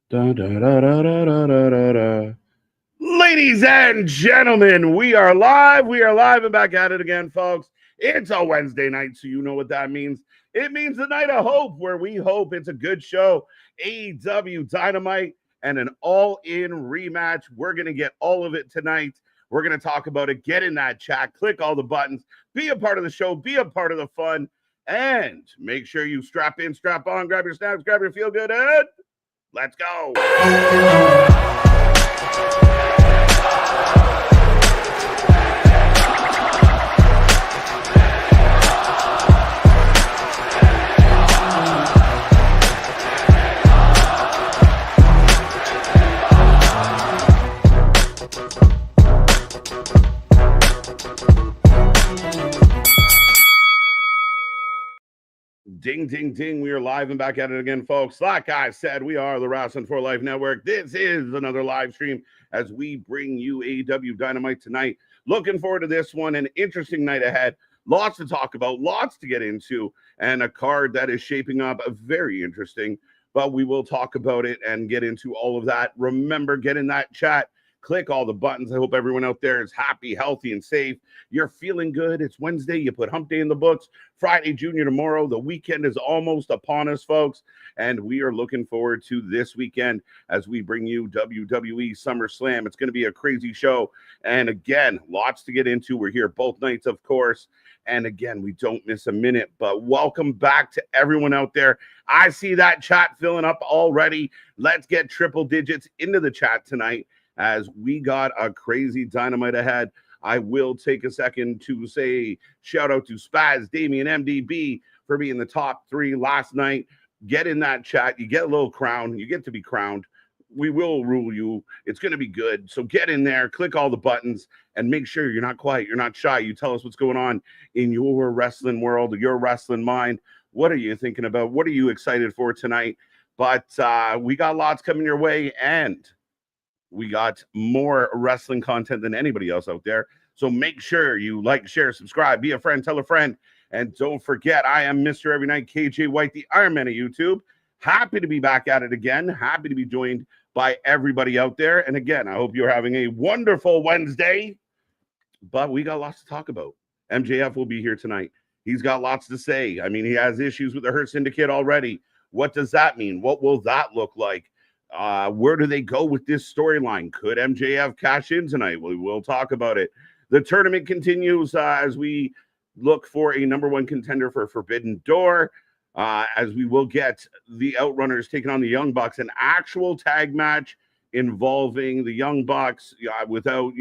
Da, da, da, da, da, da, da, da, da. Ladies and gentlemen, we are live. We are live and back at it again, folks. It's a Wednesday night, so you know what that means. It means the night of hope, where we hope it's a good show. AEW Dynamite and an all-in rematch. We're going to get all of it tonight. We're going to talk about it. Get in that chat. Click all the buttons. Be a part of the show. Be a part of the fun. And make sure you strap in, strap on, grab your snacks, grab your feel-good, and let's go. Ding, ding, ding. We are live and back at it again, folks. Like I said, we are the Wrestling for Life Network. This is another live stream as we bring you AEW Dynamite tonight. Looking forward to this one. An interesting night ahead. Lots to talk about, lots to get into, and a card that is shaping up very interesting. But we will talk about it and get into all of that. Remember, get in that chat. Click all the buttons. I hope everyone out there is happy, healthy, and safe. You're feeling good. It's Wednesday. You put hump day in the books. Friday, Junior tomorrow. The weekend is almost upon us, folks. And we are looking forward to this weekend as we bring you WWE SummerSlam. It's going to be a crazy show. And again, lots to get into. We're here both nights, of course. And again, we don't miss a minute. But welcome back to everyone out there. I see that chat filling up already. Let's get triple digits into the chat tonight, as we got a crazy Dynamite ahead. I will take a second to say shout out to Spaz, Damian, MDB for being the top 3 last night. Get in that chat. You get a little crown. You get to be crowned. We will rule you. It's going to be good. So get in there, click all the buttons, and make sure you're not quiet. You're not shy. You tell us what's going on in your wrestling world, your wrestling mind. What are you thinking about? What are you excited for tonight? But we got lots coming your way, and we got more wrestling content than anybody else out there. So make sure you like, share, subscribe, be a friend, tell a friend. And don't forget, I am Mr. Every Night, KJ White, the Iron Man of YouTube. Happy to be back at it again. Happy to be joined by everybody out there. And again, I hope you're having a wonderful Wednesday. But we got lots to talk about. MJF will be here tonight. He's got lots to say. I mean, he has issues with the Hurt Syndicate already. What does that mean? What will that look like? Where do they go with this storyline? Could MJF cash in tonight? We will talk about it. The tournament continues as we look for a number 1 contender for Forbidden Door, as we will get the Outrunners taking on the Young Bucks, an actual tag match involving the Young Bucks without,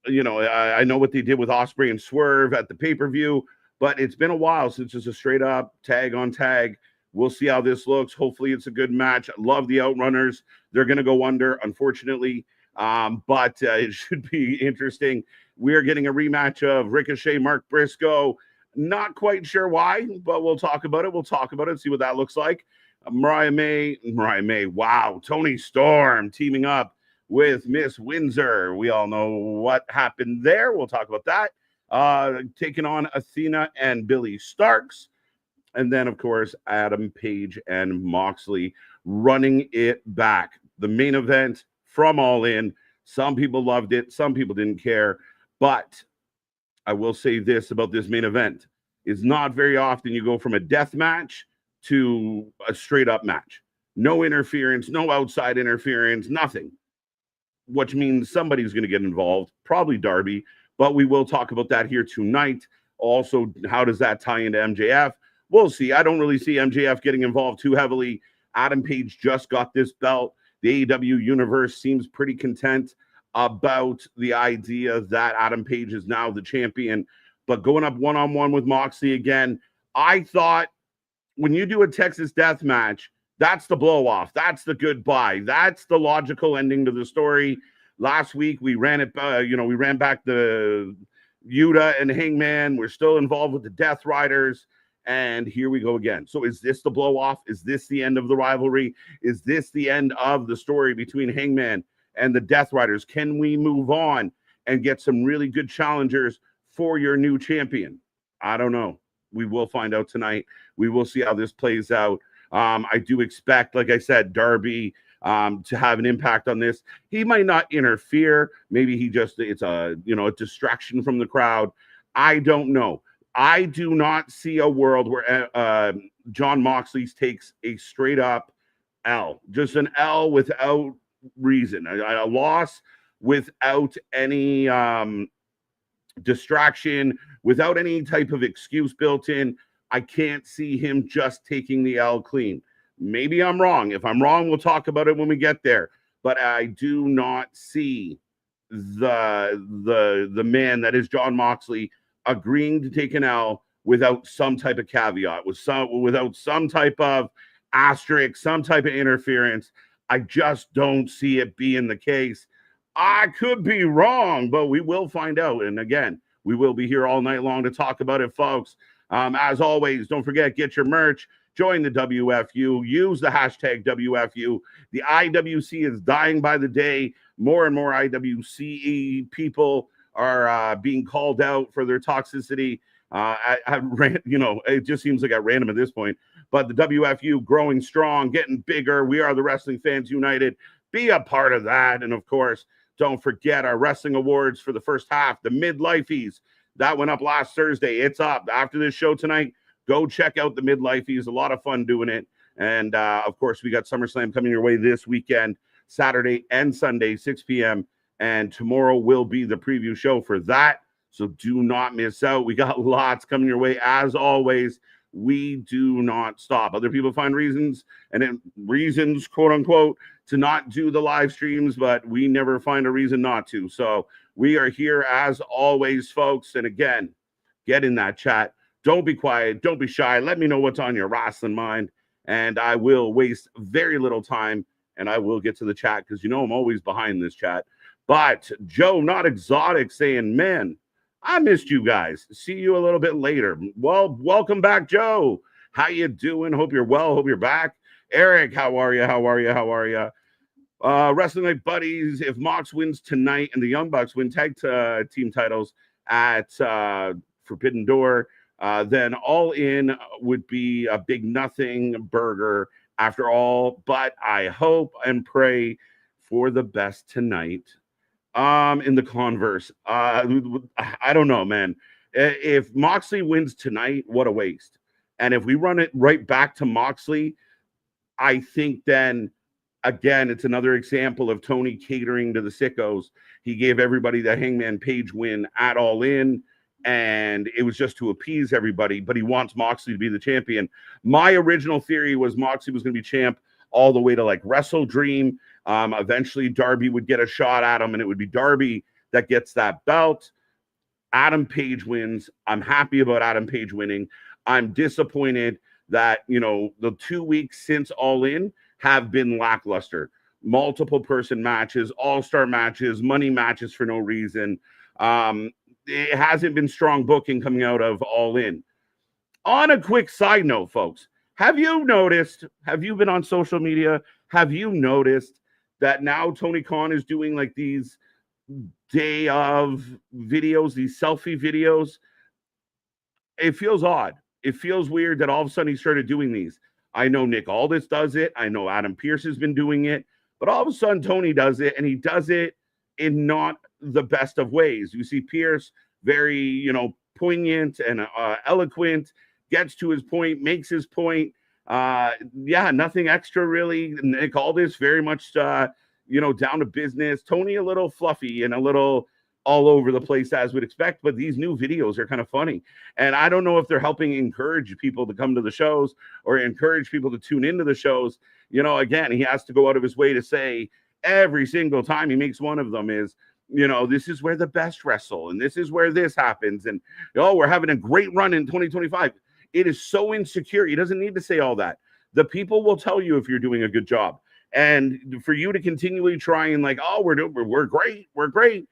I know what they did with Ospreay and Swerve at the pay-per-view, but it's been a while since it's a straight up tag on tag. We'll see how this looks. Hopefully it's a good match. I love the Outrunners. They're going to go under, unfortunately, but it should be interesting. We are getting a rematch of Ricochet, Mark Briscoe. Not quite sure why, but we'll talk about it. We'll talk about it, see what that looks like. Mariah May, wow. Tony Storm teaming up with Miss Windsor. We all know what happened there. We'll talk about that. Taking on Athena and Billy Starks. And then, of course, Adam Page and Moxley running it back. The main event from All In. Some people loved it. Some people didn't care. But I will say this about this main event. It's not very often you go from a death match to a straight up match. No interference, no outside interference, nothing. Which means somebody's going to get involved, probably Darby. But we will talk about that here tonight. Also, how does that tie into MJF? We'll see. I don't really see MJF getting involved too heavily. Adam Page just got this belt. The AEW universe seems pretty content about the idea that Adam Page is now the champion. But going up one-on-one with Moxley again, I thought when you do a Texas death match, that's the blow-off. That's the goodbye. That's the logical ending to the story. Last week, we ran it, we ran back the Yuta and Hangman. We're still involved with the Death Riders. And here we go again. So is this the blow off? Is this the end of the rivalry? Is this the end of the story between Hangman and the Death Riders? Can we move on and get some really good challengers for your new champion? I don't know. We will find out tonight. We will see how this plays out. I do expect, like I said, Darby, to have an impact on this. He might not interfere. Maybe it's a distraction from the crowd. I don't know. I do not see a world where Jon Moxley takes a straight up L, just an L without reason, a loss without any distraction, without any type of excuse built in. I can't see him just taking the L clean. Maybe I'm wrong. If I'm wrong, we'll talk about it when we get there. But I do not see the man that is Jon Moxley agreeing to take an L without some type of caveat, without some type of asterisk, some type of interference. I just don't see it being the case. I could be wrong, but we will find out. And again, we will be here all night long to talk about it, folks. As always, don't forget, get your merch, join the WFU, use the hashtag WFU. The IWC is dying by the day. More and more IWC people are being called out for their toxicity. It just seems like at random at this point. But the WFU growing strong, getting bigger. We are the Wrestling Fans United. Be a part of that. And of course, don't forget our wrestling awards for the first half, the Midlifeies. That went up last Thursday. It's up. After this show tonight, go check out the Midlifeies. A lot of fun doing it. And of course, we got SummerSlam coming your way this weekend, Saturday and Sunday, 6 p.m. And tomorrow will be the preview show for that. So do not miss out. We got lots coming your way. As always, we do not stop. Other people find reasons, quote unquote, to not do the live streams, but we never find a reason not to. So we are here as always, folks. And again, get in that chat. Don't be quiet. Don't be shy. Let me know what's on your wrestling mind. And I will waste very little time and I will get to the chat because I'm always behind this chat. But Joe, not exotic, saying, man, I missed you guys. See you a little bit later. Well, welcome back, Joe. How you doing? Hope you're well. Hope you're back. Eric, how are you? How are you? How are you? Wrestling Night Buddies, if Mox wins tonight and the Young Bucks win tag team titles at Forbidden Door, then All In would be a big nothing burger after all. But I hope and pray for the best tonight. In the converse, I don't know, man. If Moxley wins tonight, what a waste. And if we run it right back to Moxley, I think then again, it's another example of Tony catering to the sickos. He gave everybody the Hangman Page win at All In, and it was just to appease everybody, but he wants Moxley to be the champion. My original theory was Moxley was going to be champ all the way to like Wrestle Dream. Eventually, Darby would get a shot at him, and it would be Darby that gets that belt. Adam Page wins. I'm happy about Adam Page winning. I'm disappointed that, the 2 weeks since All In have been lackluster. Multiple person matches, all-star matches, money matches for no reason. It hasn't been strong booking coming out of All In. On a quick side note, folks, have you been on social media? Have you noticed that now Tony Khan is doing like these day of videos, these selfie videos? It feels odd. It feels weird that all of a sudden he started doing these. I know Nick Aldis does it. I know Adam Pearce has been doing it. But all of a sudden Tony does it, and he does it in not the best of ways. You see Pearce very, poignant and eloquent, gets to his point, makes his point. Nothing extra really. Nick Aldis very much, down to business. Tony a little fluffy and a little all over the place as we'd expect, but these new videos are kind of funny. And I don't know if they're helping encourage people to come to the shows or encourage people to tune into the shows. Again, he has to go out of his way to say every single time he makes one of them is, this is where the best wrestle and this is where this happens. And, we're having a great run in 2025. It is so insecure. He doesn't need to say all that. The people will tell you if you're doing a good job. And for you to continually try and like, we're great. We're great.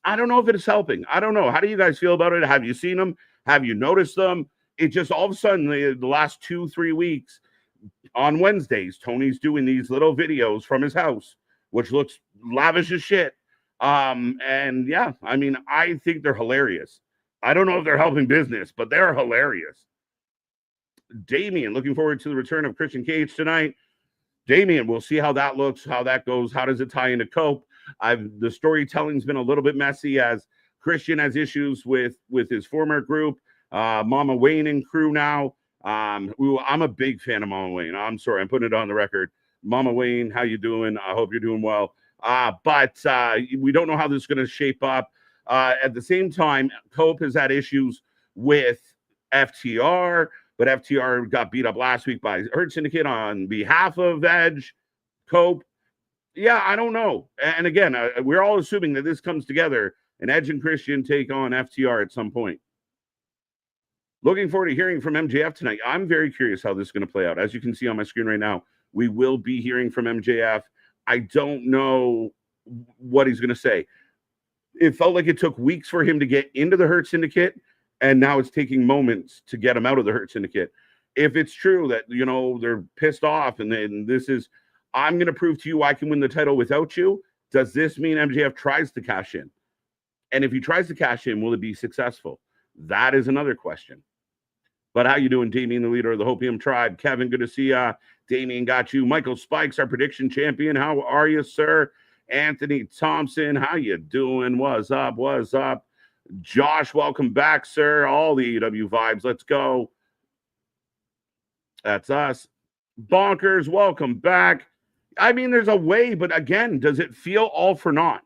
I don't know if it is helping. I don't know. How do you guys feel about it? Have you seen them? Have you noticed them? It just all of a sudden, the last 2-3 weeks on Wednesdays, Tony's doing these little videos from his house, which looks lavish as shit. I think they're hilarious. I don't know if they're helping business, but they're hilarious. Damien, looking forward to the return of Christian Cage tonight. Damien, we'll see how that looks, how that goes. How does it tie into Cope? The storytelling's been a little bit messy as Christian has issues with his former group, Mama Wayne and crew now. I'm a big fan of Mama Wayne. I'm sorry, I'm putting it on the record. Mama Wayne, how you doing? I hope you're doing well. But we don't know how this is going to shape up. At the same time, Cope has had issues with FTR, but FTR got beat up last week by Hurt Syndicate on behalf of Edge. Cope, yeah, I don't know. And again, we're all assuming that this comes together and Edge and Christian take on FTR at some point. Looking forward to hearing from MJF tonight. I'm very curious how this is going to play out. As you can see on my screen right now, we will be hearing from MJF. I don't know what he's going to say. It felt like it took weeks for him to get into the Hurt Syndicate, and now it's taking moments to get him out of the Hurt Syndicate. If it's true that, they're pissed off and then this is, I'm going to prove to you I can win the title without you, does this mean MJF tries to cash in? And if he tries to cash in, will it be successful? That is another question. But how you doing, Damien, the leader of the Hopium Tribe? Kevin, good to see ya. Damien got you. Michael Spikes, our prediction champion. How are you, sir? Anthony Thompson, how you doing? What's up? What's up? Josh, welcome back, sir. All the AEW vibes. Let's go. That's us. Bonkers, welcome back. I mean, there's a way, but again, does it feel all for naught?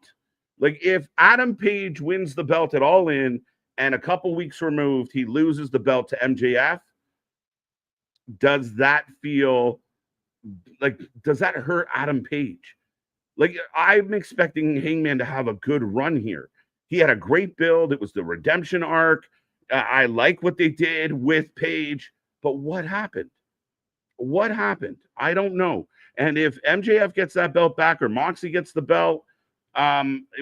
Like if Adam Page wins the belt at All In and a couple weeks removed, he loses the belt to MJF, does that feel like, does that hurt Adam Page? Like, I'm expecting Hangman to have a good run here. He had a great build. It was the redemption arc. I like what they did with Page, but what happened? What happened? I don't know. And if MJF gets that belt back or Moxley gets the belt,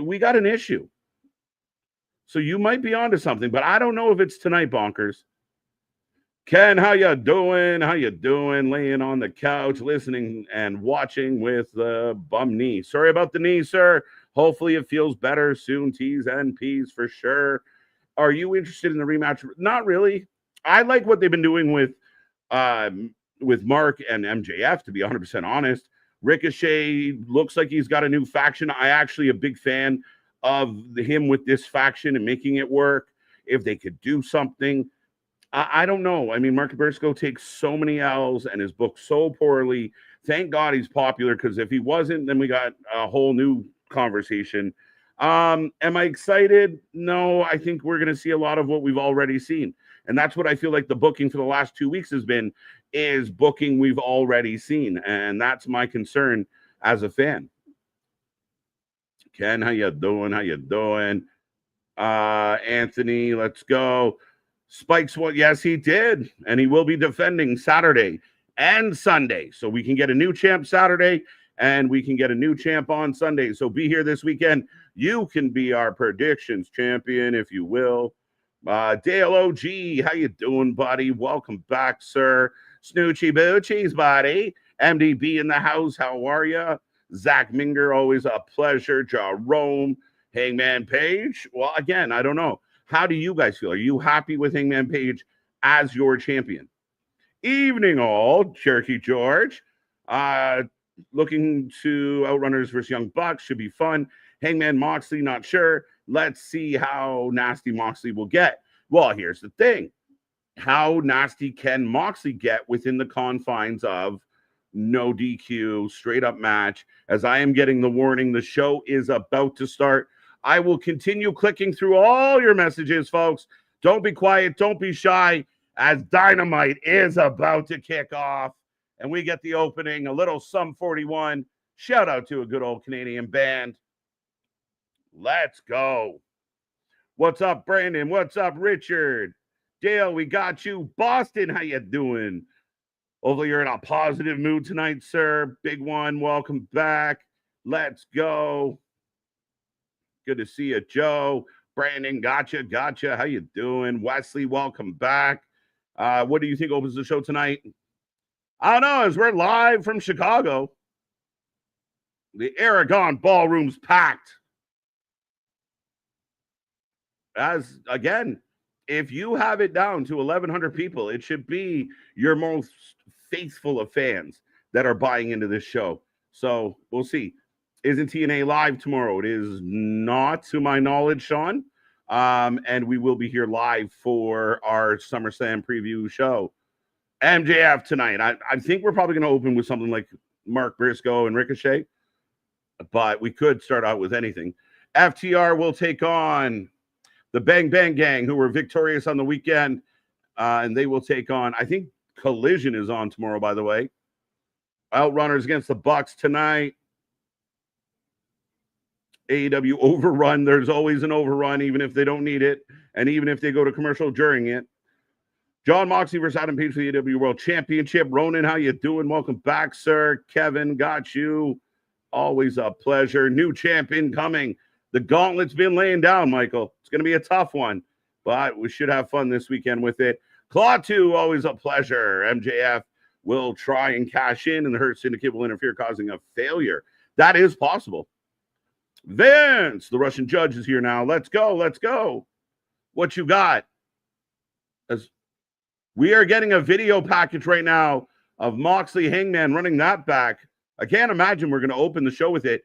we got an issue. So you might be onto something, but I don't know if it's tonight, Bonkers. Ken, how you doing? How you doing? Laying on the couch, listening and watching with the bum knee. Sorry about the knee, sir. Hopefully it feels better soon. T's and P's for sure. Are you interested in the rematch? Not really. I like what they've been doing with Mark and MJF, to be 100% honest. Ricochet looks like he's got a new faction. I actually a big fan of him with this faction and making it work. If they could do something, I don't know. I mean, Mark Briscoe takes so many L's and is booked so poorly. Thank God he's popular, because if he wasn't, then we got a whole new conversation. Am I excited? No, I think we're going to see a lot of what we've already seen. And that's what I feel like the booking for the last 2 weeks has been, is booking we've already seen. And that's my concern as a fan. Ken, how you doing? How you doing? Anthony, let's go. Spikes, well, yes, he did. And he will be defending Saturday and Sunday. So we can get a new champ Saturday and we can get a new champ on Sunday. So be here this weekend. You can be our predictions champion, if you will. Dale OG, how you doing, buddy? Welcome back, sir. Snoochie Boochies, buddy. MDB in the house, how are you? Zach Minger, always a pleasure. Jerome, Hangman Page. Well, again, I don't know. How do you guys feel? Are you happy with Hangman Page as your champion? Evening all, Cherokee George. Looking to Outrunners versus Young Bucks. Should be fun. Hangman Moxley, not sure. Let's see how nasty Moxley will get. Well, here's the thing. How nasty can Moxley get within the confines of no DQ, straight up match? As I am getting the warning, the show is about to start. I will continue clicking through all your messages, folks. Don't be quiet. Don't be shy, as Dynamite is about to kick off. And we get the opening, a little Sum 41. Shout out to a good old Canadian band. Let's go. What's up, Brandon? What's up, Richard? Dale, we got you. Boston, how you doing? Hopefully you're in a positive mood tonight, sir. Big one, welcome back. Let's go. Good to see you, Joe. Brandon, gotcha. How you doing? Wesley, welcome back. What do you think opens the show tonight? I don't know, as we're live from Chicago. The Aragon Ballroom's packed. As, again, if you have it down to 1,100 people, it should be your most faithful of fans. that are buying into this show. So we'll see. Isn't TNA live tomorrow? It is not, to my knowledge, Sean. And we will be here live for our SummerSlam preview show. MJF tonight. I think we're probably going to open with something like Mark Briscoe and Ricochet, but we could start out with anything. FTR will take on the Bang Bang Gang, who were victorious on the weekend, and they will take on, I think Collision is on tomorrow, by the way. Outrunners against the Bucks tonight. AEW overrun. There's always an overrun, even if they don't need it, and even if they go to commercial during it. John Moxley versus Adam Page for the AEW World Championship. Ronan, how you doing? Welcome back, sir. Kevin, got you. Always a pleasure. New champion coming. The gauntlet's been laying down, Michael. It's going to be a tough one, but we should have fun this weekend with it. Claw 2, always a pleasure. MJF will try and cash in, and the Hurt Syndicate will interfere, causing a failure. That is possible. Vince, the Russian judge, is here now. Let's go. Let's go. What you got? As we are getting a video package right now of Moxley Hangman running that back. I can't imagine we're going to open the show with it.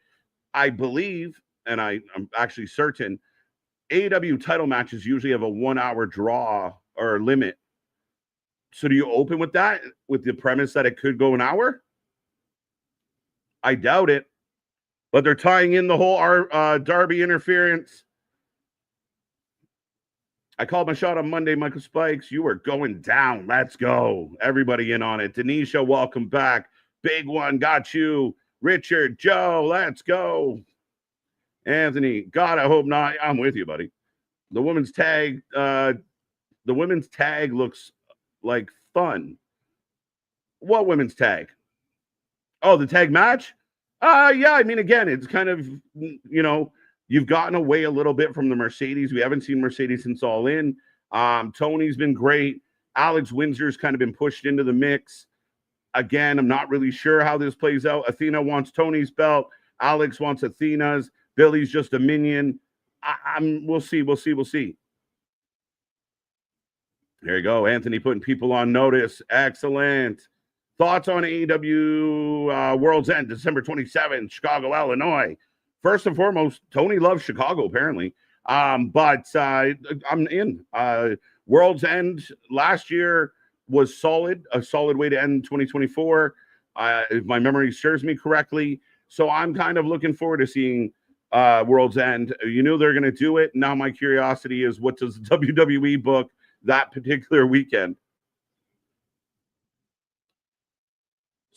I believe, and I'm actually certain, AEW title matches usually have a 1 hour draw or limit. So do you open with that, with the premise that it could go an hour? I doubt it. But they're tying in the whole Darby interference. I called my shot on Monday, Michael Spikes. You are going down. Let's go. Everybody in on it. Denisha, welcome back. Big one, got you. Richard, Joe, let's go. Anthony, God, I hope not. I'm with you, buddy. The women's tag looks like fun. What women's tag? Oh, the tag match? Yeah, I mean, again, it's kind of, you've gotten away a little bit from the Mercedes. We haven't seen Mercedes since All In. Tony's been great. Alex Windsor's kind of been pushed into the mix. Again, I'm not really sure how this plays out. Athena wants Tony's belt. Alex wants Athena's. Billy's just a minion. We'll see. There you go. Anthony putting people on notice. Excellent. Thoughts on AEW World's End, December 27th, Chicago, Illinois. First and foremost, Tony loves Chicago, apparently. But I'm in. World's End last year was solid, a solid way to end 2024, if my memory serves me correctly. So I'm kind of looking forward to seeing World's End. You knew they're going to do it. Now my curiosity is, what does the WWE book that particular weekend?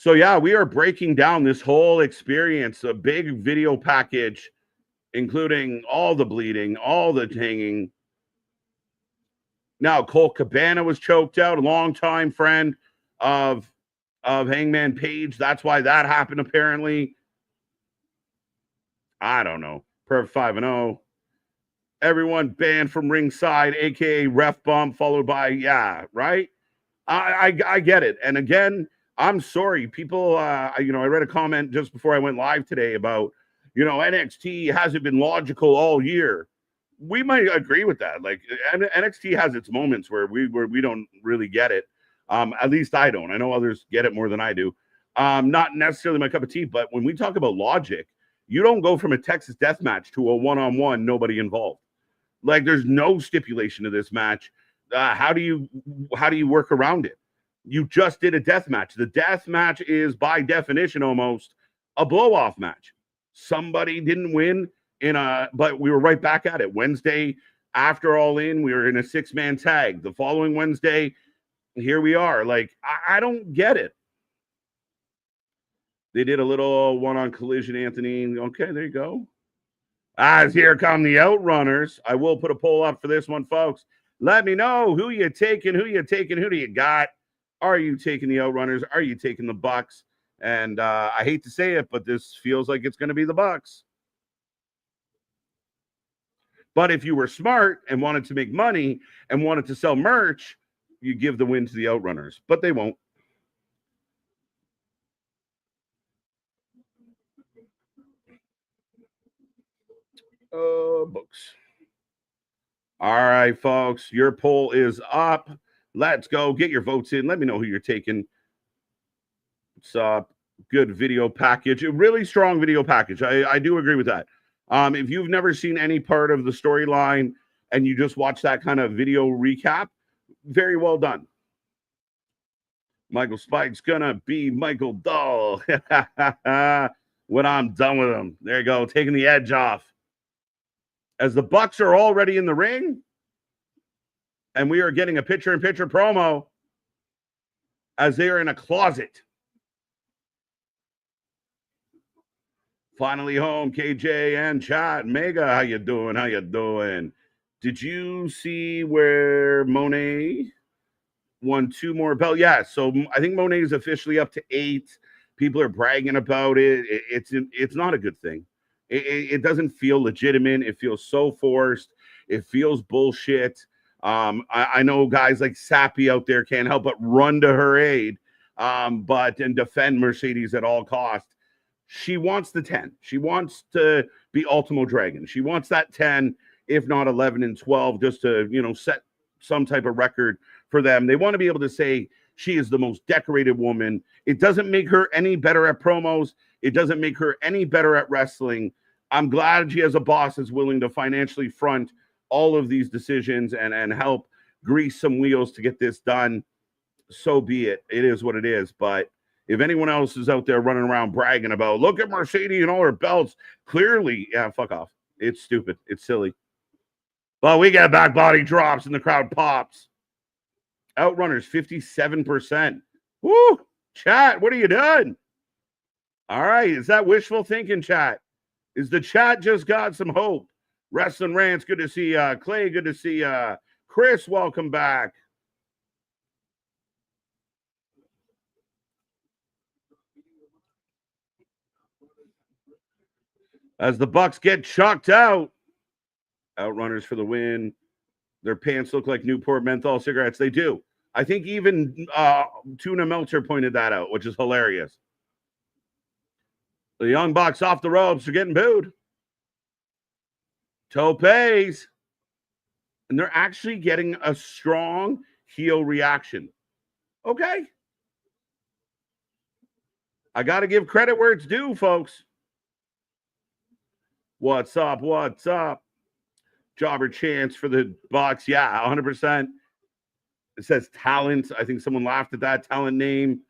So, yeah, we are breaking down this whole experience, a big video package, including all the bleeding, all the hanging. Now, Colt Cabana was choked out, a longtime friend of Hangman Page. That's why that happened, apparently. I don't know. Perf 5-0. Everyone banned from ringside, a.k.a. ref bump, followed by, yeah, right? I get it. And again, I'm sorry. People, I read a comment just before I went live today about, NXT hasn't been logical all year. We might agree with that. Like, NXT has its moments where we don't really get it. At least I don't. I know others get it more than I do. Not necessarily my cup of tea, but when we talk about logic, you don't go from a Texas death match to a one-on-one, nobody involved. Like, there's no stipulation to this match. How do you work around it? You just did a death match. The death match is, by definition, almost a blow-off match. Somebody didn't win but we were right back at it. Wednesday, after All In, we were in a 6-man tag. The following Wednesday, here we are. Like, I don't get it. They did a little one on Collision, Anthony. Okay, there you go. As here come the Outrunners. I will put a poll up for this one, folks. Let me know who you taking, who do you got? Are you taking the Outrunners? Are you taking the Bucks? And I hate to say it, but this feels like it's going to be the Bucks. But if you were smart and wanted to make money and wanted to sell merch, you give the win to the Outrunners. But they won't. Books. All right, folks. Your poll is up. Let's go. Get your votes in. Let me know who you're taking. What's up? good video package, a really strong video package. I do agree with that. If you've never seen any part of the storyline and you just watch that kind of video recap, very well done. Michael Spike's gonna be Michael Dahl when I'm done with him. There you go, taking the edge off. As the Bucks are already in the ring, and we are getting a picture-in-picture promo as they are in a closet. Finally home, KJ and chat. Mega, how you doing? How you doing? Did you see where Monet won 2 more belts? Yeah, so I think Monet is officially up to 8. People are bragging about it. It's not a good thing. It doesn't feel legitimate. It feels so forced. It feels bullshit. I know guys like Sappy out there can't help but run to her aid, and defend Mercedes at all costs. She wants the 10. She wants to be Ultimo Dragon. She wants that 10, if not 11 and 12, just to, set some type of record for them. They want to be able to say she is the most decorated woman. It doesn't make her any better at promos. It doesn't make her any better at wrestling. I'm glad she has a boss that's willing to financially front all of these decisions and help grease some wheels to get this done. So be it. It is what it is. But if anyone else is out there running around bragging about, look at Mercedes and all her belts, clearly, yeah, fuck off. It's stupid. It's silly. Well, we get back body drops and the crowd pops. Outrunners, 57%. Woo! Chat, what are you doing? All right, is that wishful thinking, chat? Is the chat just got some hope? Wrestling Rants, good to see Clay, good to see Chris, welcome back. As the Bucks get chucked out. Outrunners for the win. Their pants look like Newport menthol cigarettes. They do. I think even Tuna Meltzer pointed that out, which is hilarious. The Young Bucks off the ropes are getting booed. Topes. And they're actually getting a strong heel reaction. Okay. I got to give credit where it's due, folks. What's up? What's up? Jobber chance for the Bucks. Yeah, 100%. It says talent. I think someone laughed at that talent name.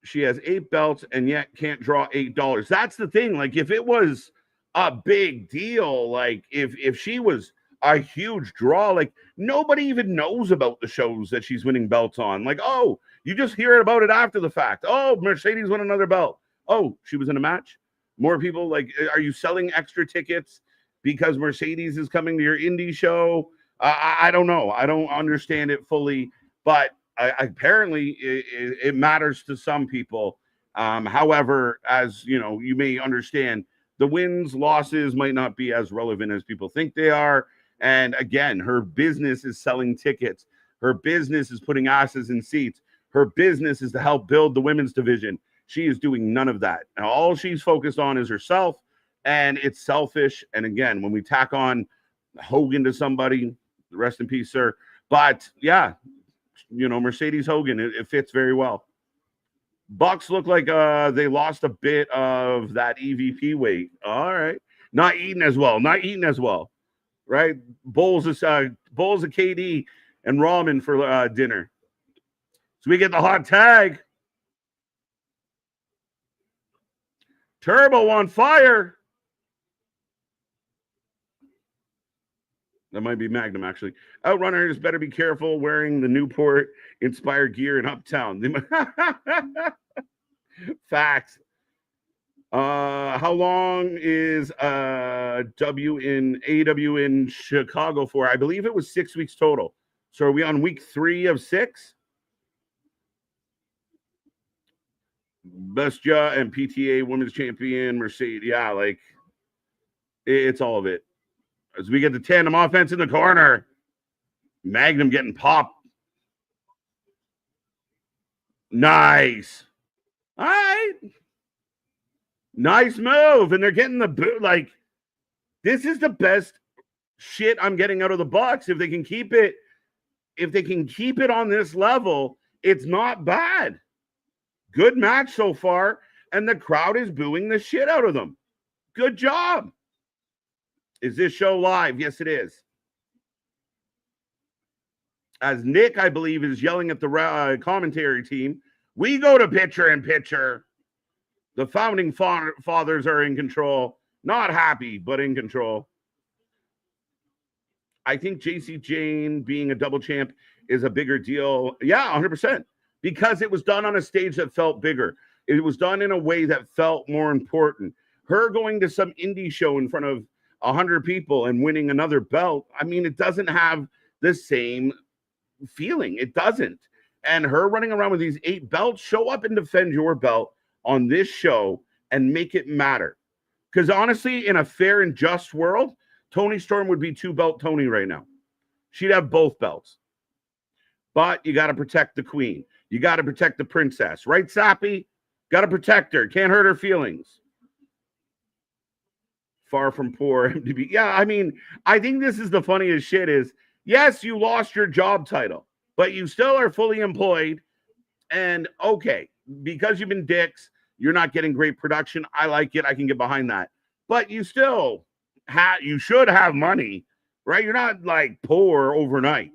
She has 8 belts and yet can't draw $8. That's the thing. Like, if it was a big deal, like if she was a huge draw, like nobody even knows about the shows that she's winning belts on. Like, oh, you just hear about it after the fact. Oh, Mercedes won another belt. Oh, she was in a match. More people, like, are you selling extra tickets because Mercedes is coming to your indie show? I don't know. I don't understand it fully, but apparently it matters to some people. However, as you know, you may understand, the wins, losses might not be as relevant as people think they are. And again, her business is selling tickets. Her business is putting asses in seats. Her business is to help build the women's division. She is doing none of that. Now, all she's focused on is herself, and it's selfish. And again, when we tack on Hogan to somebody, rest in peace, sir. But yeah, you know, Mercedes Hogan, it fits very well. Bucks look like they lost a bit of that EVP weight. All right. Not eating as well. Right? Bowls of KD and ramen for dinner. So we get the hot tag. Turbo on fire. That might be Magnum, actually. Outrunners better be careful wearing the Newport inspired gear in Uptown. Facts. How long is AEW in Chicago for? I believe it was 6 weeks total. So are we on week 3 of 6? Bestia and PTA Women's Champion Mercedes. Yeah, like it's all of it. As we get the tandem offense in the corner. Magnum getting popped. Nice. All right. Nice move. And they're getting the boot. Like, this is the best shit I'm getting out of the Bucks. If they can keep it if they can keep it on this level, it's not bad. Good match so far, and the crowd is booing the shit out of them. Good job. Is this show live? Yes, it is. As Nick, I believe, is yelling at the commentary team, we go to pitcher and pitcher. The founding fathers are in control. Not happy, but in control. I think JC Jane being a double champ is a bigger deal. Yeah, 100%. Because it was done on a stage that felt bigger. It was done in a way that felt more important. Her going to some indie show in front of 100 people and winning another belt, I mean, it doesn't have the same feeling. It doesn't. And her running around with these 8 belts, show up and defend your belt on this show and make it matter. Because honestly, in a fair and just world, Toni Storm would be 2-belt Tony right now. She'd have both belts. But you got to protect the queen. You got to protect the princess. Right, Sappy? Got to protect her. Can't hurt her feelings. Far from poor MDB. Yeah, I mean, I think this is the funniest shit is, yes, you lost your job title, but you still are fully employed. And okay, because you've been dicks, you're not getting great production. I like it. I can get behind that. But you still you should have money, right? You're not like poor overnight.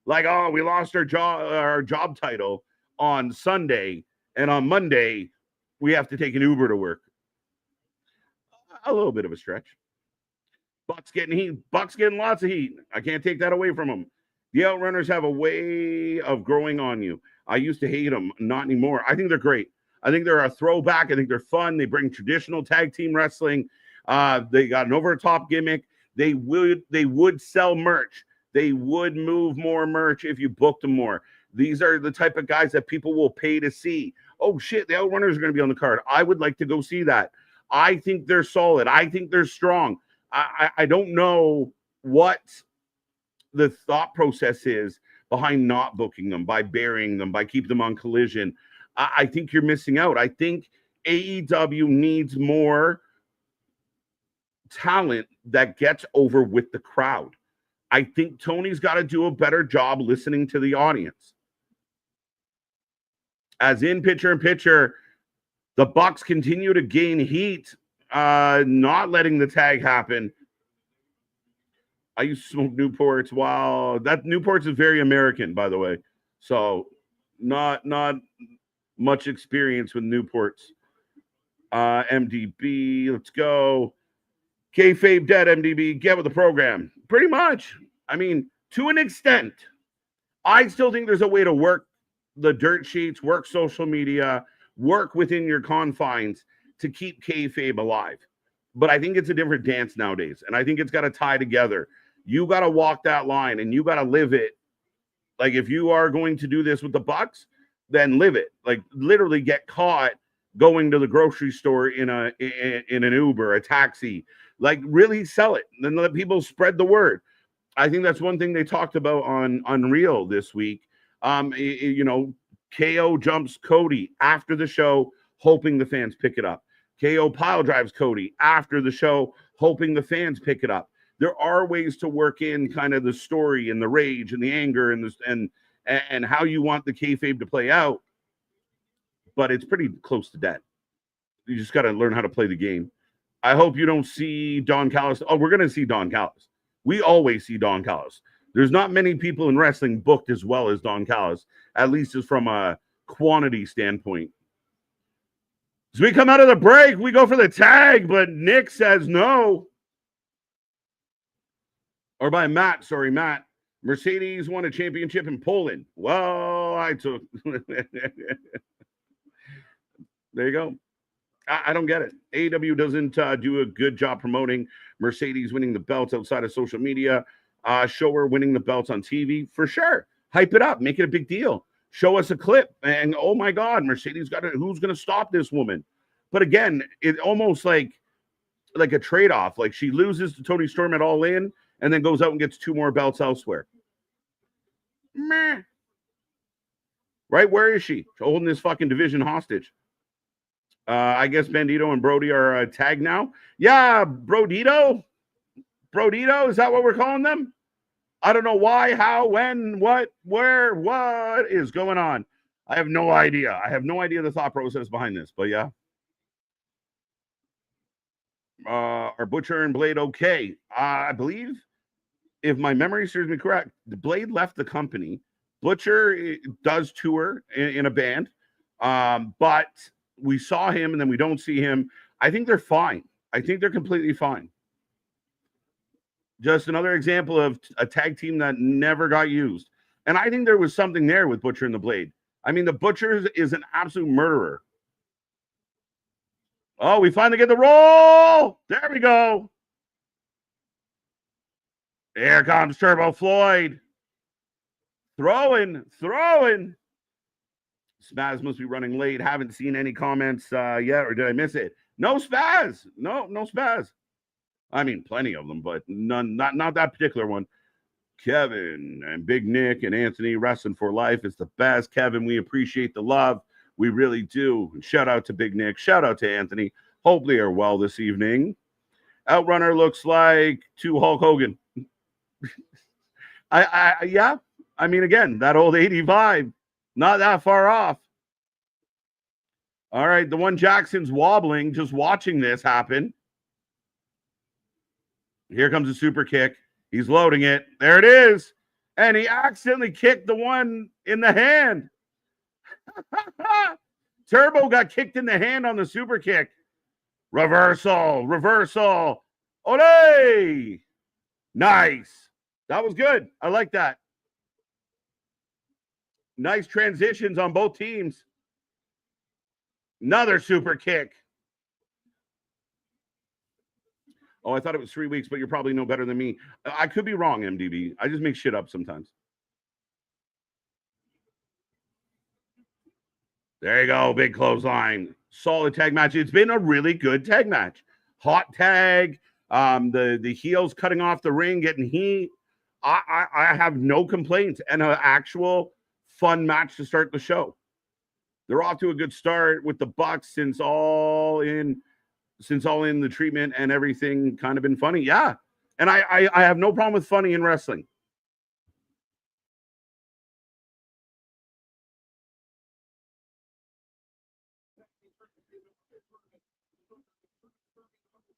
Like, oh, we lost our job title on Sunday, and on Monday we have to take an Uber to work. A little bit of a stretch. Buck's getting heat. Buck's getting lots of heat. I can't take that away from him. The Outrunners have a way of growing on you. I used to hate them, not anymore. I think they're great. I think they're a throwback. I think they're fun. They bring traditional tag team wrestling. They got an over-the-top gimmick. They would sell merch. They would move more merch if you booked them more. These are the type of guys that people will pay to see. Oh, shit, the Outrunners are going to be on the card. I would like to go see that. I think they're solid. I think they're strong. I don't know what the thought process is behind not booking them, by burying them, by keeping them on Collision. I think you're missing out. I think AEW needs more talent that gets over with the crowd. I think Tony's got to do a better job listening to the audience. As in pitcher and pitcher, the Bucks continue to gain heat, not letting the tag happen. I used to smoke Newports. Wow, that Newports is very American, by the way. So not much experience with Newports. MDB, let's go. Kayfabe dead, MDB, get with the program. Pretty much. I mean, to an extent. I still think there's a way to work the dirt sheets, work social media, work within your confines to keep kayfabe alive. But I think it's a different dance nowadays, and I think it's got to tie together. You got to walk that line, and you got to live it. Like, if you are going to do this with the Bucks, then live it. Like, literally get caught going to the grocery store in an Uber, a taxi. Like, really sell it. Then let people spread the word. I think that's one thing they talked about on Unreal this week. KO jumps Cody after the show, hoping the fans pick it up. KO pile drives Cody after the show, hoping the fans pick it up. There are ways to work in kind of the story and the rage and the anger and how you want the kayfabe to play out, but it's pretty close to dead. You just got to learn how to play the game. I hope you don't see Don Callis. Oh, we're going to see Don Callis. We always see Don Callis. There's not many people in wrestling booked as well as Don Callis, at least as from a quantity standpoint. As we come out of the break, we go for the tag, but Nick says no. Or by Matt, sorry, Matt. Mercedes won a championship in Poland. Well, I took. There you go. I don't get it. AEW doesn't do a good job promoting Mercedes winning the belts outside of social media. Show her winning the belts on TV for sure. Hype it up. Make it a big deal. Show us a clip. And oh my God, Mercedes got it. Who's going to stop this woman? But again, it almost like a trade-off. Like, she loses to Toni Storm at All In and then goes out and gets 2 more belts elsewhere. Meh. Right? Where is she? Holding this fucking division hostage. I guess Bandito and Brody are tagged now. Yeah, Brodito. Brodito, is that what we're calling them? I don't know why, how, when, what, where, what is going on. I have no idea. I have no idea the thought process behind this, but yeah. Are Butcher and Blade okay? I believe, if my memory serves me correct, the Blade left the company. Butcher does tour in a band, but we saw him and then we don't see him. I think they're fine. I think they're completely fine. Just another example of a tag team that never got used. And I think there was something there with Butcher and the Blade. I mean, the Butcher is an absolute murderer. Oh, we finally get the roll. There we go. Here comes Turbo Floyd. Throwing. Spaz must be running late. Haven't seen any comments yet, or did I miss it? No Spaz. No Spaz. I mean, plenty of them, but none. Not that particular one. Kevin and Big Nick and Anthony, wrestling for life is the best. Kevin, we appreciate the love. We really do. Shout out to Big Nick. Shout out to Anthony. Hopefully you're well this evening. Outrunner looks like to Hulk Hogan. Yeah. I mean, again, that old 85, not that far off. All right, the one Jackson's wobbling, just watching this happen. Here comes a super kick. He's loading it. There it is. And he accidentally kicked the one in the hand. Turbo got kicked in the hand on the super kick. Reversal. Olé! Nice. That was good. I like that. Nice transitions on both teams. Another super kick. Oh, I thought it was 3 weeks, but you're probably no better than me. I could be wrong, MDB. I just make shit up sometimes. There you go. Big clothesline. Solid tag match. It's been a really good tag match. Hot tag. The heels cutting off the ring, getting heat. I have no complaints, and an actual fun match to start the show. They're off to a good start with the Bucks since all in the treatment and everything kind of been funny. Yeah. And I have no problem with funny in wrestling.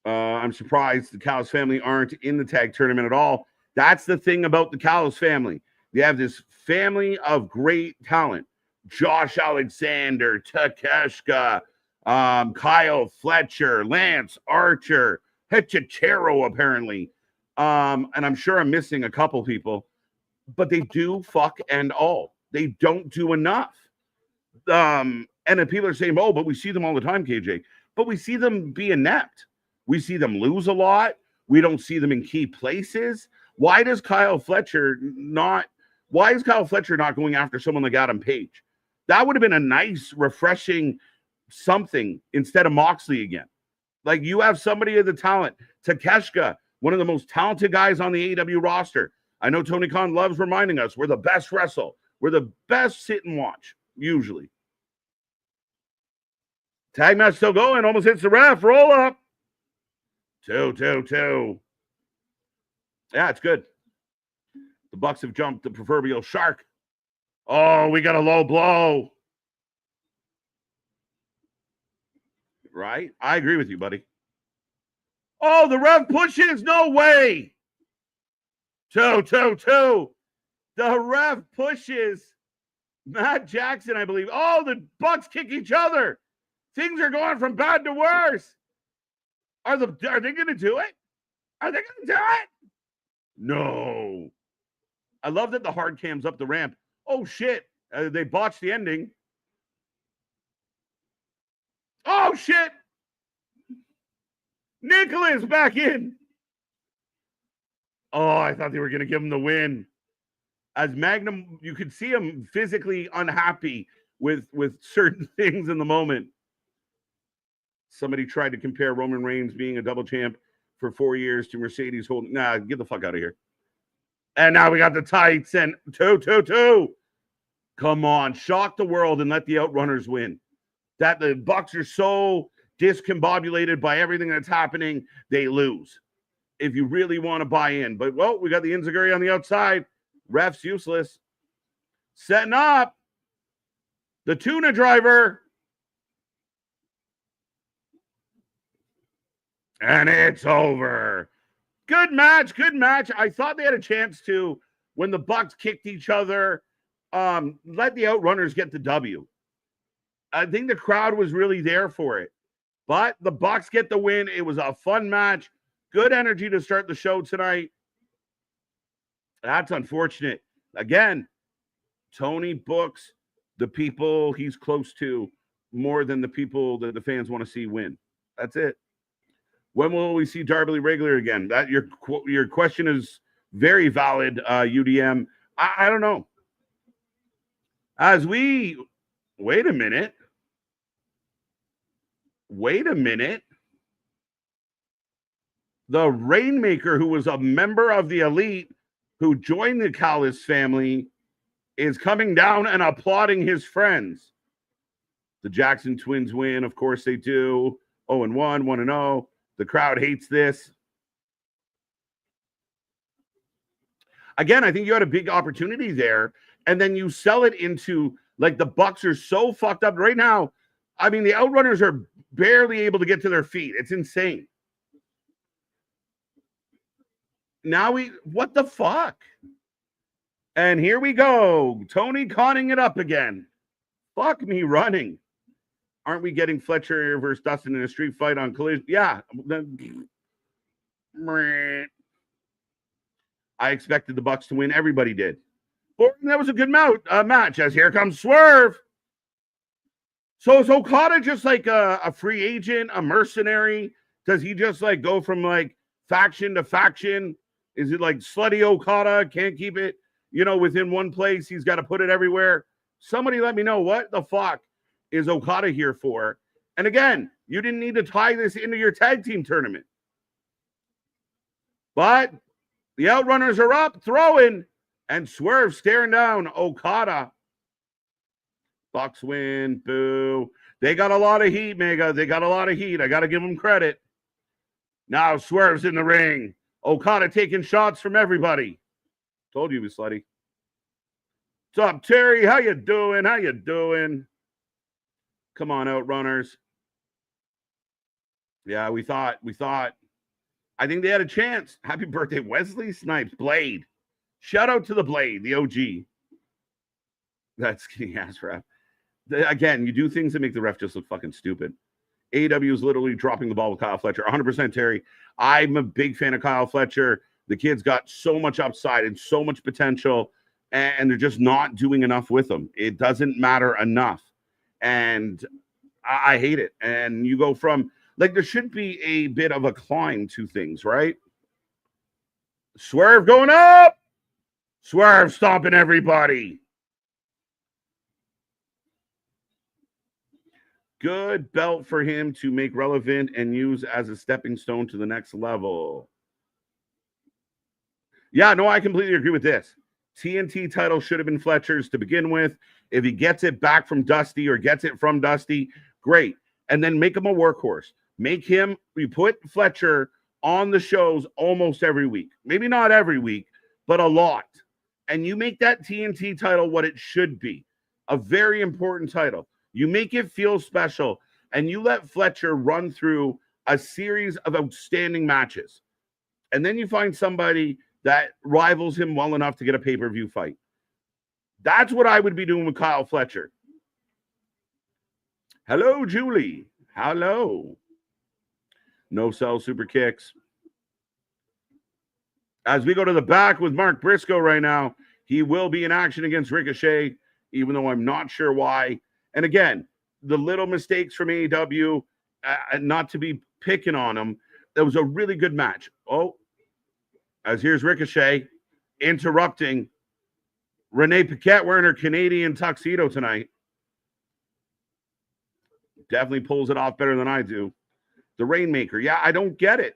I'm surprised the Callis family aren't in the tag tournament at all. That's the thing about the Callis family. They have this family of great talent. Josh Alexander, Takeshita, Kyle Fletcher, Lance Archer, Hechicero, apparently. And I'm sure I'm missing a couple people, but they do fuck and all. They don't do enough. And then people are saying, oh, but we see them all the time, KJ. But we see them be inept. We see them lose a lot. We don't see them in key places. Why is Kyle Fletcher not going after someone like Adam Page? That would have been a nice, refreshing something instead of Moxley again. Like, you have somebody of the talent. Takeshita, one of the most talented guys on the AEW roster. I know Tony Khan loves reminding us we're the best wrestle. We're the best sit and watch, usually. Tag match still going. Almost hits the ref. Roll up. 2. Yeah, it's good. The Bucks have jumped the proverbial shark. Oh, we got a low blow. Right? I agree with you, buddy. Oh, the ref pushes. No way. 2. The ref pushes Matt Jackson, I believe. Oh, the Bucks kick each other. Things are going from bad to worse. Are they going to do it? Are they going to do it? No. I love that the hard cam's up the ramp. Oh, shit. They botched the ending. Oh, shit. Nicholas back in. Oh, I thought they were going to give him the win. As Magnum, you could see him physically unhappy with certain things in the moment. Somebody tried to compare Roman Reigns being a double champ for 4 years to Mercedes holding. Nah, get the fuck out of here. And now we got the tights and 2. Come on, shock the world and let the Outrunners win. That the Bucks are so discombobulated by everything that's happening, they lose. if you really want to buy in. But, well, we got the Enziguri on the outside. Ref's useless. Setting up the tuna driver. And it's over. Good match. Good match. I thought they had a chance to, when the Bucks kicked each other, let the Outrunners get the W. I think the crowd was really there for it. But the Bucks get the win. It was a fun match. Good energy to start the show tonight. That's unfortunate. Again, Tony books the people he's close to more than the people that the fans want to see win. That's it. When will we see Darby regular again? That your question is very valid, UDM. I don't know. As we wait a minute. The Rainmaker, who was a member of the Elite, who joined the Callis family, is coming down and applauding his friends. The Jackson twins win. Of course they do. 0-1, 1-0. The crowd hates this. Again, I think you had a big opportunity there, and then you sell it into, like, the Bucks are so fucked up right now. I mean, the Outrunners are barely able to get to their feet. It's insane. Now what the fuck? And here we go. Tony conning it up again. Fuck me running. Aren't we getting Fletcher versus Dustin in a street fight on Collision? Yeah. I expected the Bucks to win. Everybody did. But that was a good match, as here comes Swerve. So is Okada just like a free agent, a mercenary? Does he just like go from like faction to faction? Is it like slutty Okada? Can't keep it, within one place. He's got to put it everywhere. Somebody let me know, what the fuck is Okada here for? And again, you didn't need to tie this into your tag team tournament. But the Outrunners are up, throwing, and Swerve staring down Okada. Bucks win. Boo. They got a lot of heat, Mega. They got a lot of heat. I got to give them credit. Now Swerve's in the ring. Okada taking shots from everybody. Told you he was slutty. What's up, Terry? How you doing? Come on, Outrunners. Yeah, we thought. I think they had a chance. Happy birthday, Wesley Snipes. Blade. Shout out to the Blade, the OG. That's skinny ass ref. Again, you do things that make the ref just look fucking stupid. AEW is literally dropping the ball with Kyle Fletcher. 100%, Terry. I'm a big fan of Kyle Fletcher. The kid's got so much upside and so much potential, and they're just not doing enough with him. It doesn't matter enough. And I hate it. And you go from, like, there should be a bit of a climb to things, right? Swerve going up. Swerve stomping everybody. Good belt for him to make relevant and use as a stepping stone to the next level. Yeah, no, I completely agree with this. TNT title should have been Fletcher's to begin with. If he gets it back from Dusty or gets it from Dusty, great. And then make him a workhorse. We put Fletcher on the shows almost every week. Maybe not every week, but a lot. And you make that TNT title what it should be. A very important title. You make it feel special, and you let Fletcher run through a series of outstanding matches. And then you find somebody that rivals him well enough to get a pay-per-view fight. That's what I would be doing with Kyle Fletcher. Hello, Julie. Hello. No sell super kicks. As we go to the back with Mark Briscoe right now, he will be in action against Ricochet, even though I'm not sure why. And again, the little mistakes from AEW, not to be picking on them, that was a really good match. Oh, as here's Ricochet interrupting Renee Paquette wearing her Canadian tuxedo tonight. Definitely pulls it off better than I do. The Rainmaker. Yeah, I don't get it.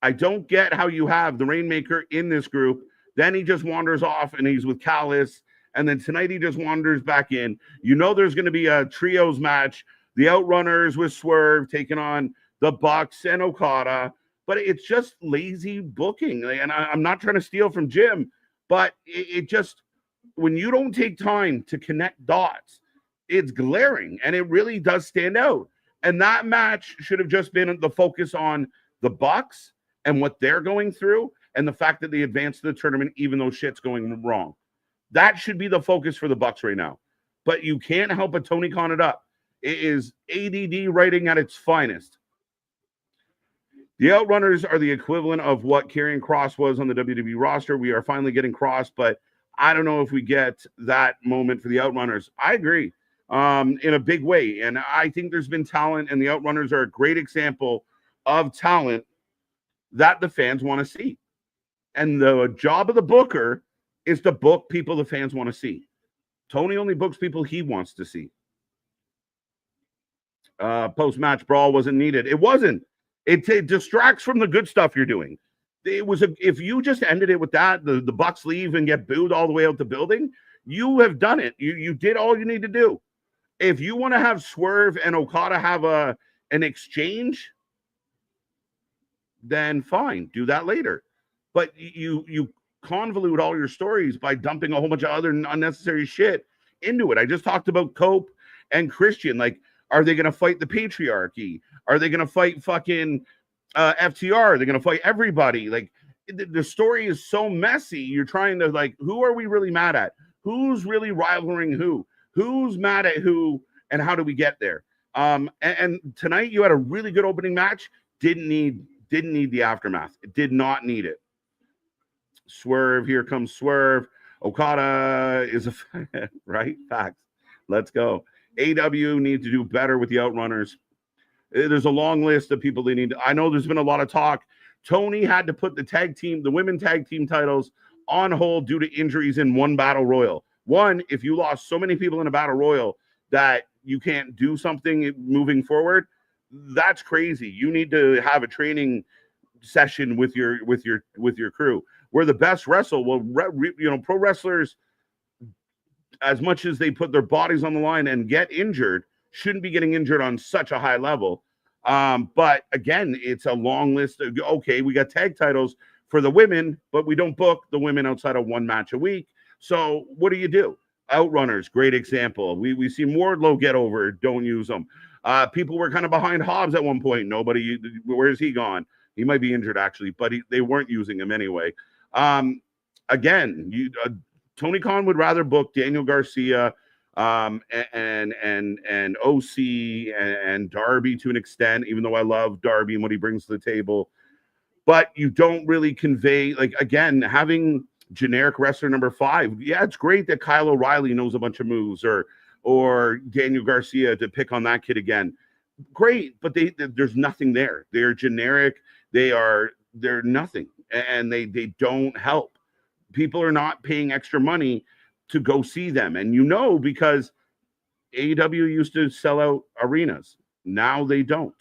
I don't get how you have the Rainmaker in this group. Then he just wanders off and he's with Callis. And then tonight he just wanders back in. You know there's going to be a trios match. The Outrunners with Swerve taking on the Bucks and Okada. but it's just lazy booking. And I'm not trying to steal from Jim, but it just, when you don't take time to connect dots, it's glaring and it really does stand out. And that match should have just been the focus on the Bucks and what they're going through and the fact that they advanced to the tournament even though shit's going wrong. That should be the focus for the Bucks right now. But you can't help but Tony Khan it up. It is ADD writing at its finest. The Outrunners are the equivalent of what Karrion Kross was on the WWE roster. We are finally getting Kross, but I don't know if we get that moment for the Outrunners. I agree in a big way. And I think there's been talent, and the Outrunners are a great example of talent that the fans want to see. And the job of the booker is to book people the fans want to see. Tony only books people he wants to see. Post-match brawl wasn't needed. It wasn't. It distracts from the good stuff you're doing. If you just ended it with that, the Bucks leave and get booed all the way out the building, you have done it. You did all you need to do. If you want to have Swerve and Okada have an exchange, then fine, do that later. But you convolute all your stories by dumping a whole bunch of other unnecessary shit into it. I just talked about Cope and Christian. Like, are they going to fight the patriarchy? Are they going to fight fucking FTR? Are they going to fight everybody? Like, the story is so messy. You're trying to, like, who are we really mad at? Who's really rivaling who? Who's mad at who? And how do we get there? And tonight you had a really good opening match. Didn't need the aftermath. It did not need it. Swerve, here comes Swerve. Okada is a right? Facts. Let's go. AEW needs to do better with the Outrunners. There's a long list of people they need to. I know there's been a lot of talk. Tony had to put the women tag team titles on hold due to injuries in one battle royal. One, if you lost so many people in a battle royal that you can't do something moving forward, that's crazy. You need to have a training session with your crew. Where the best wrestle. Well, pro wrestlers, as much as they put their bodies on the line and get injured, shouldn't be getting injured on such a high level. But again, it's a long list of, okay, we got tag titles for the women, but we don't book the women outside of one match a week. So what do? Outrunners, great example. We see Wardlow get over, don't use them. People were kind of behind Hobbs at one point. Nobody, where's he gone? He might be injured actually, but they weren't using him anyway. Again, Tony Khan would rather book Daniel Garcia and OC and Darby to an extent, even though I love Darby and what he brings to the table. But you don't really convey, like, again, having generic wrestler number 5. Yeah, it's great that Kyle O'Reilly knows a bunch of moves or Daniel Garcia to pick on that kid again. Great, but there's nothing there. They're generic. They're nothing, and they don't help. People are not paying extra money to go see them, and because AEW used to sell out arenas. Now they don't,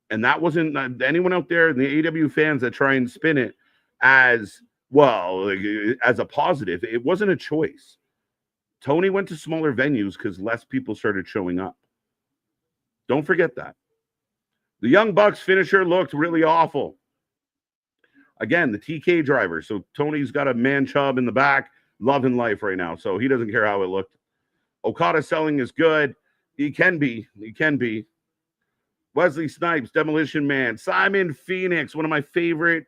and that wasn't anyone out there. The AEW fans that try and spin it as well as a positive. It wasn't a choice. Tony went to smaller venues because less people started showing up. Don't forget that. The Young Bucks finisher looked really awful. Again, the TK driver. So Tony's got a man chub in the back, loving life right now. So he doesn't care how it looked. Okada selling is good. He can be. Wesley Snipes, Demolition Man. Simon Phoenix, one of my favorite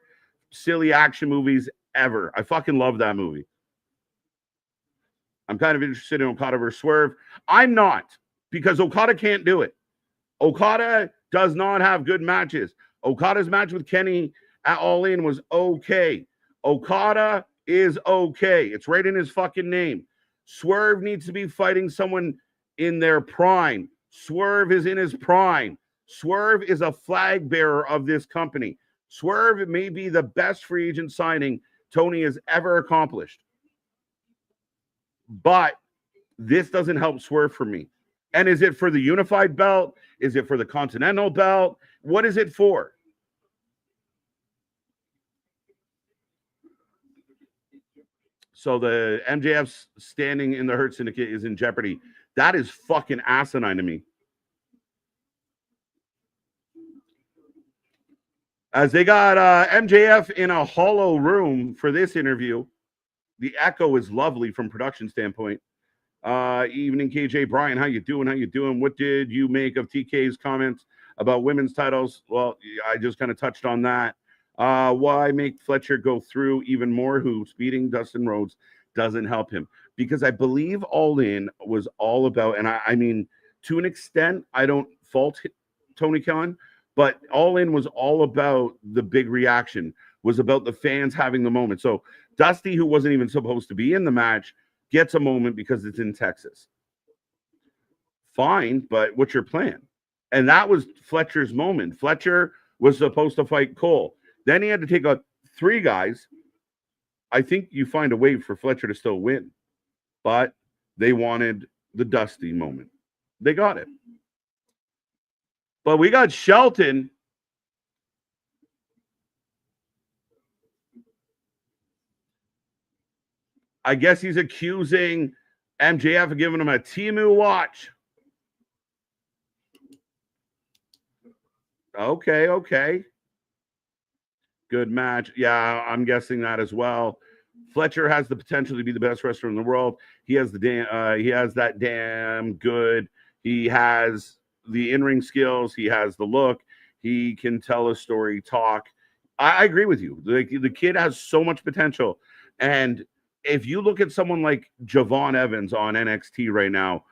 silly action movies ever. I fucking love that movie. I'm kind of interested in Okada versus Swerve. I'm not, because Okada can't do it. Okada does not have good matches. Okada's match with Kenny at All In was okay. Okada is okay. It's right in his fucking name. Swerve needs to be fighting someone in their prime. Swerve is in his prime. Swerve is a flag bearer of this company. Swerve may be the best free agent signing Tony has ever accomplished. But this doesn't help Swerve for me. And is it for the unified belt? Is it for the continental belt? What is it for? So the MJF's standing in the Hurt Syndicate is in jeopardy. That is fucking asinine to me. As they got MJF in a hollow room for this interview. The echo is lovely from production standpoint. Evening, KJ. Brian, how you doing? How you doing? What did you make of TK's comments about women's titles? Well, I just kind of touched on that. Why make Fletcher go through even more hoops? Beating Dustin Rhodes doesn't help him, because I believe All In was all about, and I mean, to an extent, I don't fault Tony Khan, but All In was all about the big reaction, was about the fans having the moment. So Dusty, who wasn't even supposed to be in the match, gets a moment because it's in Texas. Fine, but what's your plan? And that was Fletcher's moment. Fletcher was supposed to fight Cole. Then he had to take out 3 guys. I think you find a way for Fletcher to still win. But they wanted the Dusty moment. They got it. But we got Shelton. I guess he's accusing MJF of giving him a Temu watch. Okay. Good match. Yeah, I'm guessing that as well. Fletcher has the potential to be the best wrestler in the world. He has that damn good. He has the in-ring skills. He has the look. He can tell a story, talk. I agree with you. The kid has so much potential. And if you look at someone like Javon Evans on NXT right now,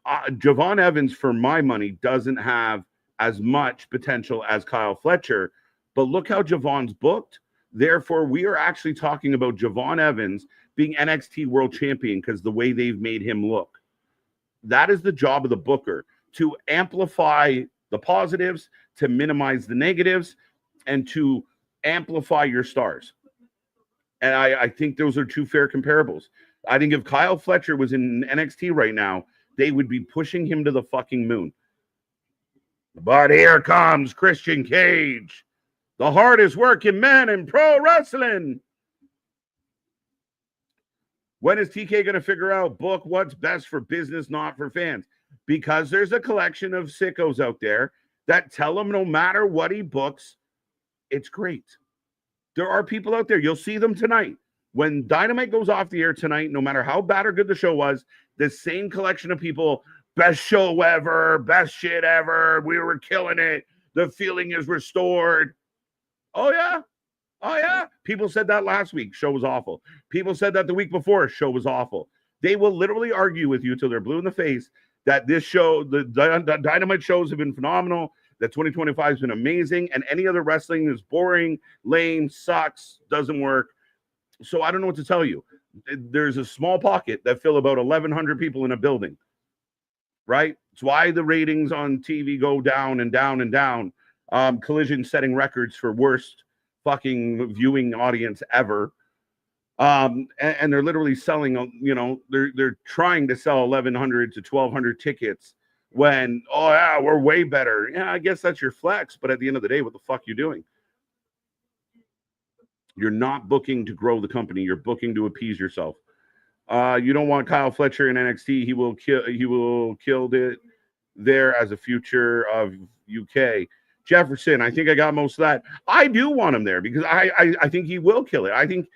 Javon Evans, for my money, doesn't have as much potential as Kyle Fletcher. But look how Javon's booked. Therefore, we are actually talking about Javon Evans being NXT World Champion because the way they've made him look. That is the job of the booker, to amplify the positives, to minimize the negatives, and to amplify your stars. And I think those are 2 fair comparables. I think if Kyle Fletcher was in NXT right now, they would be pushing him to the fucking moon. But here comes Christian Cage, the hardest working man in pro wrestling. When is TK going to figure out, book what's best for business, not for fans? Because there's a collection of sickos out there that tell him no matter what he books, it's great. There are people out there. You'll see them tonight. When Dynamite goes off the air tonight, no matter how bad or good the show was, the same collection of people, best show ever, best shit ever, we were killing it, the feeling is restored. Oh, yeah. People said that last week, show was awful. People said that the week before, show was awful. They will literally argue with you till they're blue in the face that this show, the Dynamite shows have been phenomenal, that 2025 has been amazing, and any other wrestling is boring, lame, sucks, doesn't work. So I don't know what to tell you. There's a small pocket that fill about 1,100 people in a building, right? It's why the ratings on TV go down and down and down. Collision setting records for worst fucking viewing audience ever. And they're literally selling, they're trying to sell 1,100 to 1,200 tickets when, oh yeah, we're way better. Yeah, I guess that's your flex, but at the end of the day, what the fuck you doing? You're not booking to grow the company. You're booking to appease yourself. You don't want Kyle Fletcher in NXT. He will kill it there as a future of UK. Jefferson, I think I got most of that. I do want him there because I think he will kill it. I think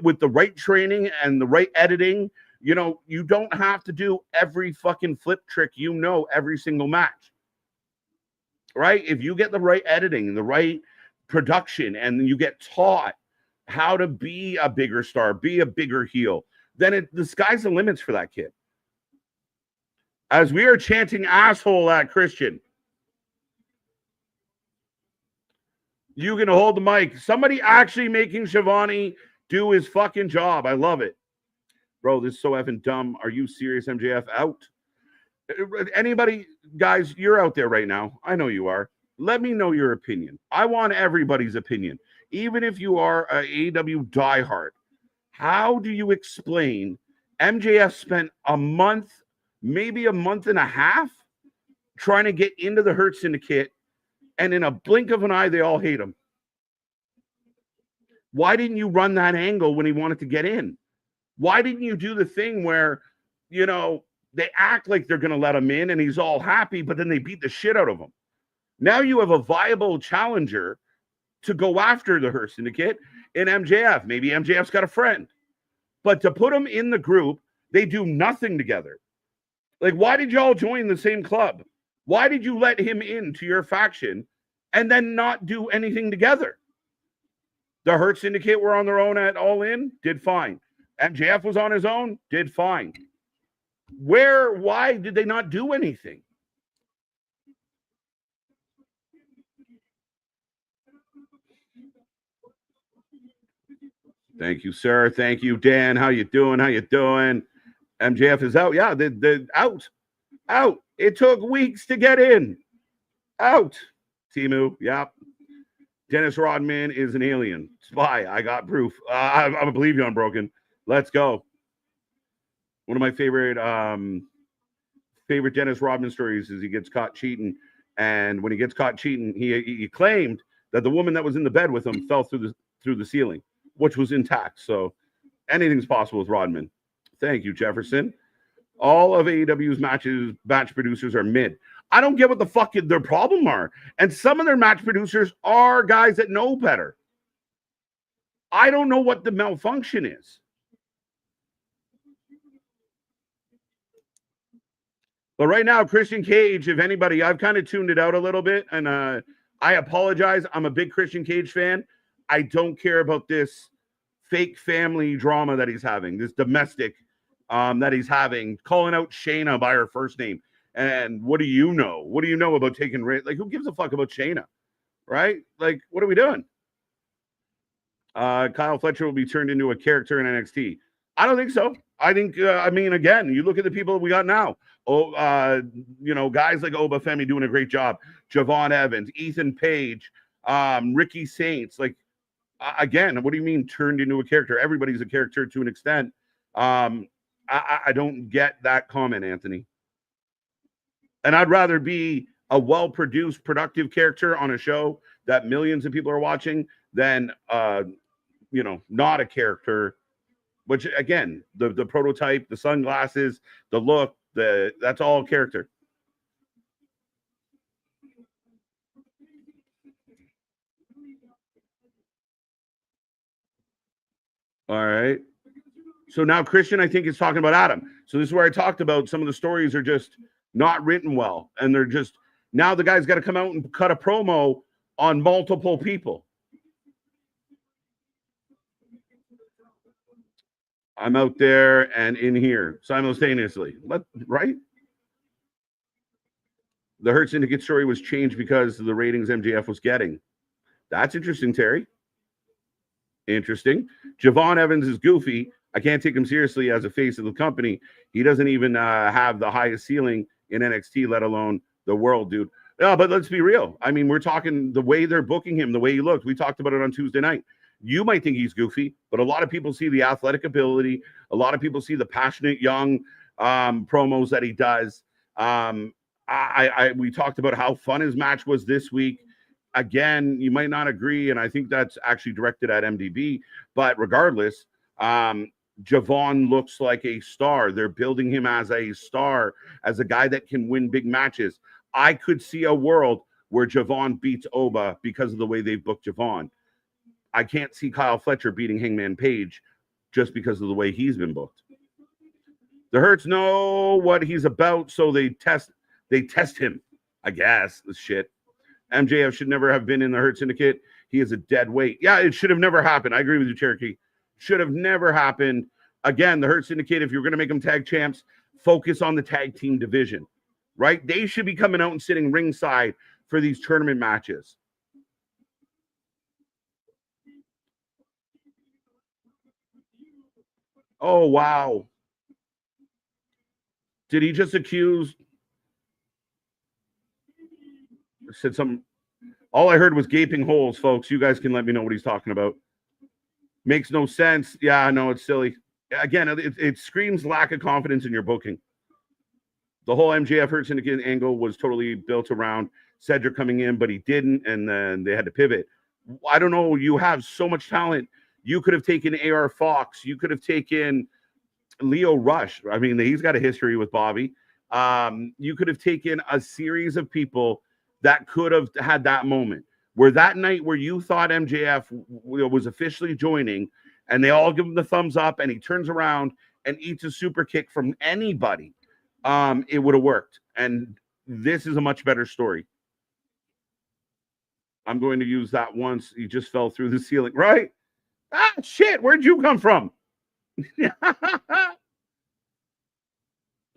with the right training and the right editing, you don't have to do every fucking flip trick, every single match. Right? If you get the right editing, the right production, and you get taught how to be a bigger star, be a bigger heel, then the sky's the limits for that kid. As we are chanting asshole at Christian, you can hold the mic. Somebody actually making Shivani do his fucking job. I love it. Bro, this is so effing dumb. Are you serious, MJF? Out. Anybody, guys, you're out there right now. I know you are. Let me know your opinion. I want everybody's opinion. Even if you are an AEW diehard, how do you explain MJF spent a month, maybe a month and a half, trying to get into the Hurt Syndicate, and in a blink of an eye, they all hate him? Why didn't you run that angle when he wanted to get in? Why didn't you do the thing where, they act like they're going to let him in and he's all happy, but then they beat the shit out of him? Now you have a viable challenger to go after the Hurt Syndicate and MJF. Maybe MJF's got a friend. But to put them in the group, they do nothing together. Like, why did y'all join the same club? Why did you let him into your faction and then not do anything together? The Hurt Syndicate were on their own at All In, did fine. MJF was on his own, did fine. Why did they not do anything? Thank you, sir. Thank you, Dan. How you doing? MJF is out. Yeah, the out. It took weeks to get in. Out. Timu, yeah. Dennis Rodman is an alien. Spy. I got proof. I believe you, Unbroken. Let's go. One of my favorite Dennis Rodman stories is he gets caught cheating. And when he gets caught cheating, he claimed that the woman that was in the bed with him fell through the ceiling, which was intact. So anything's possible with Rodman. Thank you, Jefferson. All of AEW's match producers are mid. I don't get what the fuck their problem are. And some of their match producers are guys that know better. I don't know what the malfunction is. But right now, Christian Cage, if anybody, I've kind of tuned it out a little bit. And I apologize. I'm a big Christian Cage fan. I don't care about this fake family drama that he's having, this domestic that he's having, calling out Shayna by her first name. And what do you know? What do you know about taking like, who gives a fuck about Shayna? Right? Like, what are we doing? Kyle Fletcher will be turned into a character in NXT. I don't think so. I think, again, you look at the people that we got now. Guys like Oba Femi doing a great job. Javon Evans, Ethan Page, Ricky Saints. Like, again, what do you mean turned into a character? Everybody's a character to an extent. I don't get that comment, Anthony. And I'd rather be a well-produced, productive character on a show that millions of people are watching than, not a character, which, again, the prototype, the sunglasses, the look, that's all character. All right. So now Christian, I think, is talking about Adam. So this is where I talked about some of the stories are just not written well. And they're just, now the guy's got to come out and cut a promo on multiple people. I'm out there and in here simultaneously. Right? The Hurt Syndicate story was changed because of the ratings MJF was getting. That's interesting, Terry. Interesting. Javon Evans is goofy. I can't take him seriously as a face of the company. He doesn't even have the highest ceiling in NXT, let alone the world, dude. No, but let's be real. I mean, we're talking the way they're booking him, the way he looked. We talked about it on Tuesday night. You might think he's goofy, but a lot of people see the athletic ability. A lot of people see the passionate young promos that he does. We talked about how fun his match was this week. Again, you might not agree, and I think that's actually directed at MDB. But regardless, Javon looks like a star. They're building him as a star, as a guy that can win big matches. I could see a world where Javon beats Oba because of the way they've booked Javon. I can't see Kyle Fletcher beating Hangman Page just because of the way he's been booked. The Hurts know what he's about, so they test him, I guess. This shit. MJF should never have been in the Hurt Syndicate. He is a dead weight. Yeah, it should have never happened. I agree with you, Cherokee. Should have never happened. Again, the Hurt Syndicate, if you're going to make them tag champs, focus on the tag team division, right? They should be coming out and sitting ringside for these tournament matches. Oh, wow. Did he just accuse? Said something. All I heard was gaping holes, folks. You guys can let me know what he's talking about. Makes no sense. Yeah, no, it's silly. Again, it screams lack of confidence in your booking. The whole MJF Hurt Syndicate angle was totally built around Cedric coming in, but he didn't, and then they had to pivot. I don't know. You have so much talent. You could have taken AR Fox. You could have taken Leo Rush. I mean, he's got a history with Bobby. You could have taken a series of people that could have had that moment. where that night where you thought MJF was officially joining and they all give him the thumbs up and he turns around and eats a super kick from anybody, it would have worked. And this is a much better story. I'm going to use that once. He just fell through the ceiling, right? Ah, shit, where'd you come from?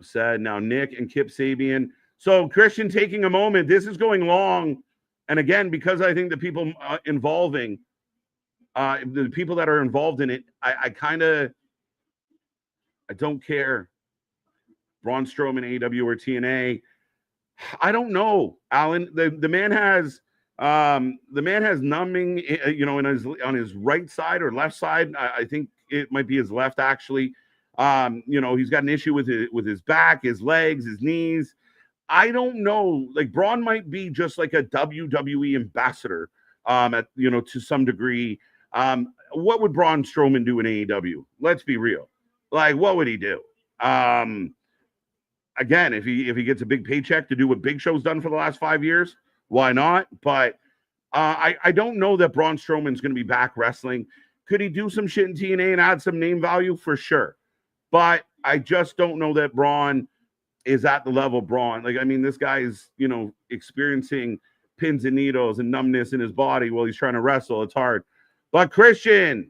Said now Nick and Kip Sabian. So Christian taking a moment. This is going long. And again, because I think the people the people that are involved in it, I don't care. Braun Strowman, AEW or TNA. I don't know, Alan. The man has numbing, on his right side or left side. I think it might be his left, actually. He's got an issue with his back, his legs, his knees. I don't know. Like Braun might be just like a WWE ambassador, to some degree. What would Braun Strowman do in AEW? Let's be real. Like, what would he do? Again, if he gets a big paycheck to do what Big Show's done for the last 5 years, why not? But I don't know that Braun Strowman's going to be back wrestling. Could he do some shit in TNA and add some name value? For sure. But I just don't know that Braun is at the level of Braun. Like, I mean, this guy is, experiencing pins and needles and numbness in his body while he's trying to wrestle. It's hard. But Christian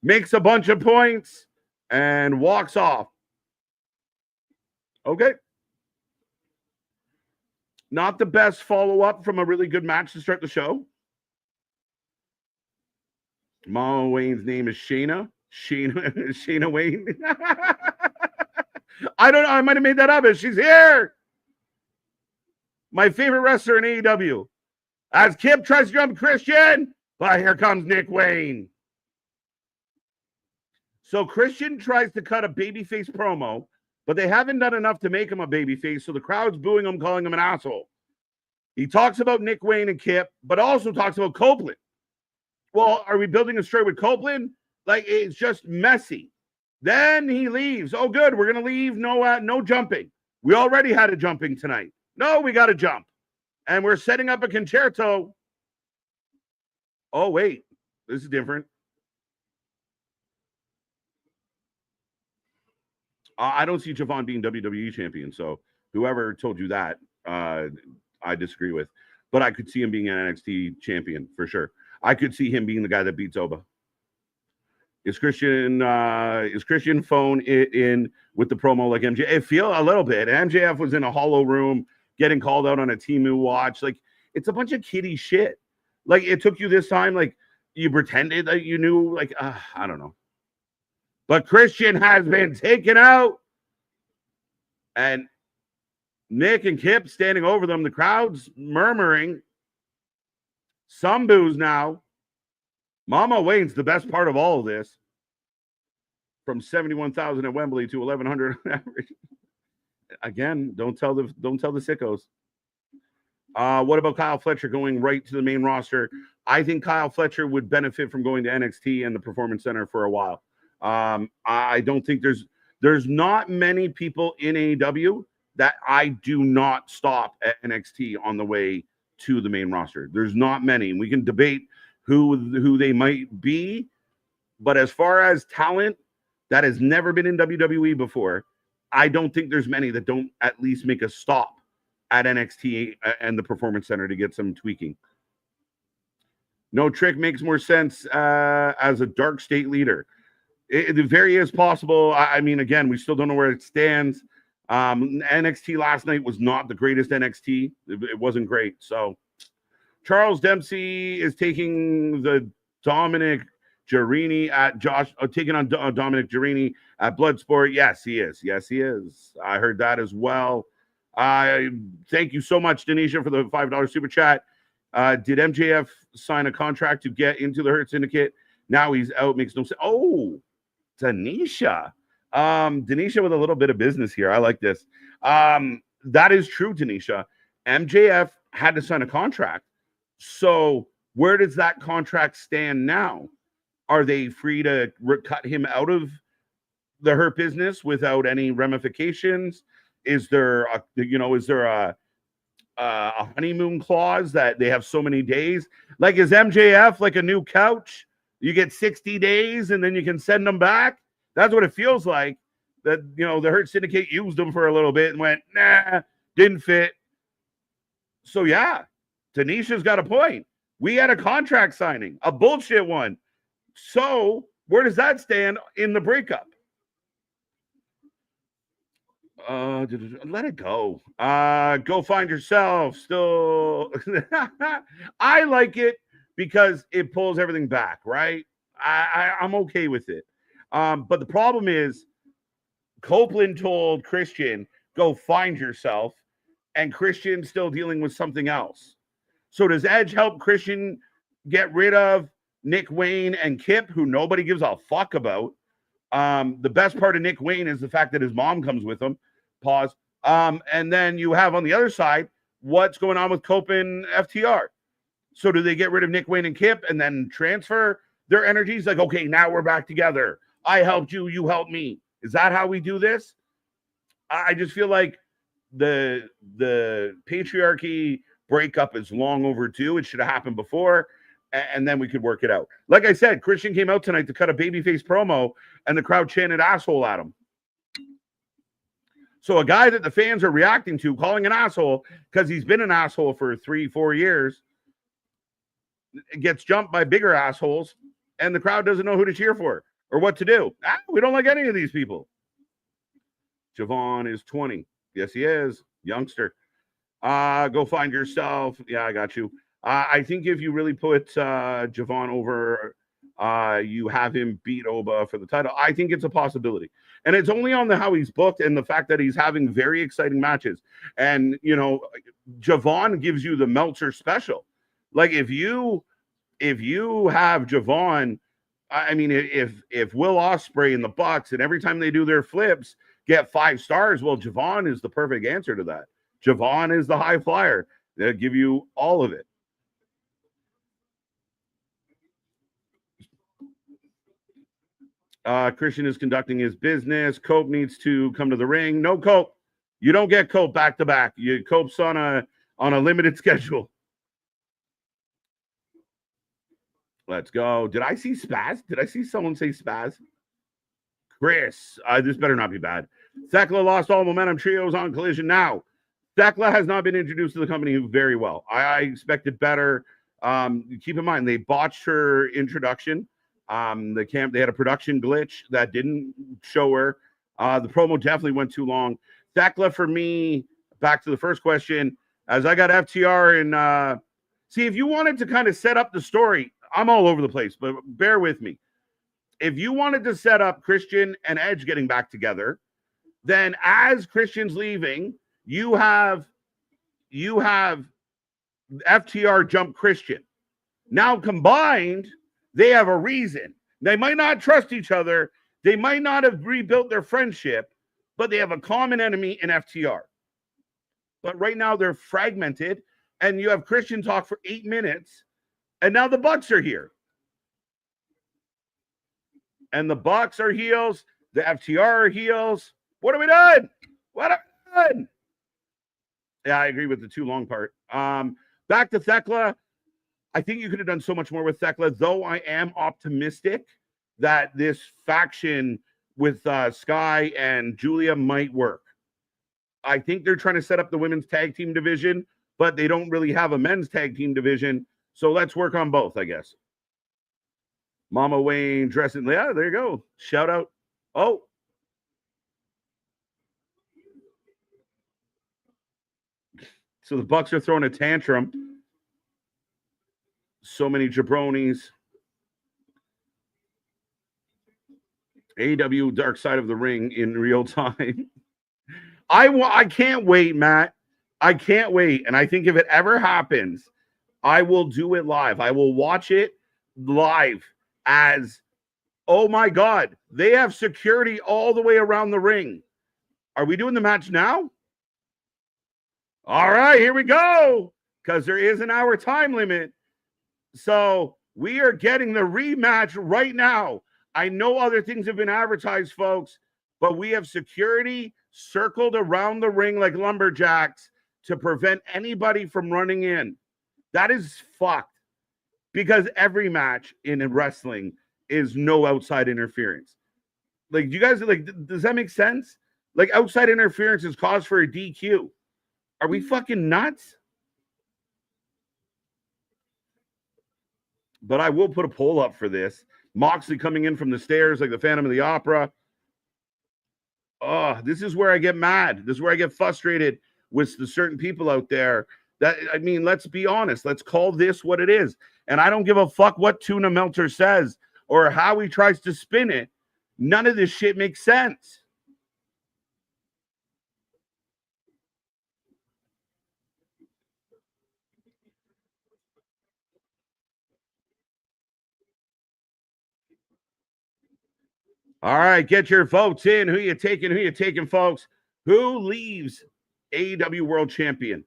makes a bunch of points and walks off. Okay. Not the best follow-up from a really good match to start the show. Mama Wayne's name is Shayna. Shayna Wayne. I don't know. I might have made that up. She's here. My favorite wrestler in AEW. As Kip tries to jump Christian, but here comes Nick Wayne. So Christian tries to cut a babyface promo, but they haven't done enough to make him a babyface, so the crowd's booing him, calling him an asshole. He talks about Nick Wayne and Kip, but also talks about Copeland. Well, are we building a story with Copeland? Like, it's just messy. Then he leaves. Oh, good. We're going to leave. No jumping. We already had a jumping tonight. No, we got to jump. And we're setting up a concerto. Oh, wait. This is different. I don't see Javon being WWE champion. So whoever told you that, I disagree with. But I could see him being an NXT champion for sure. I could see him being the guy that beats Oba. Is Christian phone in with the promo like MJF? I feel a little bit. MJF was in a hollow room getting called out on a Temu watch. Like, it's a bunch of kiddie shit. Like, it took you this time. Like, you pretended that you knew. Like, I don't know. But Christian has been taken out. And Nick and Kip standing over them. The crowd's murmuring. Some boos now. Mama Wayne's the best part of all of this. From 71,000 at Wembley to 1,100 on average. Again, don't tell the sickos. What about Kyle Fletcher going right to the main roster? I think Kyle Fletcher would benefit from going to NXT and the Performance Center for a while. I don't think there's not many people in AEW that I do not stop at NXT on the way to the main roster. There's not many. We can debate who they might be, but as far as talent that has never been in WWE before, I don't think there's many that don't at least make a stop at NXT and the Performance Center to get some tweaking. No Trick makes more sense as a dark state leader. It very is possible. I mean, again, we still don't know where it stands. NXT last night was not the greatest NXT. It wasn't great. So Charles Dempsey is taking the Dominic Giannini at taking on Dominic Giannini at Bloodsport. Yes, he is. Yes, he is. I heard that as well. Thank you so much, Denisha, for the $5 super chat. Did MJF sign a contract to get into the Hurt Syndicate? Now he's out. Makes no sense. Oh, Denisha. Denisha with a little bit of business here. I like this. That is true, Denisha. MJF had to sign a contract. So where does that contract stand now? Are they free to cut him out of the Hurt business without any ramifications? Is there a a honeymoon clause that they have so many days. Like, is MJF like a new couch? You get 60 days and then you can send them back. That's what it feels like. That, you know, the Hurt Syndicate used them for a little bit and went, nah, didn't fit. So yeah, Tanisha's got a point. We had a contract signing, a bullshit one. So where does that stand in the breakup? Let it go. Go find yourself. Still, I like it because it pulls everything back, right? I'm okay with it. But the problem is Copeland told Christian, go find yourself, and Christian's still dealing with something else. So does Edge help Christian get rid of Nick Wayne and Kip, who nobody gives a fuck about? The best part of Nick Wayne is the fact that his mom comes with him. Pause. And then you have on the other side, what's going on with Cope and FTR? So do they get rid of Nick Wayne and Kip and then transfer their energies? Like, okay, now we're back together. I helped you, you helped me. Is that how we do this? I just feel like the patriarchy breakup is long overdue. It should have happened before, and then we could work it out. Like I said, Christian came out tonight to cut a babyface promo, and the crowd chanted asshole at him. So a guy that the fans are reacting to, calling an asshole because he's been an asshole for 3-4 years, gets jumped by bigger assholes, and the crowd doesn't know who to cheer for or what to do. We don't like any of these people. Javon is 20. Yes, he is. Youngster. Go find yourself. Yeah, I got you. I think if you really put Javon over, you have him beat Oba for the title. I think it's a possibility. And it's only on how he's booked and the fact that he's having very exciting matches. And, you know, Javon gives you the Meltzer special. Like, if you have Javon, I mean, if Will Ospreay and the Bucks and every time they do their flips get 5 stars, well, Javon is the perfect answer to that. Javon is the high flyer. They'll give you all of it. Christian is conducting his business. Cope needs to come to the ring. No, Cope. You don't get Cope back to back. Cope's on a limited schedule. Let's go. Did I see Spaz? Did I see someone say Spaz? Chris. This better not be bad. Thekla lost all momentum. Trios on Collision now. Thekla has not been introduced to the company very well. I expected better. Keep in mind, they botched her introduction. They had a production glitch that didn't show her. The promo definitely went too long. Thekla, for me, back to the first question, as I got FTR and see, if you wanted to kind of set up the story, I'm all over the place, but bear with me. If you wanted to set up Christian and Edge getting back together, then as Christian's leaving, you have FTR jump Christian. Now combined, they have a reason. They might not trust each other. They might not have rebuilt their friendship, but they have a common enemy in FTR. But right now they're fragmented, and you have Christian talk for 8 minutes, and now the Bucks are here. And the Bucks are heels. The FTR are heels. What have we done? What have we done? Yeah, I agree with the too long part. Back to Thekla. I think you could have done so much more with Thekla, though I am optimistic that this faction with Sky and Julia might work. I think they're trying to set up the women's tag team division, but they don't really have a men's tag team division. So let's work on both, I guess. Mama Wayne dressing. Yeah, there you go. Shout out. Oh. So the Bucks are throwing a tantrum. So many jabronis. AEW Dark Side of the Ring in real time. I can't wait, Matt. I can't wait. And I think if it ever happens, I will do it live. I will watch it live as, oh my God, they have security all the way around the ring. Are we doing the match now? All right, here we go. Because there is an hour time limit. So we are getting the rematch right now. I know other things have been advertised, folks, but we have security circled around the ring like lumberjacks to prevent anybody from running in. That is fucked because every match in wrestling is no outside interference. Like, you guys, like, does that make sense? Like, outside interference is cause for a DQ. Are we fucking nuts? But I will put a poll up for this. Moxley coming in from the stairs like the Phantom of the Opera. Oh, this is where I get mad. This is where I get frustrated with the certain people out there. That, I mean, let's be honest. Let's call this what it is. And I don't give a fuck what Tuna Melter says or how he tries to spin it. None of this shit makes sense. All right, get your votes in. Who you taking? Who you taking, folks? Who leaves AEW World Champion?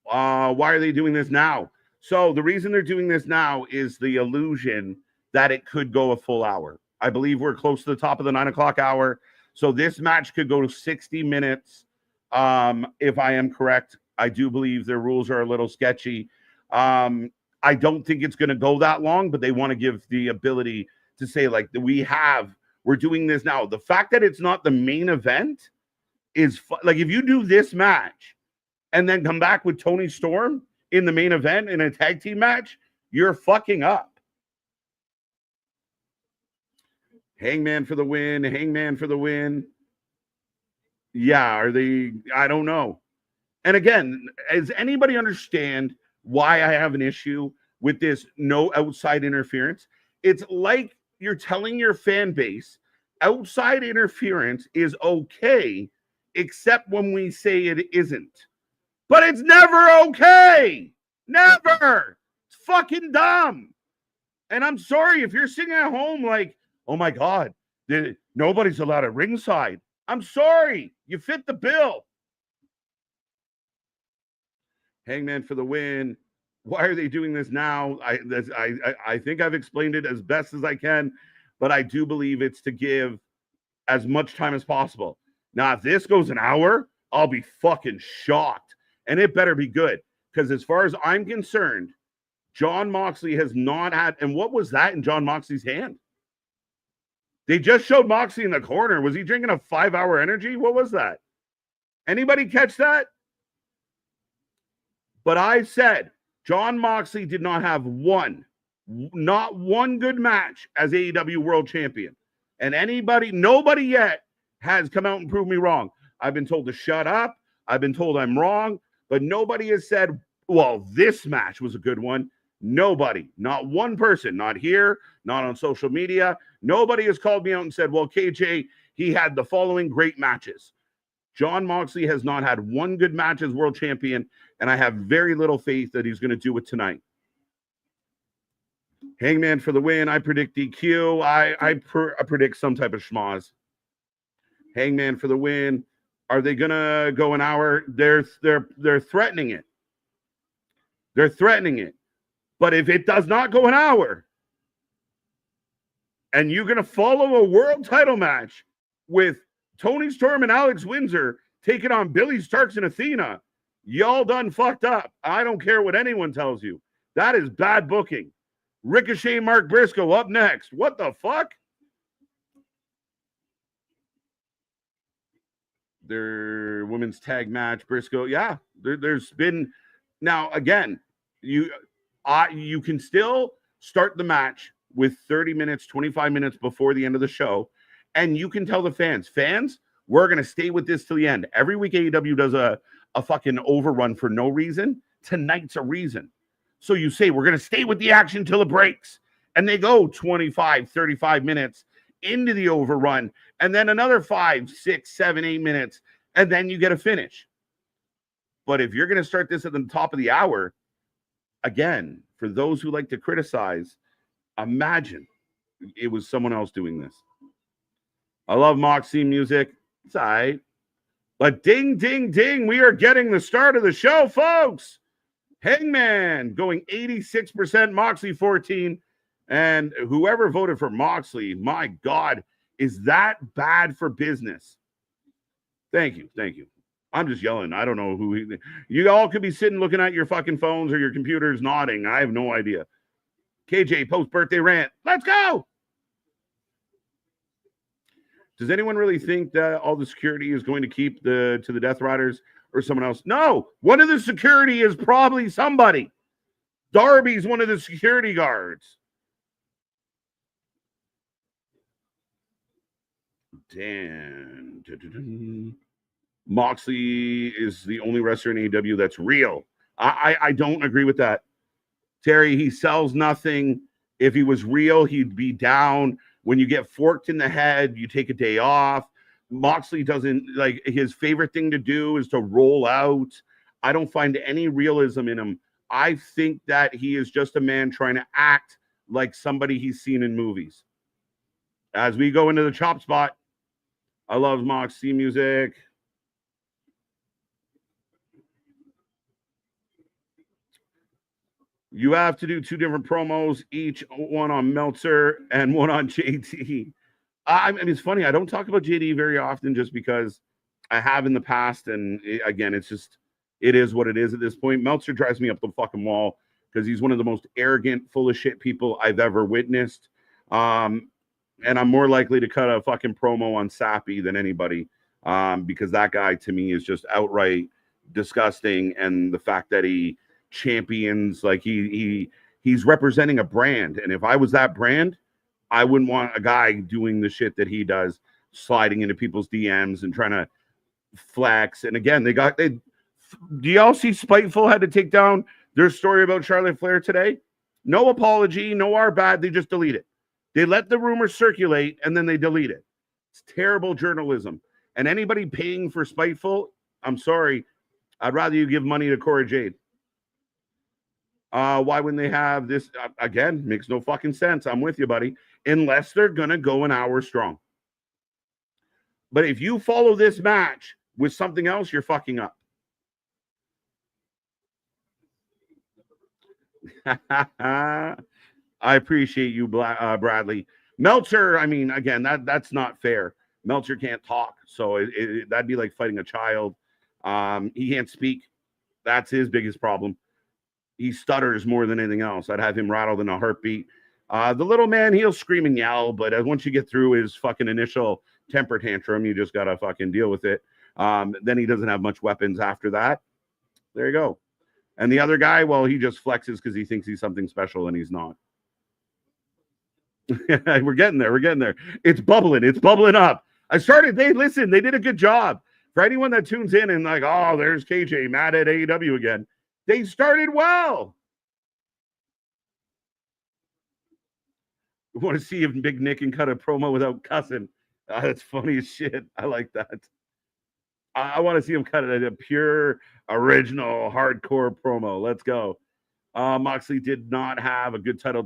Why are they doing this now? So the reason they're doing this now is the illusion that it could go a full hour. I believe we're close to the top of the 9 o'clock hour. So this match could go to 60 minutes. If I am correct, I do believe their rules are a little sketchy. I don't think it's going to go that long, but they want to give the ability to say, like, we're doing this now. The fact that it's not the main event is like, if you do this match and then come back with Tony Storm in the main event in a tag team match, you're fucking up. Hangman for the win. Hangman for the win. Yeah, I don't know. And again, does anybody understand why I have an issue with this no outside interference? It's like you're telling your fan base outside interference is okay, except when we say it isn't. But it's never okay. Never. It's fucking dumb. And I'm sorry if you're sitting at home like, oh my God, nobody's allowed at ringside. I'm sorry. You fit the bill. Hangman for the win. Why are they doing this now? I think I've explained it as best as I can, but I do believe it's to give as much time as possible. Now, if this goes an hour, I'll be fucking shocked. And it better be good. Because as far as I'm concerned, Jon Moxley has not had... And what was that in Jon Moxley's hand? They just showed Moxley in the corner. Was he drinking a 5-hour energy? What was that? Anybody catch that? But I said... Jon Moxley did not have not one good match as AEW World Champion. And nobody yet has come out and proved me wrong. I've been told to shut up. I've been told I'm wrong. But nobody has said, well, this match was a good one. Nobody, not one person, not here, not on social media. Nobody has called me out and said, well, KJ, he had the following great matches. Jon Moxley has not had one good match as world champion, and I have very little faith that he's going to do it tonight. Hangman for the win. I predict DQ. I predict some type of schmoz. Hangman for the win. Are they going to go an hour? They're threatening it. They're threatening it. But if it does not go an hour, and you're going to follow a world title match with Tony Storm and Alex Windsor taking on Billy Starks and Athena, y'all done fucked up. I don't care what anyone tells you. That is bad booking. Ricochet, Mark Briscoe up next. What the fuck? Their women's tag match, Briscoe. Yeah, there's been... Now, again, you can still start the match with 30 minutes, 25 minutes before the end of the show. And you can tell the fans, we're going to stay with this till the end. Every week AEW does a fucking overrun for no reason. Tonight's a reason. So you say, we're going to stay with the action till it breaks. And they go 25, 35 minutes into the overrun. And then another 5, 6, 7, 8 minutes. And then you get a finish. But if you're going to start this at the top of the hour, again, for those who like to criticize, imagine it was someone else doing this. I love Moxie music. It's all right. But ding, ding, ding. We are getting the start of the show, folks. Hangman going 86%, Moxley 14. And whoever voted for Moxley, my God, is that bad for business? Thank you. Thank you. I'm just yelling. I don't know who you all could be sitting looking at your fucking phones or your computers nodding. I have no idea. KJ, post birthday rant. Let's go. Does anyone really think that all the security is going to keep to the Death Riders or someone else? No. One of the security is probably somebody. Darby's one of the security guards. Dan. Moxley is the only wrestler in AEW that's real. I don't agree with that. Terry, he sells nothing. If he was real, he'd be down. When you get forked in the head, you take a day off. Moxley doesn't, like, his favorite thing to do is to roll out. I don't find any realism in him. I think that he is just a man trying to act like somebody he's seen in movies. As we go into the chop spot, I love Moxley music. You have to do 2 different promos, each one on Meltzer and one on JT. I mean, it's funny. I don't talk about JD very often just because I have in the past. And again, it's just, it is what it is at this point. Meltzer drives me up the fucking wall because he's one of the most arrogant, full of shit people I've ever witnessed. And I'm more likely to cut a fucking promo on Sappy than anybody because that guy to me is just outright disgusting. And the fact that he champions, like he's representing a brand. And if I was that brand, I wouldn't want a guy doing the shit that he does, sliding into people's DMs and trying to flex. And again, do y'all see Spiteful had to take down their story about Charlotte Flair today? No apology, no our bad. They just delete it. They let the rumor circulate and then they delete it. It's terrible journalism. And anybody paying for Spiteful, I'm sorry, I'd rather you give money to Cora Jade. Why wouldn't they have this? Again, makes no fucking sense. I'm with you, buddy. Unless they're going to go an hour strong. But if you follow this match with something else, you're fucking up. I appreciate you, Bradley. Meltzer, I mean, again, that's not fair. Meltzer can't talk, so that'd be like fighting a child. He can't speak. That's his biggest problem. He stutters more than anything else. I'd have him rattled in a heartbeat. The little man, he'll scream and yell, but once you get through his fucking initial temper tantrum, you just got to fucking deal with it. Then he doesn't have much weapons after that. There you go. And the other guy, well, he just flexes because he thinks he's something special and he's not. We're getting there. We're getting there. It's bubbling. It's bubbling up. They did a good job. For anyone that tunes in and like, oh, there's KJ mad at AEW again. They started well. We want to see if Big Nick can cut a promo without cussing. That's funny as shit. I like that. I want to see him cut it a pure, original, hardcore promo. Let's go. Moxley did not have good title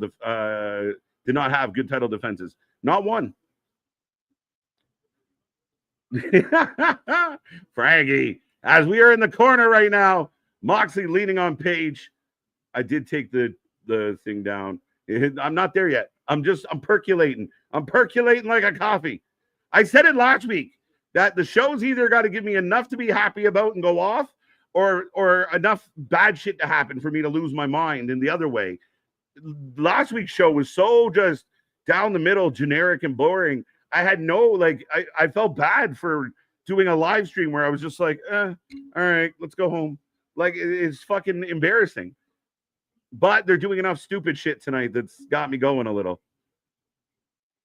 defenses. Not one. Frankie, as we are in the corner right now, Moxley leaning on Paige. I did take the thing down. I'm not there yet. I'm percolating. I'm percolating like a coffee. I said it last week that the show's either got to give me enough to be happy about and go off, or enough bad shit to happen for me to lose my mind in the other way. Last week's show was so just down the middle, generic and boring. I had I felt bad for doing a live stream where I was just like, all right, let's go home. Like, it's fucking embarrassing. But they're doing enough stupid shit tonight that's got me going a little.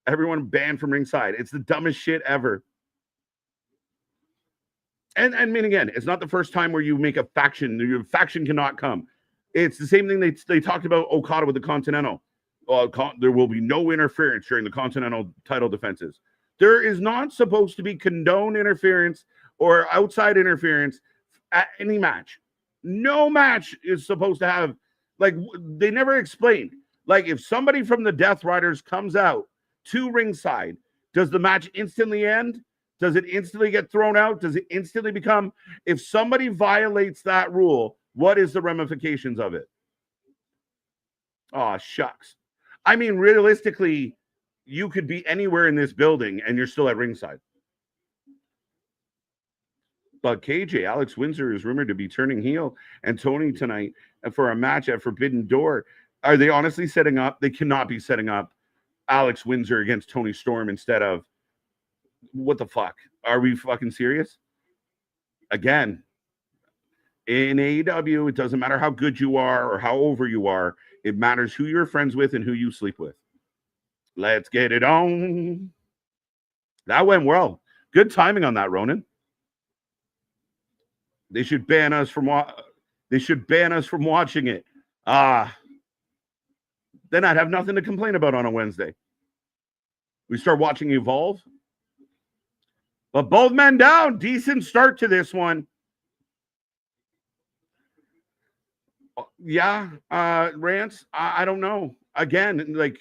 Everyone banned from ringside. It's the dumbest shit ever. And I mean, again, it's not the first time where you make a faction. Your faction cannot come. It's the same thing they talked about Okada with the Continental. There will be no interference during the Continental title defenses. There is not supposed to be condoned interference or outside interference at any match. No match is supposed to have, like, they never explained. Like, if somebody from the Death Riders comes out to ringside, does the match instantly end? Does it instantly get thrown out? Does it instantly become, if somebody violates that rule, what is the ramifications of it? Oh, shucks. I mean, realistically, you could be anywhere in this building and you're still at ringside. But KJ, Alex Windsor is rumored to be turning heel and Tony tonight for a match at Forbidden Door. Are they honestly setting up? They cannot be setting up Alex Windsor against Tony Storm instead of what the fuck? Are we fucking serious? Again, in AEW, it doesn't matter how good you are or how over you are. It matters who you're friends with and who you sleep with. Let's get it on. That went well. Good timing on that, Ronan. They should ban us from watching it. Then I'd have nothing to complain about on a Wednesday. We start watching Evolve. But both men down. Decent start to this one. Yeah, Rance, I don't know. Again, like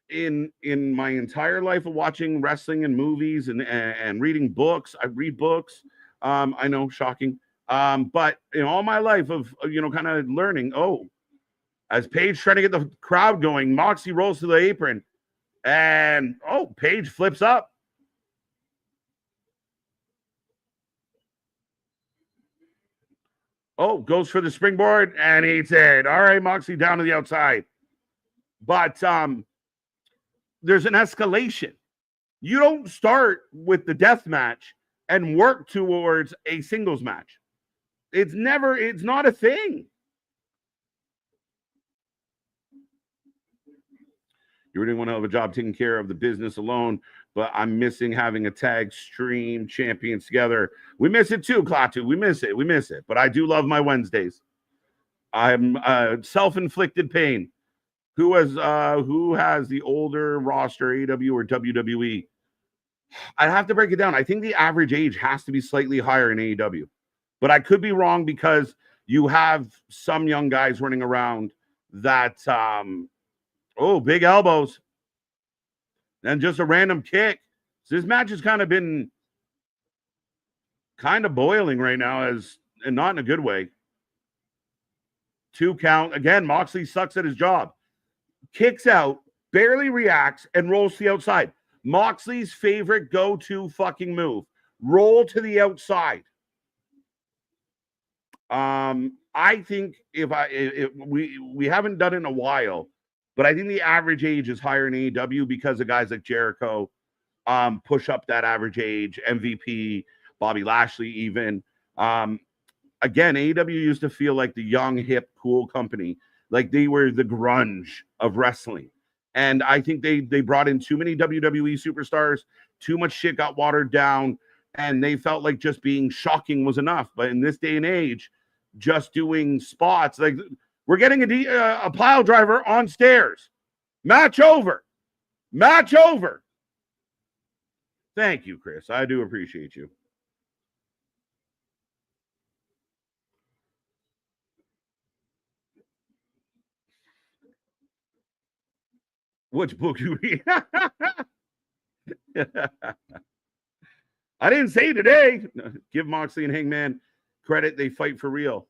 in my entire life of watching wrestling and movies and reading books, I read books. I know, shocking. But in all my life of kind of learning, as Paige trying to get the crowd going, Moxie rolls to the apron, and Paige flips up. Goes for the springboard and eats it. All right, Moxie down to the outside. But there's an escalation. You don't start with the death match and work towards a singles match. It's not a thing. You're doing one hell of a job taking care of the business alone, but I'm missing having a tag stream champions together. We miss it too, Klaatu. We miss it. But I do love my Wednesdays. I'm self-inflicted pain. Who has the older roster, AEW or WWE? I'd have to break it down. I think the average age has to be slightly higher in AEW. But I could be wrong because you have some young guys running around that big elbows. And just a random kick. So this match has kind of been boiling right now, and not in a good way. 2 count. Again, Moxley sucks at his job. Kicks out, barely reacts, and rolls to the outside. Moxley's favorite go-to fucking move. Roll to the outside. I think if we haven't done it in a while, but I think the average age is higher in AEW because of guys like Jericho push up that average age. MVP, Bobby Lashley even. Again, AEW used to feel like the young, hip, cool company. Like they were the grunge of wrestling. And I think they brought in too many WWE superstars. Too much shit got watered down. And they felt like just being shocking was enough. But in this day and age, just doing spots, like we're getting a pile driver on stairs. Match over. Thank you, Chris. I do appreciate you. Which book you read? I didn't say today. Give Moxley and Hangman credit. They fight for real.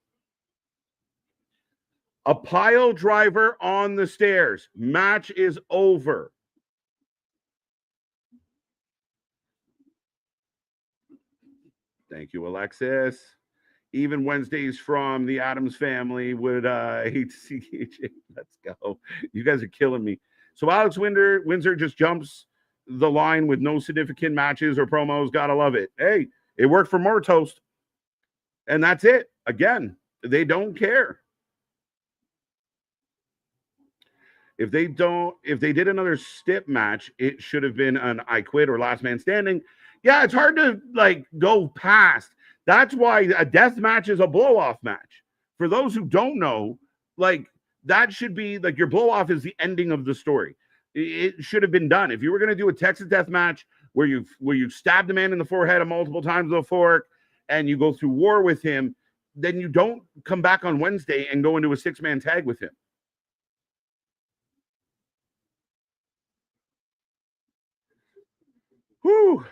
A pile driver on the stairs. Match is over. Thank you, Alexis. Even Wednesdays from the Addams family would hate to see KJ. Let's go. You guys are killing me. So Alex Windsor just jumps the line with no significant matches or promos. Gotta love it. Hey, it worked for more toast. And that's it. Again, they don't care. If they did another stip match, it should have been an I quit or last man standing. Yeah, it's hard to go past. That's why a death match is a blow-off match. For those who don't know, that should be your blow-off is the ending of the story. It should have been done. If you were going to do a Texas death match where you stab the man in the forehead multiple times with a fork and you go through war with him, then you don't come back on Wednesday and go into a 6-man tag with him. Whew.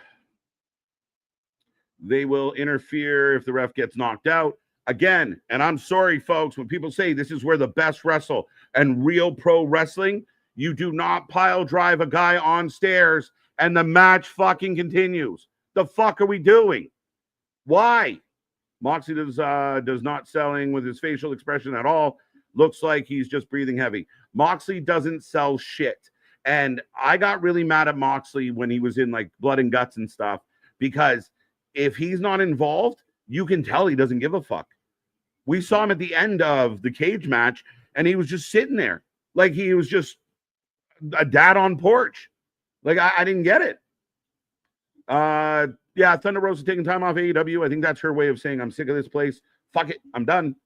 They will interfere if the ref gets knocked out. Again, and I'm sorry, folks, when people say this is where the best wrestle and real pro wrestling, you do not pile drive a guy on stairs and the match fucking continues. The fuck are we doing? Why? Moxley does not selling with his facial expression at all. Looks like he's just breathing heavy. Moxley doesn't sell shit. And I got really mad at Moxley when he was in like Blood and Guts and stuff, because if he's not involved, you can tell he doesn't give a fuck. We saw him at the end of the cage match, and he was just sitting there like he was just a dad on porch. Like I didn't get it. Yeah, Thunder Rosa taking time off AEW. I think that's her way of saying I'm sick of this place. Fuck it, I'm done.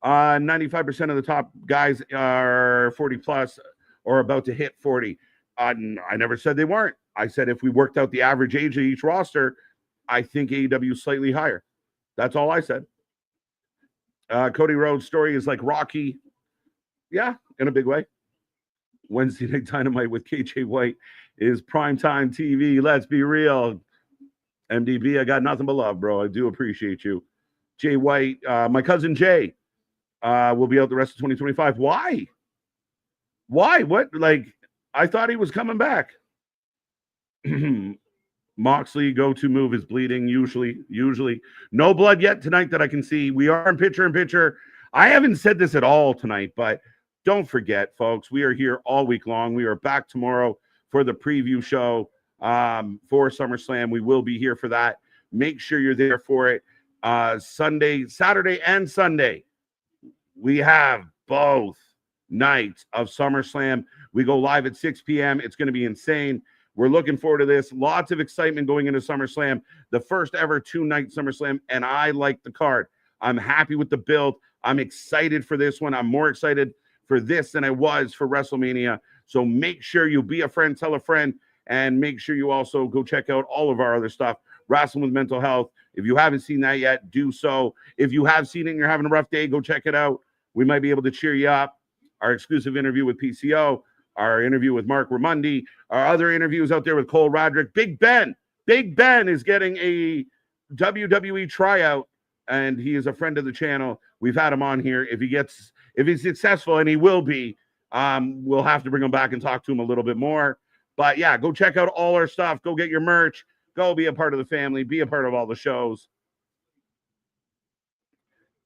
95% of the top guys are 40 plus or about to hit 40. I never said they weren't. I said if we worked out the average age of each roster, I think AEW is slightly higher. That's all I said. Cody Rhodes' story is like Rocky. Yeah, in a big way. Wednesday Night Dynamite with KJ White is primetime TV. Let's be real. MDB, I got nothing but love, bro. I do appreciate you. Jay White, my cousin Jay, will be out the rest of 2025. Why? Why? What? Like, I thought he was coming back. Moxley go-to move is bleeding, usually. No blood yet tonight that I can see. We are in picture. I haven't said this at all tonight, but don't forget, folks, we are here all week long. We are back tomorrow for the preview show for SummerSlam. We will be here for that. Make sure you're there for it. Saturday and Sunday, we have both nights of SummerSlam. We go live at 6 p.m. It's going to be insane. We're looking forward to this. Lots of excitement going into SummerSlam, the first ever 2-night SummerSlam, and I like the card. I'm happy with the build. I'm excited for this one. I'm more excited for this than I was for WrestleMania. So make sure you be a friend, tell a friend, and make sure you also go check out all of our other stuff. Wrestling with Mental Health. If you haven't seen that yet, do so. If you have seen it and you're having a rough day, go check it out. We might be able to cheer you up. Our exclusive interview with PCO, our interview with Mark Ramundi, our other interviews out there with Cole Roderick. Big Ben is getting a WWE tryout, and he is a friend of the channel. We've had him on here. If he's successful, and he will be, we'll have to bring him back and talk to him a little bit more. But yeah, go check out all our stuff. Go get your merch. Go be a part of the family. Be a part of all the shows.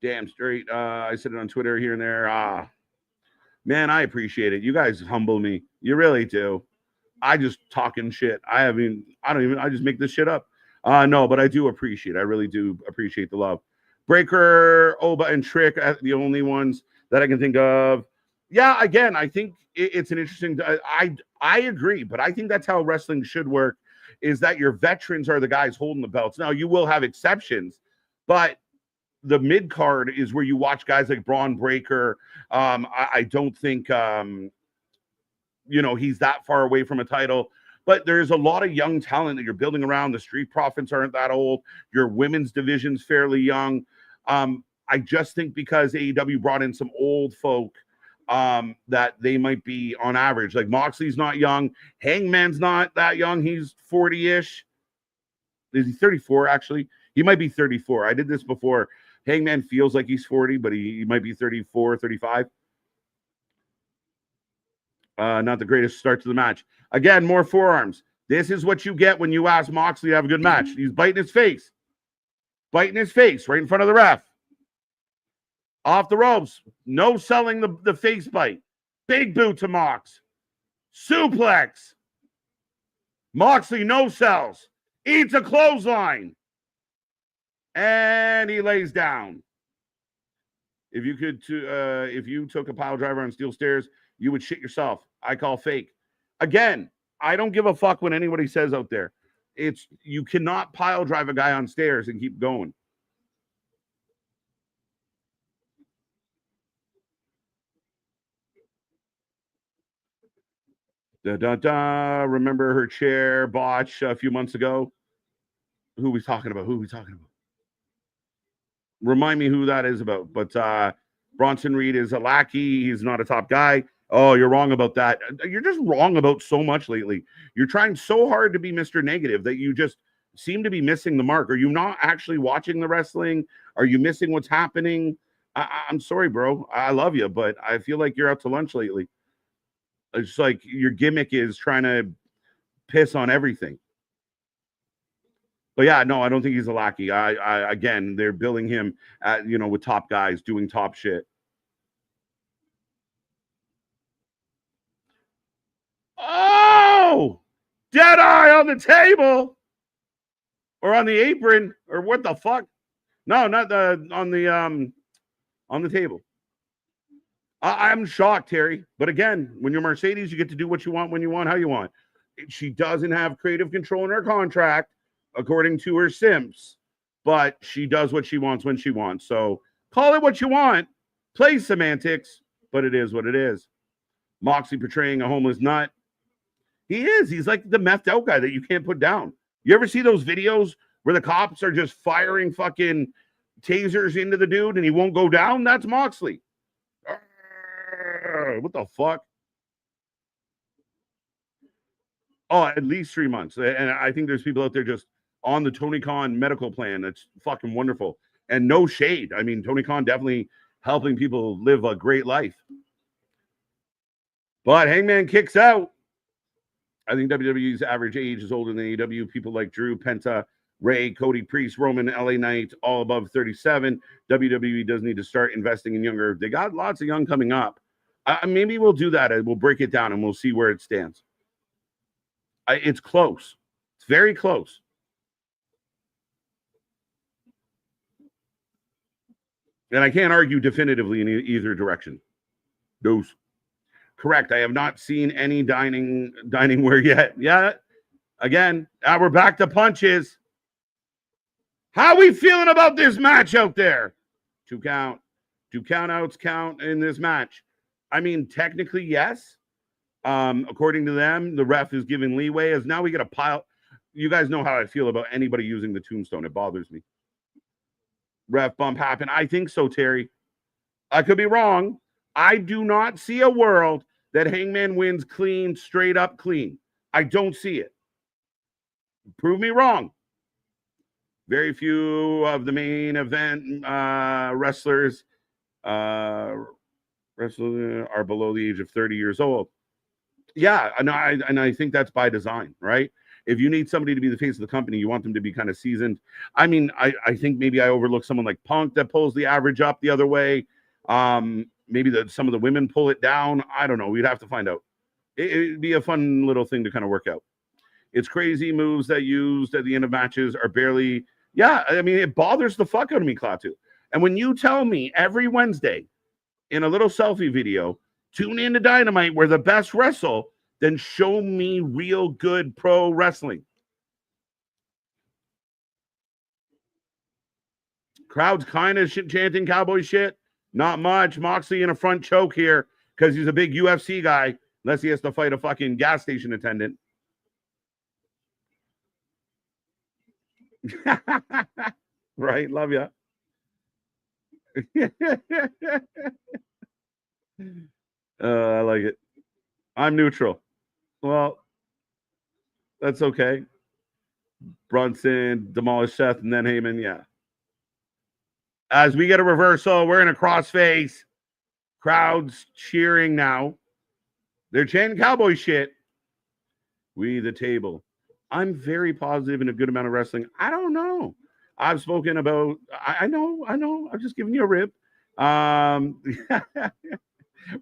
Damn straight. I said it on Twitter here and there. Man, I appreciate it. You guys humble me. You really do. I just talking shit. I just make this shit up. No, but I do appreciate it. I really do appreciate the love. Breaker, Oba, and Trick, the only ones that I can think of. Yeah, again, I think it's an interesting. I agree, but I think that's how wrestling should work. Is that your veterans are the guys holding the belts. Now you will have exceptions, but the mid card is where you watch guys like Braun Breaker. I don't think he's that far away from a title. But there's a lot of young talent that you're building around. The Street Profits aren't that old. Your women's division's fairly young. I just think because AEW brought in some old folk that they might be on average. Like Moxley's not young. Hangman's not that young. He's 40-ish. Is he 34, actually? He might be 34. I did this before. Hangman feels like he's 40, but he might be 34, 35. Not the greatest start to the match. Again, more forearms. This is what you get when you ask Moxley to have a good match. He's biting his face. Biting his face right in front of the ref. Off the ropes. No selling the face bite. Big boot to Mox. Suplex. Moxley no sells. Eats a clothesline. And he lays down. If you took a pile driver on steel stairs, you would shit yourself. I call fake. Again, I don't give a fuck what anybody says out there. You cannot pile drive a guy on stairs and keep going. Remember her chair botch a few months ago? Who are we talking about? Remind me who that is about. But Bronson Reed is a lackey. He's not a top guy. Oh, you're wrong about that. You're just wrong about so much lately. You're trying so hard to be Mr. Negative that you just seem to be missing the mark. Are you not actually watching the wrestling? Are you missing what's happening? I'm sorry, bro. I love you, but I feel like you're out to lunch lately. It's like your gimmick is trying to piss on everything. But yeah, no, I don't think he's a lackey. I again, they're billing him at, with top guys doing top shit. Oh, dead eye on the table or on the apron or what the fuck? No, not the on the table. I'm shocked, Terry. But again, when you're Mercedes, you get to do what you want, when you want, how you want. She doesn't have creative control in her contract, according to her simps, but she does what she wants when she wants. So call it what you want. Play semantics, but it is what it is. Moxley portraying a homeless nut. He is. He's like the methed out guy that you can't put down. You ever see those videos where the cops are just firing fucking tasers into the dude and he won't go down? That's Moxley. What the fuck? Oh, at least 3 months. And I think there's people out there just on the Tony Khan medical plan. That's fucking wonderful. And no shade. I mean, Tony Khan definitely helping people live a great life. But Hangman kicks out. I think WWE's average age is older than AEW. People like Drew, Penta, Ray, Cody, Priest, Roman, LA Knight, all above 37. WWE does need to start investing in younger. They got lots of young coming up. Maybe we'll do that. We'll break it down and we'll see where it stands. It's close. It's very close. And I can't argue definitively in either direction. Those. Correct. I have not seen any dining wear yet. Yeah. Again, we're back to punches. How we feeling about this match out there? 2 count. 2 count-outs count in this match. I mean, technically, yes. According to them, the ref is giving leeway as now we get a pile. You guys know how I feel about anybody using the tombstone. It bothers me. Ref bump happened. I think so, Terry. I could be wrong. I do not see a world that Hangman wins clean, straight up clean. I don't see it. Prove me wrong. Very few of the main event wrestlers are below the age of 30 years old. Yeah, and I think that's by design, right? If you need somebody to be the face of the company, you want them to be kind of seasoned. I mean, I think maybe I overlook someone like Punk that pulls the average up the other way. Maybe some of the women pull it down. I don't know. We'd have to find out. It'd be a fun little thing to kind of work out. It's crazy moves that used at the end of matches are barely. Yeah, I mean, it bothers the fuck out of me, Klaatu. And when you tell me every Wednesday in a little selfie video, tune in to Dynamite where the best wrestle, then show me real good pro wrestling. Crowd's kind of chanting cowboy shit. Not much. Moxley in a front choke here because he's a big UFC guy, unless he has to fight a fucking gas station attendant. Right? Love ya. I like it. I'm neutral. Well, that's okay. Brunson, demolish Seth, and then Heyman. Yeah. As we get a reversal, we're in a crossface. Crowds cheering now. They're chanting cowboy shit. We the table. I'm very positive in a good amount of wrestling. I don't know. I've spoken about. I know. I'm just giving you a rib.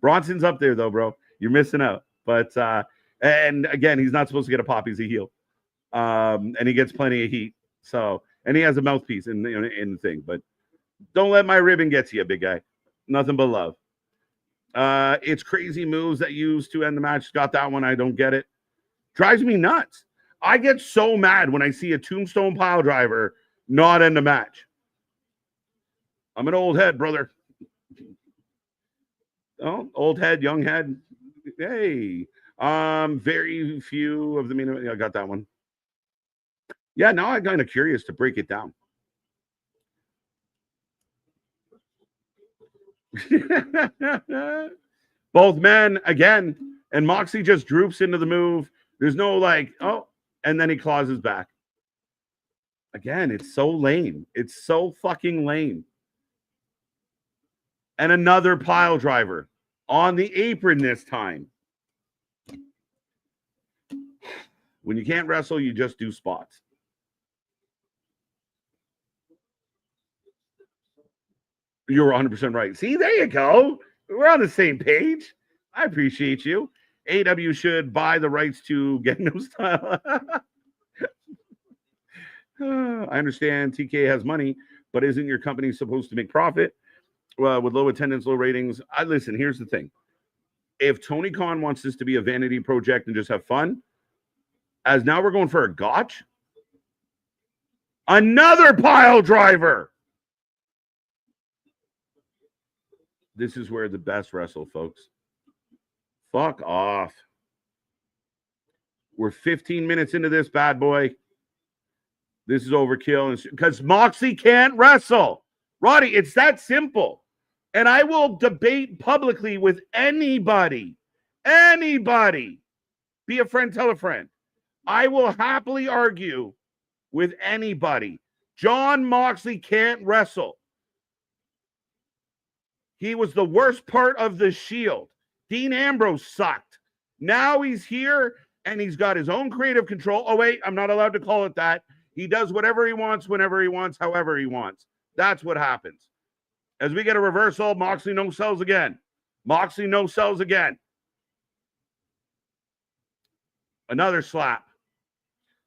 Bronson's up there though, bro. You're missing out. But and again, he's not supposed to get a pop. He's a heel, and he gets plenty of heat. So, and he has a mouthpiece in the thing. But don't let my ribbon get to you, big guy. Nothing but love. It's crazy moves that used to end the match. Got that one. I don't get it. Drives me nuts. I get so mad when I see a tombstone pile driver not end a match. I'm an old head, brother. Oh, old head, young head. Hey. Very few of the main. I got that one. Yeah, now I'm kind of curious to break it down. Both men again, and Moxley just droops into the move. There's no like, oh, and then he claws his back. Again, it's so lame. It's so fucking lame. And another pile driver on the apron this time. When you can't wrestle, you just do spots. You're 100% right. See, there you go. We're on the same page. I appreciate you. AEW should buy the rights to Gangnam Style. I understand TK has money, but isn't your company supposed to make profit? With low attendance, low ratings. Listen, here's the thing. If Tony Khan wants this to be a vanity project and just have fun, as now we're going for a gotch, another pile driver. This is where the best wrestle, folks. Fuck off. We're 15 minutes into this bad boy. This is overkill because Moxley can't wrestle. Roddy, it's that simple. And I will debate publicly with anybody. Anybody. Be a friend, tell a friend. I will happily argue with anybody. Jon Moxley can't wrestle. He was the worst part of the Shield. Dean Ambrose sucked. Now he's here and he's got his own creative control. Oh, wait, I'm not allowed to call it that. He does whatever he wants, whenever he wants, however he wants. That's what happens. As we get a reversal, Moxley no sells again. Moxley no sells again. Another slap.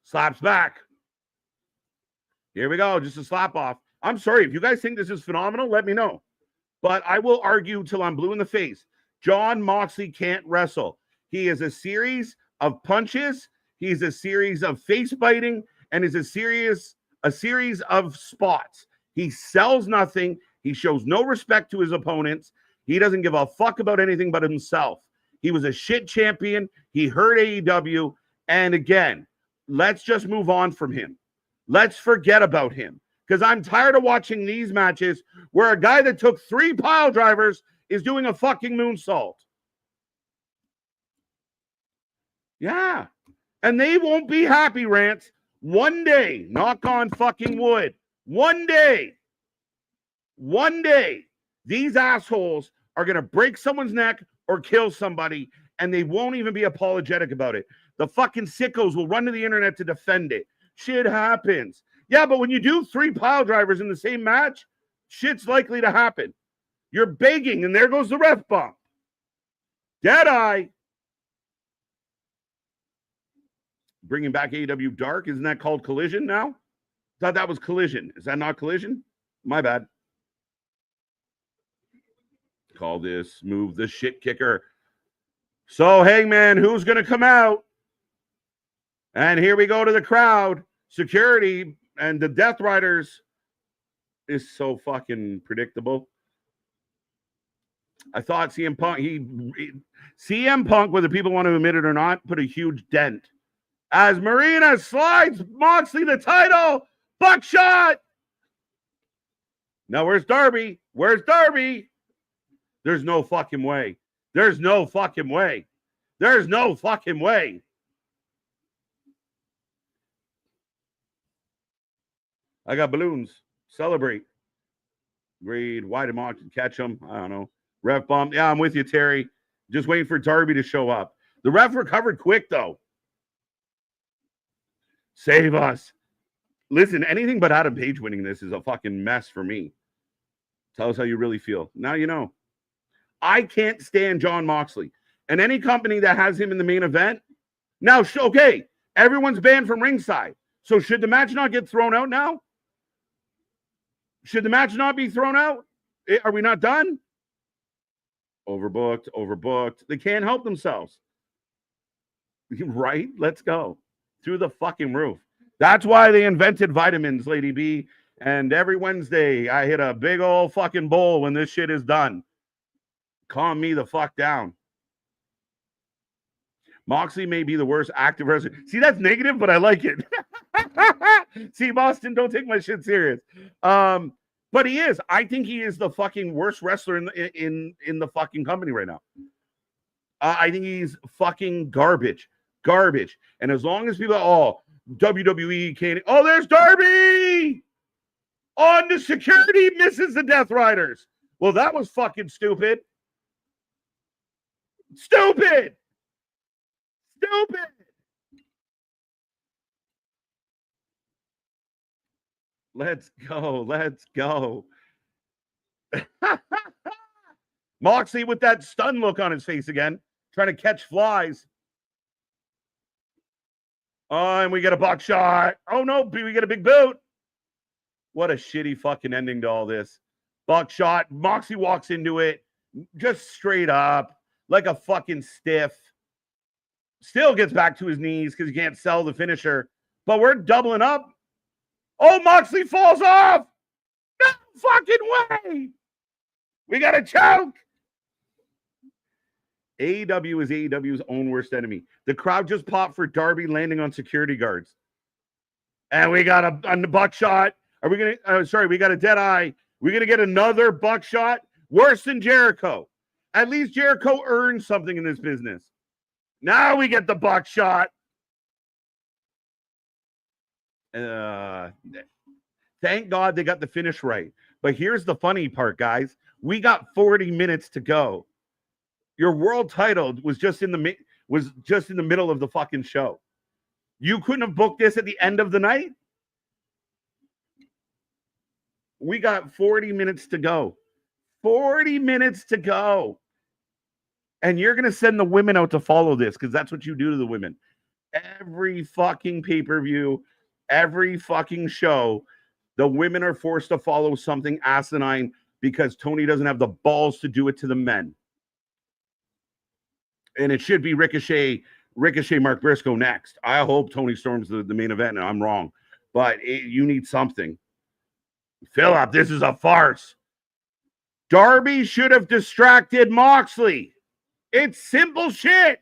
Slaps back. Here we go. Just a slap off. I'm sorry. If you guys think this is phenomenal, let me know. But I will argue till I'm blue in the face. Jon Moxley can't wrestle. He is a series of punches. He's a series of face biting, and is a series of spots. He sells nothing. He shows no respect to his opponents. He doesn't give a fuck about anything but himself. He was a shit champion. He hurt AEW. And again, let's just move on from him. Let's forget about him. Because I'm tired of watching these matches where a guy that took 3 pile drivers is doing a fucking moonsault. Yeah. And they won't be happy, Rants. One day, knock on fucking wood. One day, these assholes are going to break someone's neck or kill somebody, and they won't even be apologetic about it. The fucking sickos will run to the internet to defend it. Shit happens. Yeah, but when you do 3 pile drivers in the same match, shit's likely to happen. You're begging, and there goes the ref bump. Deadeye. Bringing back AEW Dark. Isn't that called Collision now? Thought that was Collision. Is that not Collision? My bad. Call this move the shit kicker. So, Hangman, who's going to come out? And here we go to the crowd. Security and the Death Riders is so fucking predictable. I thought CM Punk, whether people want to admit it or not, put a huge dent. As Marina slides Moxley the title. Buckshot. Now, where's Darby? Where's Darby? There's no fucking way. There's no fucking way. There's no fucking way. I got balloons. Celebrate. Agreed. Why did Moxley catch him? I don't know. Ref bump. Yeah, I'm with you, Terry. Just waiting for Darby to show up. The ref recovered quick, though. Save us. Listen, anything but Adam Page winning this is a fucking mess for me. Tell us how you really feel. Now you know. I can't stand Jon Moxley. And any company that has him in the main event. Now, okay, everyone's banned from ringside. So should the match not get thrown out now? Should the match not be thrown out? Are we not done? Overbooked. They can't help themselves. Right? Let's go. Through the fucking roof. That's why they invented vitamins, Lady B. And every Wednesday, I hit a big old fucking bowl when this shit is done. Calm me the fuck down. Moxley may be the worst active wrestler. See, that's negative, but I like it. See, Boston, don't take my shit serious. But he is. I think he is the fucking worst wrestler in the fucking company right now. I think he's fucking garbage. Garbage. And as long as people, WWE can't. Oh, there's Darby! On the security, misses the Death Riders. Well, that was fucking stupid. Stupid! Let's go. Moxley with that stun look on his face again, trying to catch flies. Oh, and we get a buckshot. Oh, no, we get a big boot. What a shitty fucking ending to all this. Buckshot. Moxley walks into it just straight up like a fucking stiff. Still gets back to his knees because he can't sell the finisher. But we're doubling up. Oh, Moxley falls off. No fucking way. We got a choke. AEW is AEW's own worst enemy. The crowd just popped for Darby landing on security guards. And we got a buckshot. Are we going to, we got a dead eye. We're going to get another buckshot. Worse than Jericho. At least Jericho earned something in this business. Now we get the buckshot. Thank God they got the finish right. But here's the funny part, guys. We got 40 minutes to go. Your world title was just in the middle of the fucking show. You couldn't have booked this at the end of the night? We got 40 minutes to go. 40 minutes to go. And you're going to send the women out to follow this because that's what you do to the women. Every fucking pay-per-view, every fucking show, the women are forced to follow something asinine because Tony doesn't have the balls to do it to the men. And it should be Ricochet, Mark Briscoe next. I hope Tony Storm's the main event, and I'm wrong. But you need something. Phillip, this is a farce. Darby should have distracted Moxley. It's simple shit.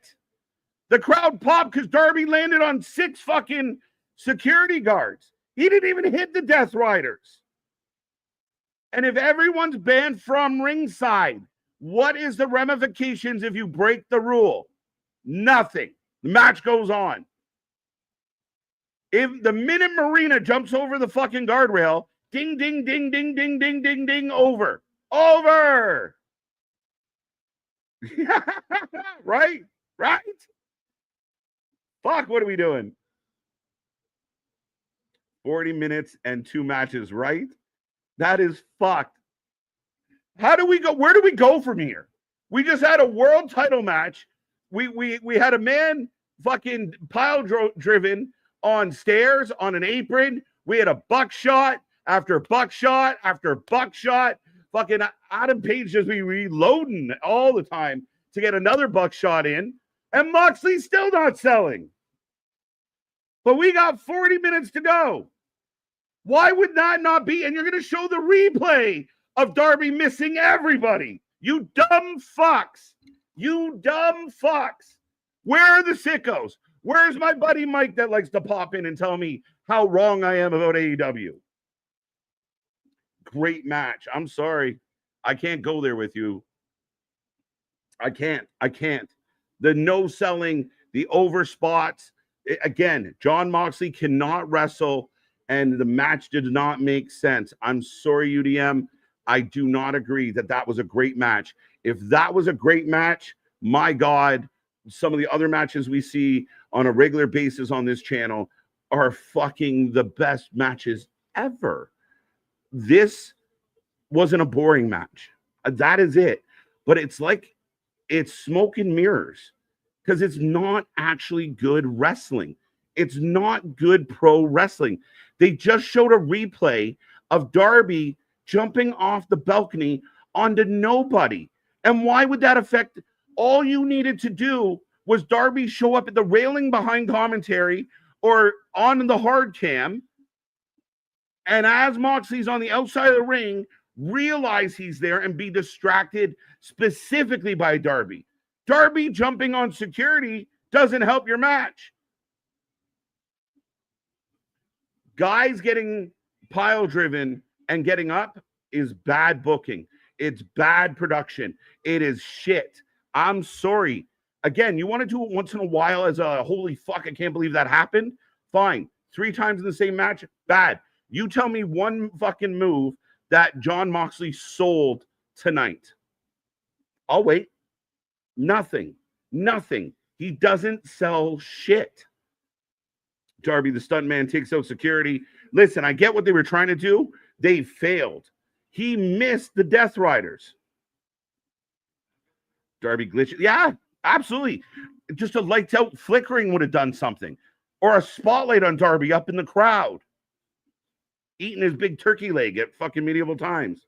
The crowd popped because Darby landed on 6 fucking security guards. He didn't even hit the Death Riders. And if everyone's banned from ringside, what is the ramifications if you break the rule? Nothing. The match goes on. If the minute Marina jumps over the fucking guardrail, ding, ding, ding, ding, ding, ding, ding, ding, over. Over. Right? Right? Fuck, what are we doing? 40 minutes and 2 matches, right? That is fucked. How do we go? Where do we go from here? We just had a world title match. We had a man fucking pile driven on stairs on an apron. We had a buckshot after buckshot after buckshot. Fucking Adam Page just be reloading all the time to get another buckshot in. And Moxley's still not selling. But we got 40 minutes to go. Why would that not be? And you're going to show the replay of Darby missing everybody. You dumb fucks. You dumb fucks. Where are the sickos? Where's my buddy Mike that likes to pop in and tell me how wrong I am about AEW? Great match. I'm sorry. I can't go there with you. I can't. The no selling, the over spots. Again, John Moxley cannot wrestle, and the match did not make sense. I'm sorry, UDM. I do not agree that was a great match. If that was a great match, my God, some of the other matches we see on a regular basis on this channel are fucking the best matches ever. This wasn't a boring match. That is it. But it's like it's smoke and mirrors because it's not actually good wrestling. It's not good pro wrestling. They just showed a replay of Darby jumping off the balcony onto nobody. And why would that affect? All you needed to do was Darby show up at the railing behind commentary or on the hard cam. And as Moxley's on the outside of the ring, realize he's there and be distracted specifically by Darby. Darby jumping on security doesn't help your match. Guys getting pile driven and getting up is bad booking. It's bad production. It is shit. I'm sorry. Again, you want to do it once in a while as a holy fuck, I can't believe that happened? Fine. 3 times in the same match? Bad. You tell me one fucking move that John Moxley sold tonight. I'll wait. Nothing. He doesn't sell shit. Darby, the stuntman, takes out security. Listen, I get what they were trying to do. They failed. He missed the Death Riders. Darby glitch. Yeah, absolutely. Just a lights out flickering would have done something. Or a spotlight on Darby up in the crowd. Eating his big turkey leg at fucking medieval times.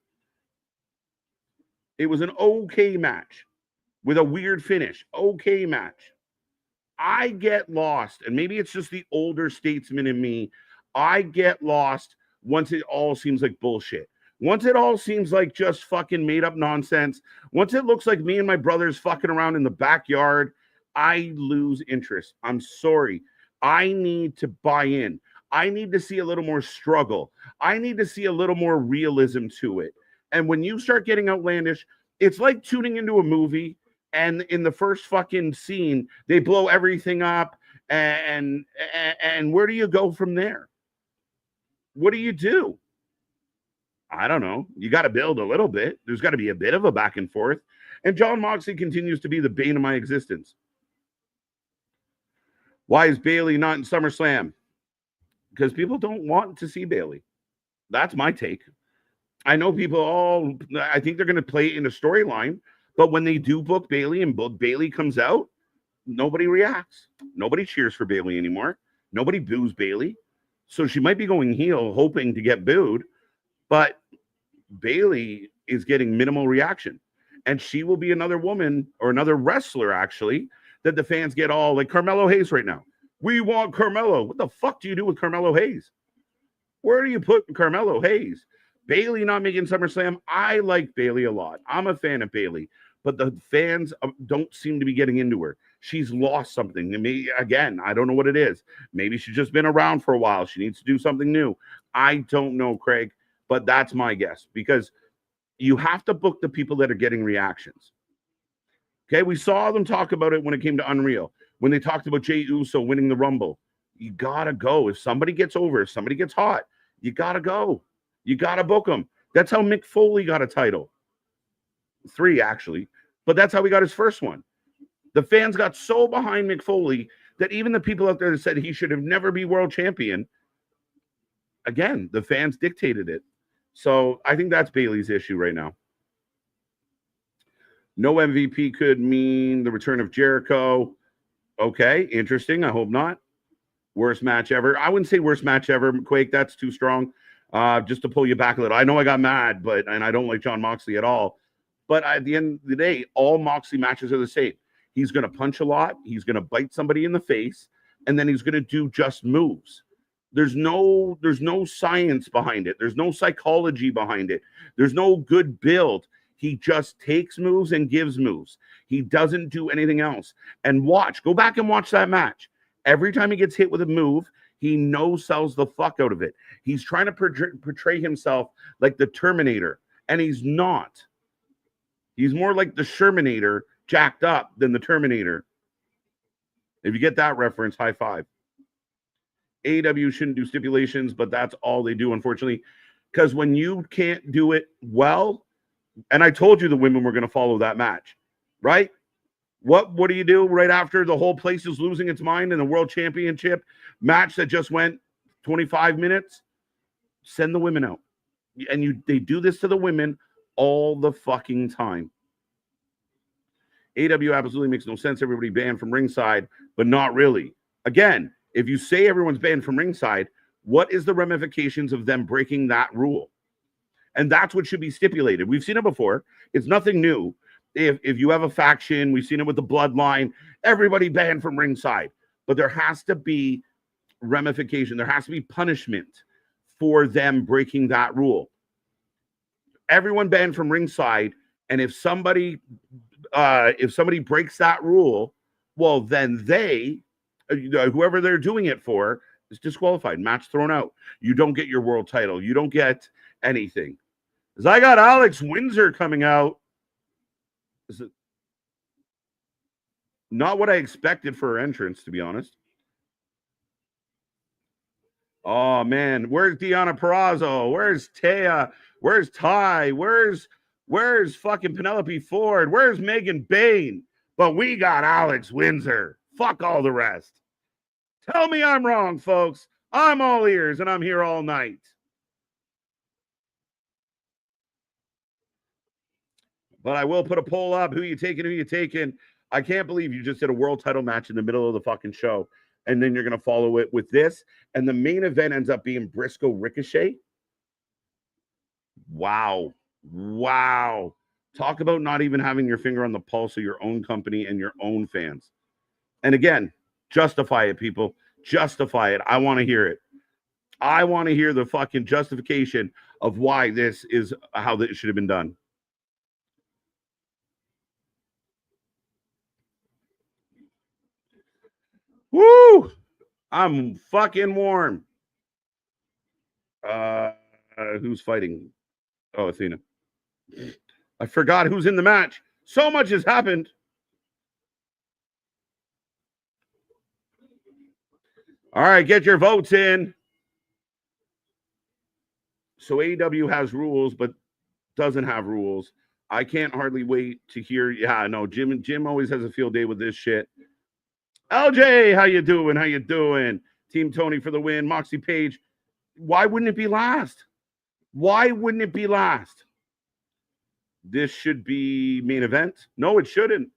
It was an okay match with a weird finish. Okay match. I get lost, and maybe it's just the older statesman in me. I get lost once it all seems like bullshit. Once it all seems like just fucking made up nonsense. Once it looks like me and my brothers fucking around in the backyard, I lose interest. I'm sorry. I need to buy in. I need to see a little more struggle. I need to see a little more realism to it. And when you start getting outlandish, it's like tuning into a movie and in the first fucking scene, they blow everything up. And where do you go from there? What do you do? I don't know. You got to build a little bit. There's got to be a bit of a back and forth. And Jon Moxley continues to be the bane of my existence. Why is Bayley not in SummerSlam? Because people don't want to see Bayley. That's my take. I know people, I think they're going to play it in a storyline, but when they do book Bayley and Bayley comes out, nobody reacts. Nobody cheers for Bayley anymore. Nobody boos Bayley. So she might be going heel, hoping to get booed, but Bayley is getting minimal reaction. And she will be another woman or another wrestler, actually, that the fans get all like Carmelo Hayes right now. We want Carmelo. What the fuck do you do with Carmelo Hayes? Where do you put Carmelo Hayes? Bayley not making SummerSlam. I like Bayley a lot. I'm a fan of Bayley, but the fans don't seem to be getting into her. She's lost something. And maybe, again, I don't know what it is. Maybe she's just been around for a while. She needs to do something new. I don't know, Craig, but that's my guess because you have to book the people that are getting reactions. Okay, we saw them talk about it when it came to Unreal. When they talked about Jey Uso winning the Rumble, you gotta go. If somebody gets over, if somebody gets hot, you gotta go. You gotta book them. That's how Mick Foley got a title. 3, actually, but that's how he got his first one. The fans got so behind Mick Foley that even the people out there that said he should have never be world champion, again, the fans dictated it. So I think that's Bayley's issue right now. No MVP could mean the return of Jericho. Okay, interesting. I hope not. Worst match ever. I wouldn't say worst match ever, Quake. That's too strong. Just to pull you back a little. I know I got mad, and I don't like Jon Moxley at all. But at the end of the day, all Moxley matches are the same. He's going to punch a lot. He's going to bite somebody in the face, and then he's going to do just moves. There's no science behind it. There's no psychology behind it. There's no good build. He just takes moves and gives moves. He doesn't do anything else. And go back and watch that match. Every time he gets hit with a move, he no-sells the fuck out of it. He's trying to portray himself like the Terminator, and he's not. He's more like the Shermanator, jacked up, than the Terminator. If you get that reference, high five. AEW shouldn't do stipulations, but that's all they do, unfortunately. Because when you can't do it well, and I told you the women were going to follow that match, right? What do you do right after the whole place is losing its mind in the World Championship match that just went 25 minutes? Send the women out. And they do this to the women all the fucking time. AEW absolutely makes no sense. Everybody banned from ringside, but not really. Again, if you say everyone's banned from ringside, what is the ramifications of them breaking that rule? And that's what should be stipulated. We've seen it before. It's nothing new. If you have a faction, we've seen it with the Bloodline, everybody banned from ringside. But there has to be ramification. There has to be punishment for them breaking that rule. Everyone banned from ringside, and if somebody breaks that rule, well, then whoever they're doing it for is disqualified. Match thrown out. You don't get your world title. You don't get anything. Because I got Alex Windsor coming out. Is it not what I expected for her entrance, to be honest? Oh man, where's Deonna Purrazzo? Where's Taya? Where's Ty? Where's fucking Penelope Ford? Where's Megan Bain? But we got Alex Windsor. Fuck all the rest. Tell me I'm wrong, folks. I'm all ears and I'm here all night. But I will put a poll up. Who you taking? Who you taking? I can't believe you just did a world title match in the middle of the fucking show. And then you're going to follow it with this. And the main event ends up being Briscoe Ricochet. Wow. Wow. Talk about not even having your finger on the pulse of your own company and your own fans. And again, justify it, people. Justify it. I want to hear it. I want to hear the fucking justification of why this is how this should have been done. Woo! I'm fucking warm. Who's fighting? Oh, Athena. I forgot who's in the match. So much has happened. All right, get your votes in. So AEW has rules, but doesn't have rules. I can't hardly wait to hear. Yeah, no, Jim always has a field day with this shit. LJ, how you doing? How you doing? Team Tony for the win. Moxie Page. Why wouldn't it be last? Why wouldn't it be last? This should be main event. No, it shouldn't.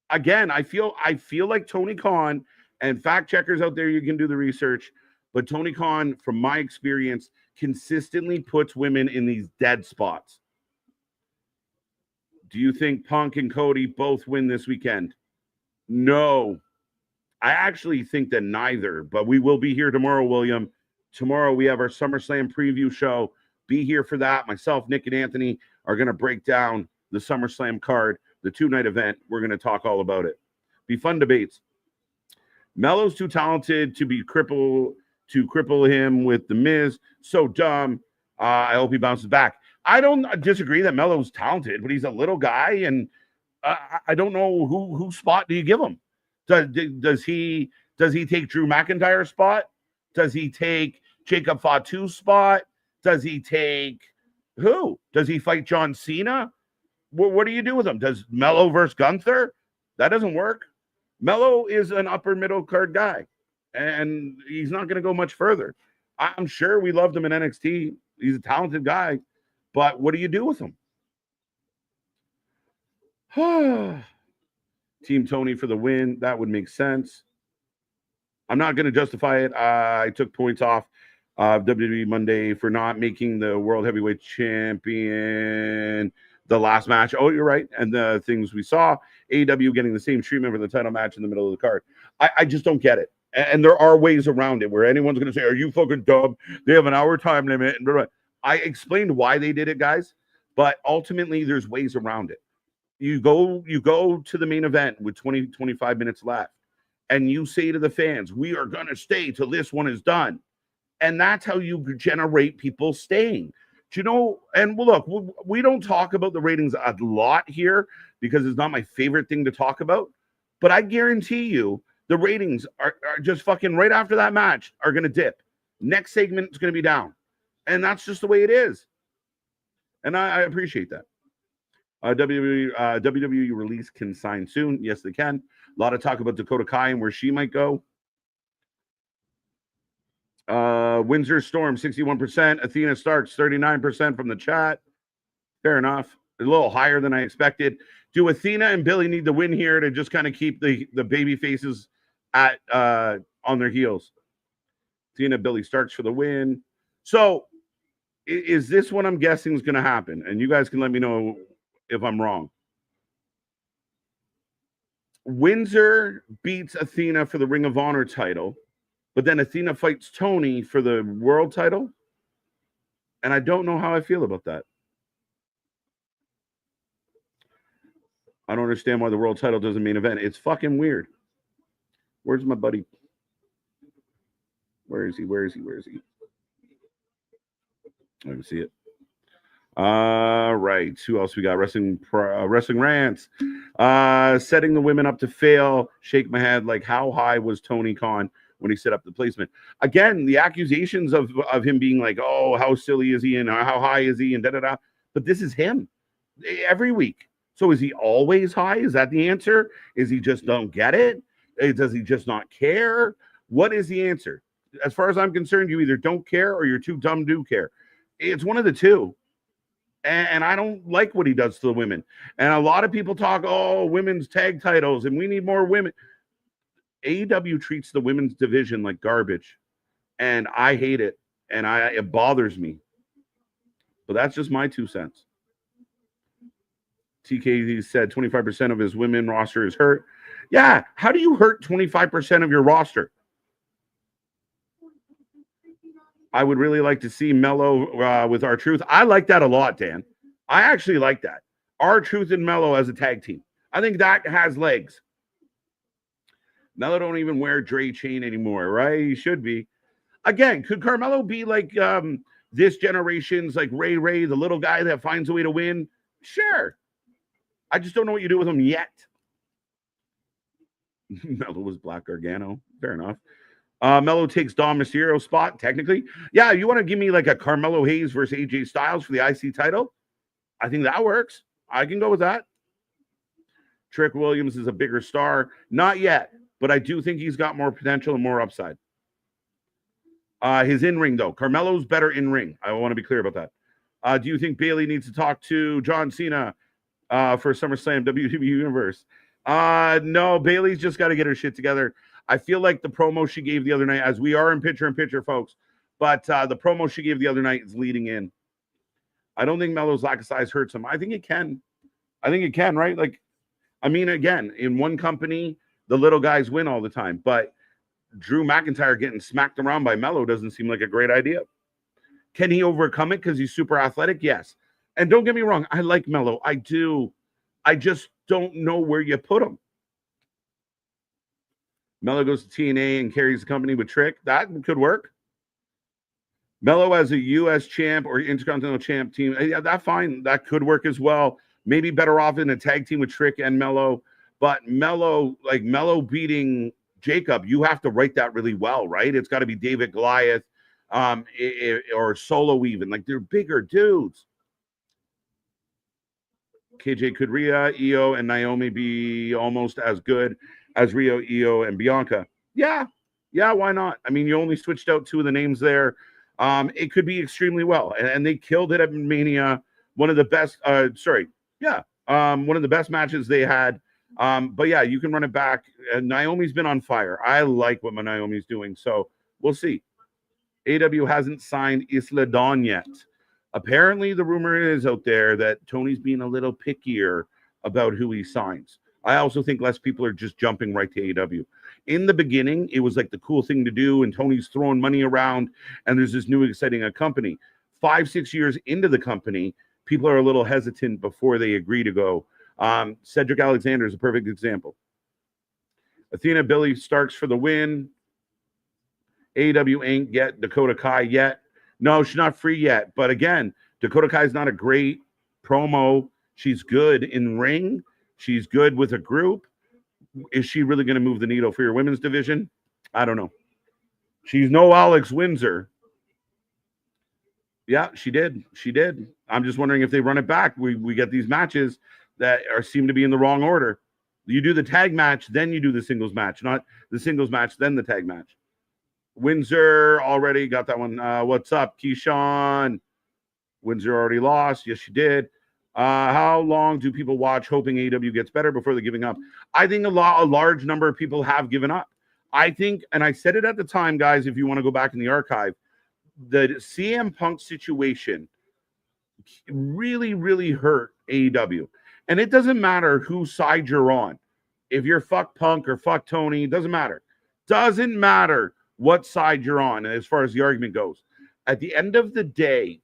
Again, I feel like Tony Khan, and fact checkers out there, you can do the research, but Tony Khan, from my experience, consistently puts women in these dead spots. Do you think Punk and Cody both win this weekend? No. I actually think that neither, but we will be here tomorrow, William. Tomorrow we have our SummerSlam preview show. Be here for that. Myself, Nick, and Anthony are going to break down the SummerSlam card, the 2-night event. We're going to talk all about it. Be fun debates. Melo's too talented to cripple him with the Miz. So dumb. I hope he bounces back. I don't disagree that Melo's talented, but he's a little guy, and I don't know who spot do you give him. Does he take Drew McIntyre's spot? Does he take Jacob Fatu's spot? Does he take who? Does he fight John Cena? What do you do with him? Does Melo versus Gunther? That doesn't work. Melo is an upper middle card guy, and he's not going to go much further. I'm sure we loved him in NXT. He's a talented guy, but what do you do with him? Team Tony for the win. That would make sense. I'm not going to justify it. I took points off WWE Monday for not making the World Heavyweight Champion the last match. Oh, you're right. And the things we saw, AEW getting the same treatment for the title match in the middle of the card. I just don't get it. And there are ways around it where anyone's going to say, are you fucking dumb? They have an hour time limit. And blah, blah. I explained why they did it, guys. But ultimately, there's ways around it. You go to the main event with 25 minutes left. And you say to the fans, we are going to stay till this one is done. And that's how you generate people staying. Do you know? And well, look, we don't talk about the ratings a lot here because it's not my favorite thing to talk about. But I guarantee you the ratings are just fucking right after that match are going to dip. Next segment is going to be down. And that's just the way it is. And I appreciate that. WWE release can sign soon. Yes, they can. A lot of talk about Dakota Kai and where she might go. Windsor Storm, 61%. Athena Starks, 39% from the chat. Fair enough. A little higher than I expected. Do Athena and Billy need to win here to just kind of keep the baby faces at on their heels? Athena, Billy Starks for the win. So is this what I'm guessing is going to happen? And you guys can let me know if I'm wrong. Windsor beats Athena for the Ring of Honor title, but then Athena fights Tony for the world title. And I don't know how I feel about that. I don't understand why the world title doesn't main event. It's fucking weird. Where's my buddy? Where is he? I can see it. All right. Who else we got? Wrestling Rants. Setting the women up to fail. Shake my head. Like, how high was Tony Khan when he set up the placement? Again, the accusations of him being like, oh, how silly is he and how high is he and da-da-da. But this is him every week. So is he always high? Is that the answer? Is he just don't get it? Does he just not care? What is the answer? As far as I'm concerned, you either don't care or you're too dumb to care. It's one of the two. And I don't like what he does to the women. And a lot of people talk, oh, women's tag titles, and we need more women. AEW treats the women's division like garbage, and I hate it, and it bothers me. But that's just my 2 cents. TK said 25% of his women roster is hurt. Yeah, how do you hurt 25% of your roster? I would really like to see Mello with R-Truth. I like that a lot, Dan. I actually like that. R-Truth and Mello as a tag team. I think that has legs. Mello don't even wear Dre chain anymore, right? He should be. Again, could Carmelo be like this generation's like Ray, the little guy that finds a way to win? Sure. I just don't know what you do with him yet. Mello was Black Gargano. Fair enough. Mello takes Dom Mysterio's spot, technically. Yeah, you want to give me like a Carmelo Hayes versus AJ Styles for the IC title? I think that works. I can go with that. Trick Williams is a bigger star. Not yet, but I do think he's got more potential and more upside. His in-ring, though. Carmelo's better in-ring. I want to be clear about that. Do you think Bayley needs to talk to John Cena for SummerSlam WWE Universe? No, Bayley's just got to get her shit together. I feel like the promo she gave the other night, as we are in picture, folks, but the promo she gave the other night is leading in. I don't think Melo's lack of size hurts him. I think it can. Right? Like, I mean, again, in one company, the little guys win all the time, but Drew McIntyre getting smacked around by Melo doesn't seem like a great idea. Can he overcome it because he's super athletic? Yes. And don't get me wrong, I like Melo. I do. I just don't know where you put him. Melo goes to TNA and carries the company with Trick. That could work. Melo as a U.S. champ or Intercontinental champ team, yeah, that's fine. That could work as well. Maybe better off in a tag team with Trick and Melo. But Melo beating Jacob, you have to write that really well, right? It's got to be David Goliath or Solo even. Like, they're bigger dudes. KJ, could Rhea, Io, and Naomi be almost as good as Rio, Io, and Bianca? Yeah, why not? I mean, you only switched out 2 of the names there. It could be extremely well. And they killed it at Mania. One of the best, one of the best matches they had. But yeah, you can run it back. Naomi's been on fire. I like what Naomi's doing. So we'll see. AEW hasn't signed Isla Dawn yet. Apparently, the rumor is out there that Tony's being a little pickier about who he signs. I also think less people are just jumping right to AEW. In the beginning, it was like the cool thing to do, and Tony's throwing money around, and there's this new exciting company. 5-6 years into the company, people are a little hesitant before they agree to go. Cedric Alexander is a perfect example. Athena Billy Starks for the win. AEW ain't get Dakota Kai yet. No, she's not free yet. But again, Dakota Kai's not a great promo. She's good in ring. She's good with a group. Is she really going to move the needle for your women's division? I don't know. She's no Alex Windsor. Yeah, she did. I'm just wondering if they run it back. We get these matches that seem to be in the wrong order. You do the tag match, then you do the singles match, not the singles match, then the tag match. Windsor already got that one. What's up, Keyshawn? Windsor already lost. Yes, she did. How long do people watch hoping AEW gets better before they're giving up? I think a large number of people have given up. I think, and I said it at the time, guys, if you want to go back in the archive, the CM Punk situation really, really hurt AEW. And it doesn't matter whose side you're on. If you're fuck Punk or fuck Tony, it doesn't matter. Doesn't matter what side you're on as far as the argument goes. At the end of the day,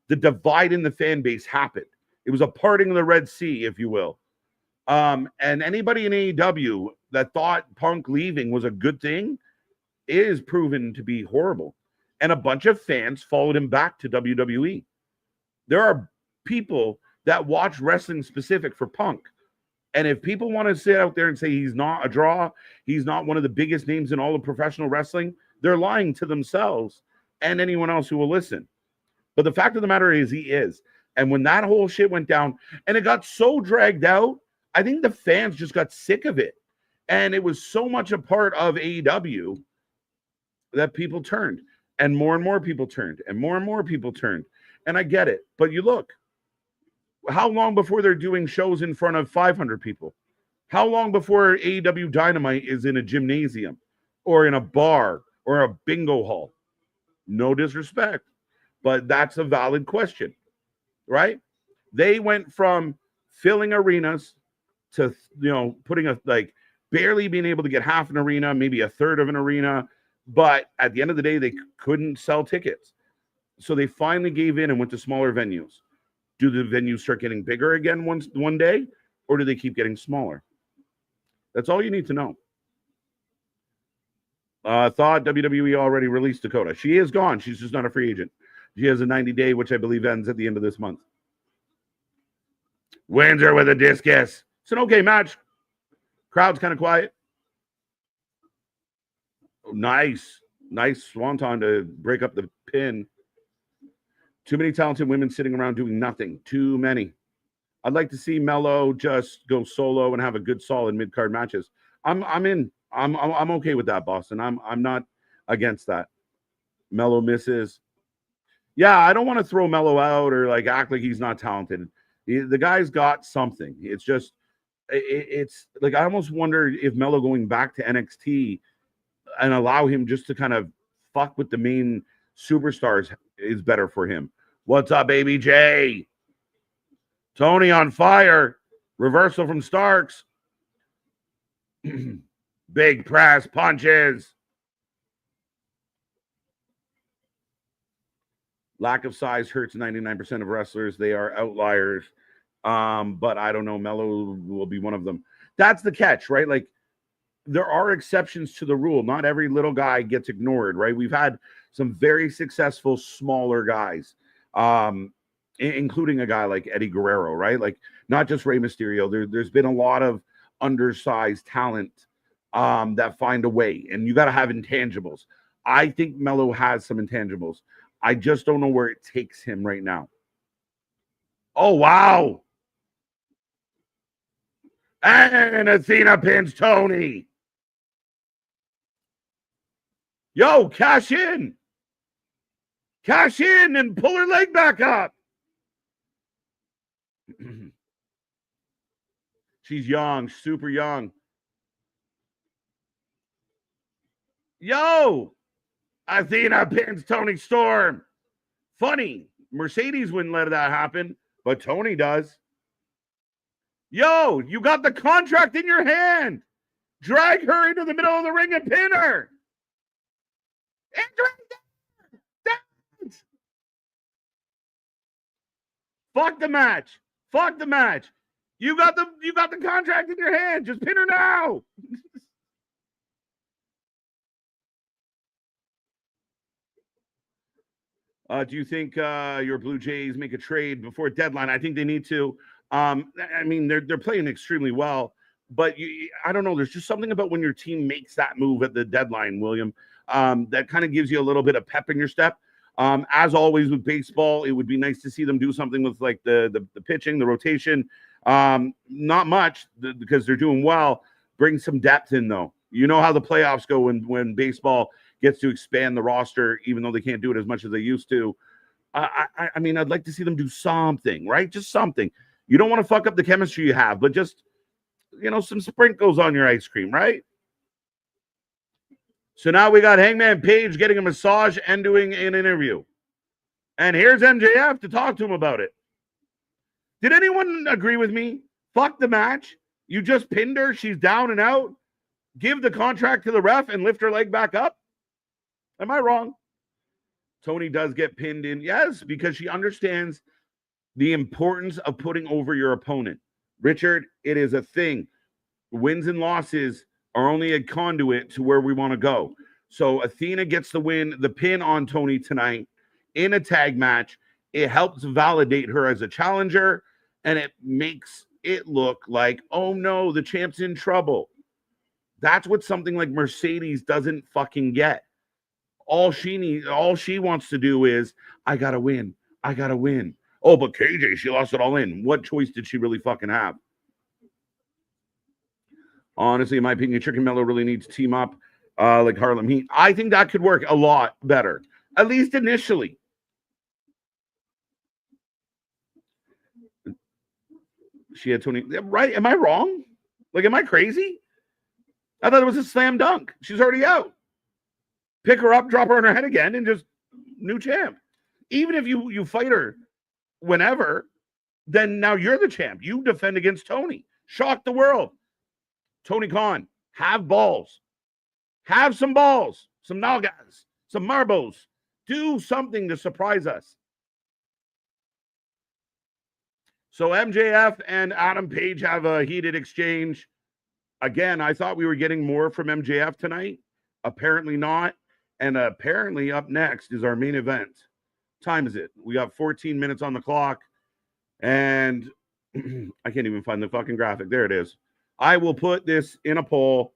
the divide in the fan base happened. It was a parting of the Red Sea, if you will. And anybody in AEW that thought Punk leaving was a good thing is proven to be horrible. And a bunch of fans followed him back to WWE. There are people that watch wrestling specific for Punk. And if people want to sit out there and say he's not a draw, he's not one of the biggest names in all of professional wrestling, they're lying to themselves and anyone else who will listen. But the fact of the matter is he is. And when that whole shit went down and it got so dragged out, I think the fans just got sick of it. And it was so much a part of AEW that people turned. And more people turned. And more people turned. And I get it. But you look, How long before they're doing shows in front of 500 people? How long before AEW Dynamite is in a gymnasium or in a bar or a bingo hall? No disrespect, but that's a valid question, right? They went from filling arenas to, putting a, like, barely being able to get half an arena, maybe a third of an arena, but at the end of the day, they couldn't sell tickets. So they finally gave in and went to smaller venues. Do the venues start getting bigger again one day, or do they keep getting smaller? That's all you need to know. Thought WWE already released Dakota. She is gone. She's just not a free agent. She has a 90-day, which I believe ends at the end of this month. Wins her with a discus. It's an okay match. Crowd's kind of quiet. Nice swanton to break up the pin. Too many talented women sitting around doing nothing. Too many. I'd like to see Mello just go solo and have a good, solid mid-card matches. I'm in. I'm okay with that, Boston. I'm not against that. Mello misses. Yeah, I don't want to throw Mello out or like act like he's not talented. The guy's got something. It's just, it's like I almost wonder if Mello going back to NXT and allow him just to kind of fuck with the main superstars is better for him. What's up, Baby J? Tony on fire. Reversal from Starks. Big press punches. Lack of size hurts 99% of wrestlers. They are outliers. But I don't know. Mello will be one of them. That's the catch, right? Like, there are exceptions to the rule. Not every little guy gets ignored, right? We've had some very successful smaller guys, including a guy like Eddie Guerrero, right? Like, not just Rey Mysterio. There's been a lot of undersized talent that find a way, and you got to have intangibles. I think Mello has some intangibles. I just don't know where it takes him right now. Oh, wow. And Athena pins Tony. Yo, cash in. Cash in and pull her leg back up. She's young, super young. Yo, Athena pins Tony Storm. Funny, Mercedes wouldn't let that happen, but Tony does. Yo, you got the contract in your hand. Drag her into the middle of the ring and pin her. And drag Fuck the match. Fuck the match. You got the contract in your hand. Just pin her now. Do you think your Blue Jays make a trade before deadline? I think they need to. I mean, they're playing extremely well, but I don't know. There's just something about when your team makes that move at the deadline, William, that kind of gives you a little bit of pep in your step. As always with baseball, it would be nice to see them do something with like the pitching, the rotation. Not much because they're doing well. Bring some depth in though. You know how the playoffs go when baseball gets to expand the roster, even though they can't do it as much as they used to. I mean, I'd like to see them do something, right? Just something. You don't want to fuck up the chemistry you have, but just, some sprinkles on your ice cream, right? So now we got Hangman Page getting a massage and doing an interview. And here's MJF to talk to him about it. Did anyone agree with me? Fuck the match. You just pinned her. She's down and out. Give the contract to the ref and lift her leg back up. Am I wrong? Tony does get pinned in. Yes, because she understands the importance of putting over your opponent. Richard, it is a thing. Wins and losses are only a conduit to where we want to go. So Athena gets the win, the pin on Tony tonight in a tag match. It helps validate her as a challenger, and it makes it look like, oh no, the champ's in trouble. That's what something like Mercedes doesn't fucking get. All she wants to do is, I gotta win. Oh, but KJ, she lost it all in. What choice did she really fucking have? Honestly, in my opinion, Trick and Mello really need to team up like Harlem Heat. I think that could work a lot better, at least initially. She had Tony. Right? Am I wrong? Like, am I crazy? I thought it was a slam dunk. She's already out. Pick her up, drop her on her head again, and just new champ. Even if you fight her whenever, then now you're the champ. You defend against Tony. Shock the world. Tony Khan, have balls. Have some balls, some nagas, some marbos. Do something to surprise us. So MJF and Adam Page have a heated exchange. Again, I thought we were getting more from MJF tonight. Apparently not. And apparently up next is our main event. Time is it? We got 14 minutes on the clock. And I can't even find the fucking graphic. There it is. I will put this in a poll.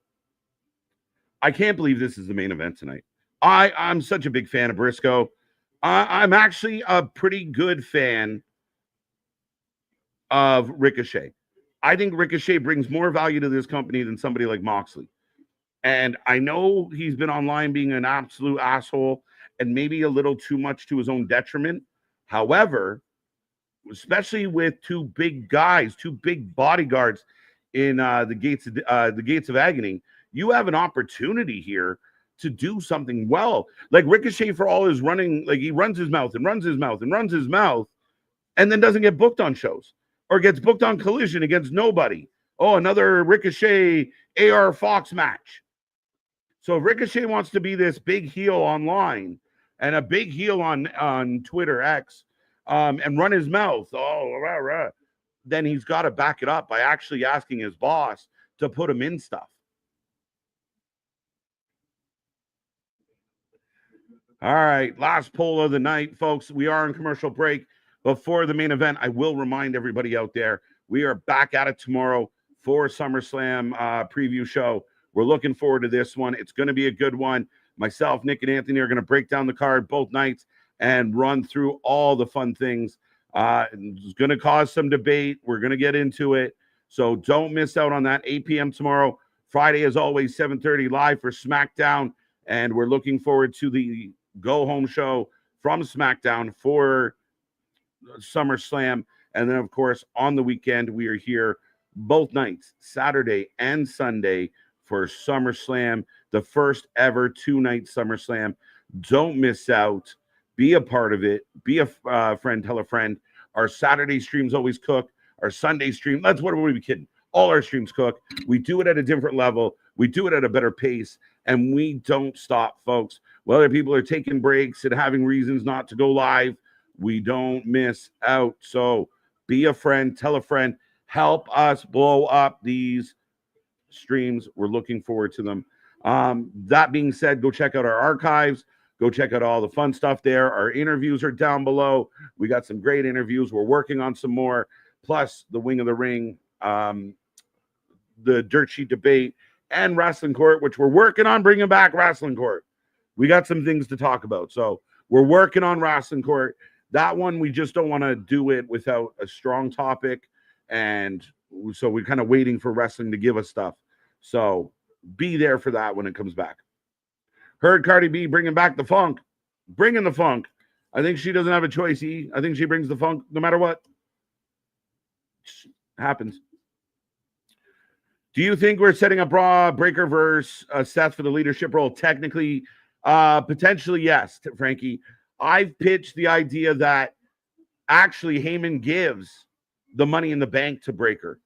I can't believe this is the main event tonight. I'm such a big fan of Briscoe. I'm actually a pretty good fan of Ricochet. I think Ricochet brings more value to this company than somebody like Moxley. And I know he's been online being an absolute asshole and maybe a little too much to his own detriment. However, especially with two big guys, two big bodyguards in the gates of agony, you have an opportunity here to do something well. Like Ricochet, for all his running, like he runs his mouth and runs his mouth and runs his mouth, and then doesn't get booked on shows or gets booked on Collision against nobody. Oh, another Ricochet AR Fox match. So if Ricochet wants to be this big heel online and a big heel on Twitter X and run his mouth, then he's got to back it up by actually asking his boss to put him in stuff. All right, last poll of the night, folks. We are in commercial break. Before the main event, I will remind everybody out there, we are back at it tomorrow for SummerSlam preview show. We're looking forward to this one. It's going to be a good one. Myself, Nick, and Anthony are going to break down the card both nights and run through all the fun things. It's going to cause some debate. We're going to get into it. So don't miss out on that. 8 p.m. tomorrow. Friday, as always, 7:30 live for SmackDown. And we're looking forward to the go-home show from SmackDown for SummerSlam. And then, of course, on the weekend, we are here both nights, Saturday and Sunday, for SummerSlam, the first ever 2-night SummerSlam. Don't miss out. Be a part of it. Be a friend, tell a friend. Our Saturday streams always cook. Our Sunday stream, what are we kidding? All our streams cook. We do it at a different level. We do it at a better pace, and we don't stop, folks. Whether people are taking breaks and having reasons not to go live, we don't miss out. So be a friend, tell a friend. Help us blow up these streams. We're looking forward to them. That being said, go check out our archives. Go check out all the fun stuff there. Our interviews are down below. We got some great interviews. We're working on some more. Plus the Wing of the Ring, the Dirt Sheet debate, and Wrestling Court, which we're working on bringing back Wrestling Court. We got some things to talk about. So we're working on Wrestling Court. That one, we just don't want to do it without a strong topic. And so we're kind of waiting for wrestling to give us stuff. So be there for that when it comes back. Heard Cardi B bringing back the funk. Bringing the funk. I think she doesn't have a choice, I think she brings the funk no matter what. Happens. Do you think we're setting up Raw Breaker versus Seth for the leadership role? Technically, potentially, yes, Frankie. I've pitched the idea that actually Heyman gives the Money in the Bank to Breaker,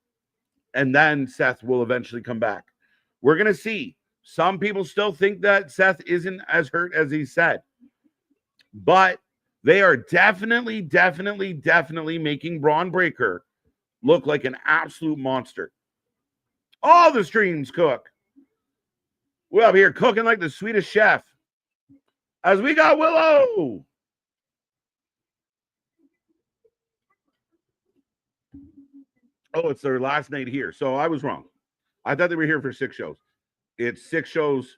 and then Seth will eventually come back. We're going to see. Some people still think that Seth isn't as hurt as he said, but they are definitely making Braun Breaker look like an absolute monster. All the streams cook. We're up here cooking like the Swedish chef. As we got Willow. Oh, it's their last night here. So I was wrong. I thought they were here for 6 shows. It's 6 shows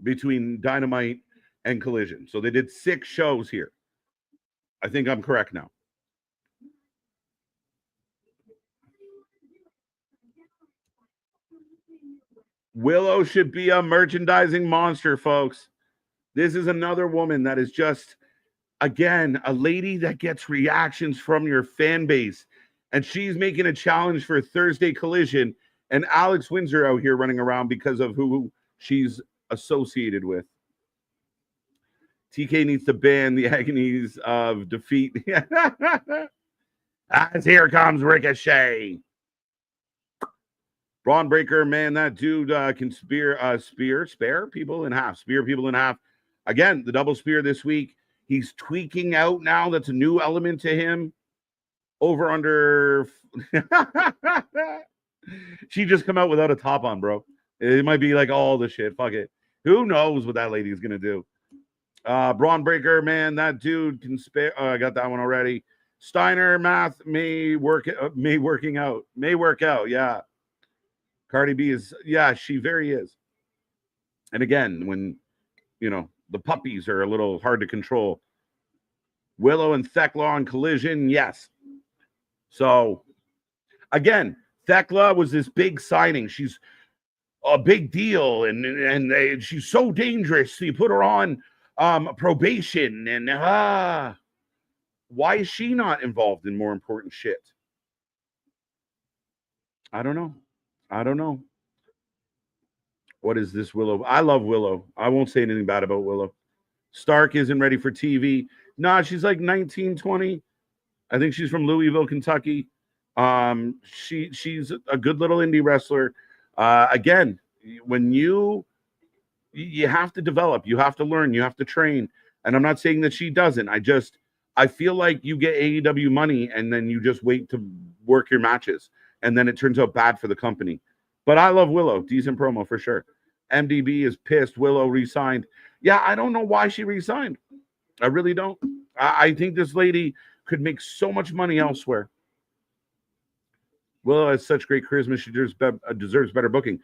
between Dynamite and Collision. So they did 6 shows here. I think I'm correct now. Willow should be a merchandising monster, folks. This is another woman that is just, again, a lady that gets reactions from your fan base. And she's making a challenge for Thursday Collision. And Alex Windsor out here running around because of who she's associated with. TK needs to ban the agonies of defeat. As here comes Ricochet. Braun Breaker, man, that dude can spear people in half. Again, the double spear this week. He's tweaking out now. That's a new element to him. Over under. She just come out without a top on, bro. It might be like all the shit. Fuck it. Who knows what that lady's gonna do? Braun Breaker, man, that dude can spare. I got that one already. Steiner math may work out. Yeah. Cardi B is, yeah, she very is. And again, when the puppies are a little hard to control. Willow and Thekla on Collision, yes. So again, Thekla was this big signing. She's a big deal, and she's so dangerous. So you put her on probation, and why is she not involved in more important shit? I don't know. What is this, Willow? I love Willow. I won't say anything bad about Willow. Stark isn't ready for TV. Nah, she's like 19, 20. I think she's from Louisville, Kentucky. She's a good little indie wrestler. Again, when you have to develop, you have to learn, you have to train. And I'm not saying that she doesn't. I feel like you get AEW money and then you just wait to work your matches. And then it turns out bad for the company. But I love Willow. Decent promo for sure. MDB is pissed. Willow re-signed. Yeah, I don't know why she re-signed. I really don't. I think this lady could make so much money elsewhere. Willow has such great charisma. She deserves better booking.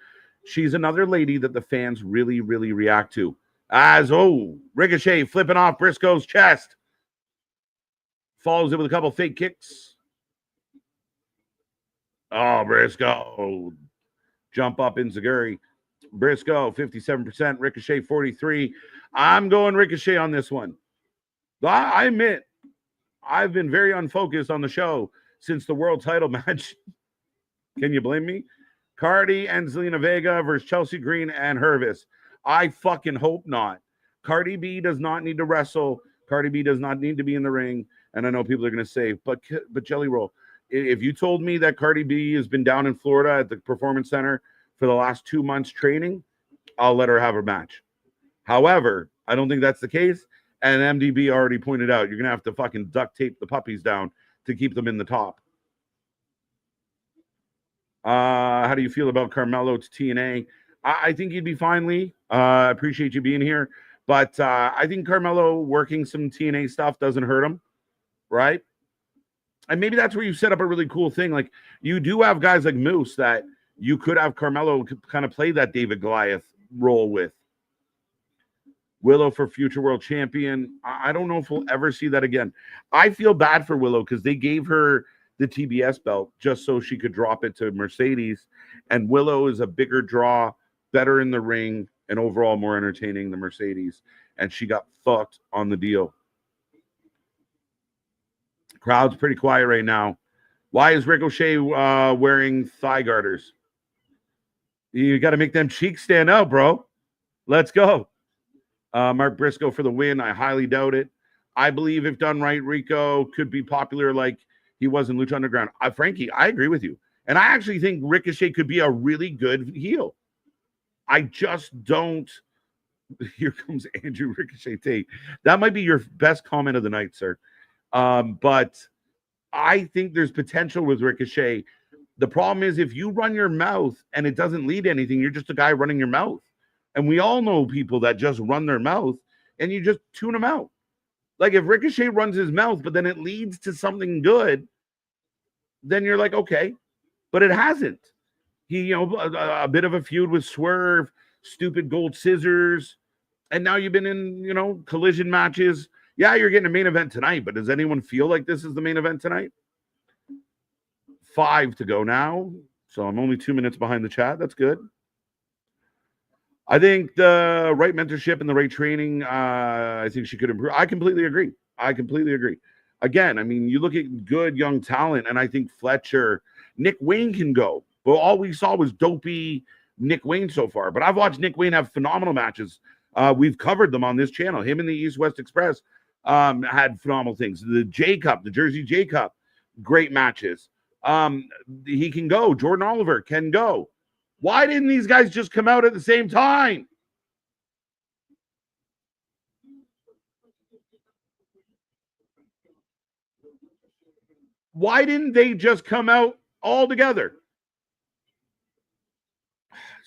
She's another lady that the fans really, really react to. Ricochet flipping off Briscoe's chest. Follows it with a couple fake kicks. Oh, Briscoe. Jump up in Zaguri. Briscoe, 57%. Ricochet, 43%. I'm going Ricochet on this one. I admit, I've been very unfocused on the show since the world title match. Can you blame me? Cardi and Zelina Vega versus Chelsea Green and Hervis. I fucking hope not. Cardi B does not need to wrestle. Cardi B does not need to be in the ring. And I know people are going to say, but Jelly Roll, if you told me that Cardi B has been down in Florida at the Performance Center for the last 2 months training, I'll let her have her match. However, I don't think that's the case. And MDB already pointed out, you're going to have to fucking duct tape the puppies down to keep them in the top. How do you feel about Carmelo to TNA? I think you'd be fine, Lee. I appreciate you being here. But I think Carmelo working some TNA stuff doesn't hurt him, right? And maybe that's where you set up a really cool thing. Like, you do have guys like Moose that you could have Carmelo kind of play that David Goliath role with. Willow for future world champion. I don't know if we'll ever see that again. I feel bad for Willow because they gave her the TBS belt just so she could drop it to Mercedes. And Willow is a bigger draw, better in the ring, and overall more entertaining than Mercedes. And she got fucked on the deal. Crowd's pretty quiet right now. Why is Ricochet wearing thigh garters? You got to make them cheeks stand out, bro. Let's go. Mark Briscoe for the win. I highly doubt it. I believe if done right, Rico could be popular like he was in Lucha Underground. Frankie, I agree with you. And I actually think Ricochet could be a really good heel. I just don't. Here comes Andrew Ricochet Tate. That might be your best comment of the night, sir. But I think there's potential with Ricochet. The problem is if you run your mouth and it doesn't lead to anything, you're just a guy running your mouth. And we all know people that just run their mouth and you just tune them out. Like if Ricochet runs his mouth, but then it leads to something then you're like, okay, but it hasn't. He, a bit of a feud with Swerve, stupid gold scissors. And now you've been in, collision matches. Yeah, you're getting a main event tonight, but does anyone feel like this is the main event tonight? 5 to go now. So I'm only 2 minutes behind the chat. That's good. I think the right mentorship and the right training, I think she could improve. I completely agree. Again, I mean, you look at good young talent, and I think Fletcher, Nick Wayne can go. But all we saw was dopey Nick Wayne so far. But I've watched Nick Wayne have phenomenal matches. We've covered them on this channel. Him and the East West Express had phenomenal things. The J Cup, the Jersey J Cup, great matches. He can go. Jordan Oliver can go. Why didn't these guys just come out at the same time? Why didn't they just come out all together?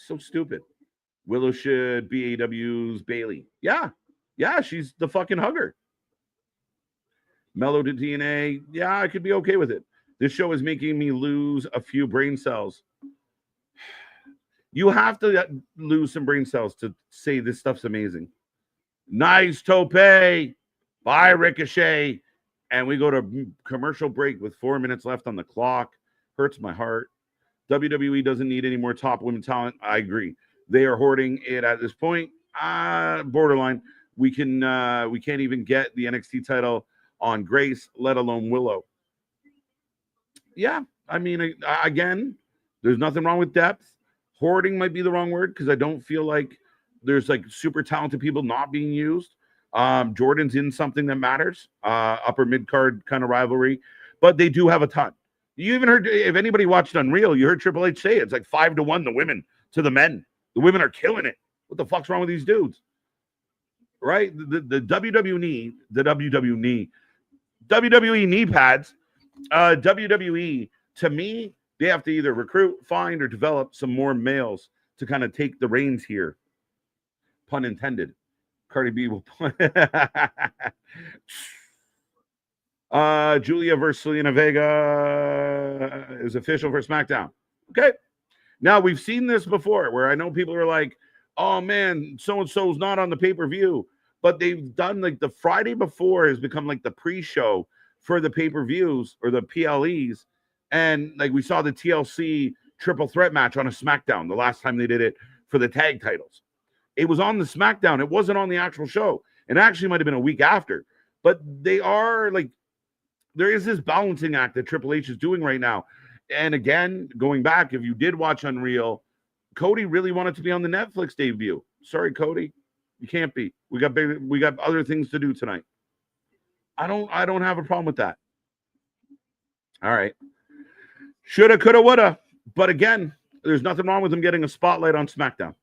So stupid. Willow should be AW's Bailey. Yeah. Yeah, she's the fucking hugger. Mellow to DNA. Yeah, I could be okay with it. This show is making me lose a few brain cells. You have to lose some brain cells to say this stuff's amazing. Nice tope. Bye, Ricochet. And we go to commercial break with 4 minutes left on the clock. Hurts my heart. WWE doesn't need any more top women talent. I agree. They are hoarding it at this point. Borderline. We can't even get the NXT title on Grace, let alone Willow. Yeah, I mean, again, there's nothing wrong with depth. Hoarding might be the wrong word because I don't feel like there's like super talented people not being used. Jordan's in something that matters, upper mid card kind of rivalry, but they do have a ton. You even heard, if anybody watched Unreal, you heard Triple H say it's like 5-1 the women to the men. The women are killing it. What the fuck's wrong with these dudes? Right? The WWE knee pads. WWE, to me, they have to either recruit, find, or develop some more males to kind of take the reins here. Pun intended. Cardi B will pun. Julia versus Selena Vega is official for SmackDown. Okay. Now, we've seen this before where I know people are like, oh, man, so-and-so's not on the pay-per-view. But they've done like the Friday before has become like the pre-show for the pay-per-views or the PLEs. And like we saw the TLC triple threat match on a SmackDown the last time they did it for the tag titles. It was on the SmackDown. It wasn't on the actual show. It actually might have been a week after. But they are like, there is this balancing act that Triple H is doing right now. And again, going back, if you did watch Unreal, Cody really wanted to be on the Netflix debut. Sorry, Cody. You can't be. We got other things to do tonight. I don't have a problem with that. All right. Shoulda, coulda, woulda. But again, there's nothing wrong with him getting a spotlight on SmackDown.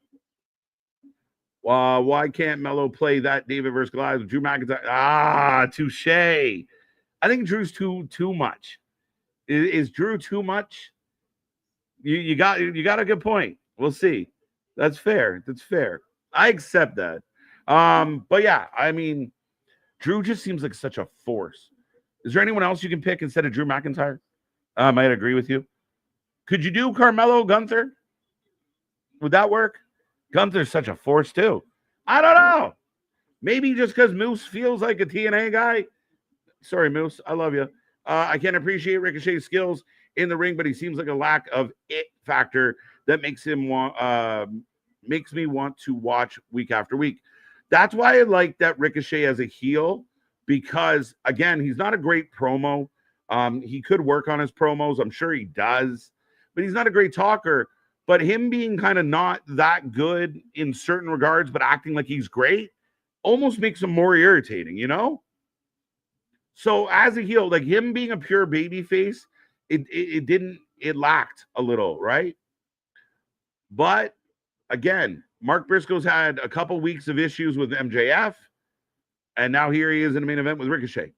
Why can't Mello play that David versus Goliath with Drew McIntyre? Touche. I think Drew's too much. Is Drew too much? You got a good point. We'll see. That's fair. I accept that. But yeah, I mean, Drew just seems like such a force. Is there anyone else you can pick instead of Drew McIntyre? I might agree with you. Could you do Carmelo Gunther? Would that work? Gunther's such a force too. I don't know. Maybe just because Moose feels like a TNA guy. Sorry, Moose. I love you. I can appreciate Ricochet's skills in the ring, but he seems like a lack of it factor that makes me want to watch week after week. That's why I like that Ricochet as a heel, because again, he's not a great promo. He could work on his promos. I'm sure he does, but he's not a great talker. But him being kind of not that good in certain regards, but acting like he's great, almost makes him more irritating, you know? So as a heel, like him being a pure baby face, it lacked a little, right? But again, Mark Briscoe's had a couple weeks of issues with MJF, and now here he is in the main event with Ricochet.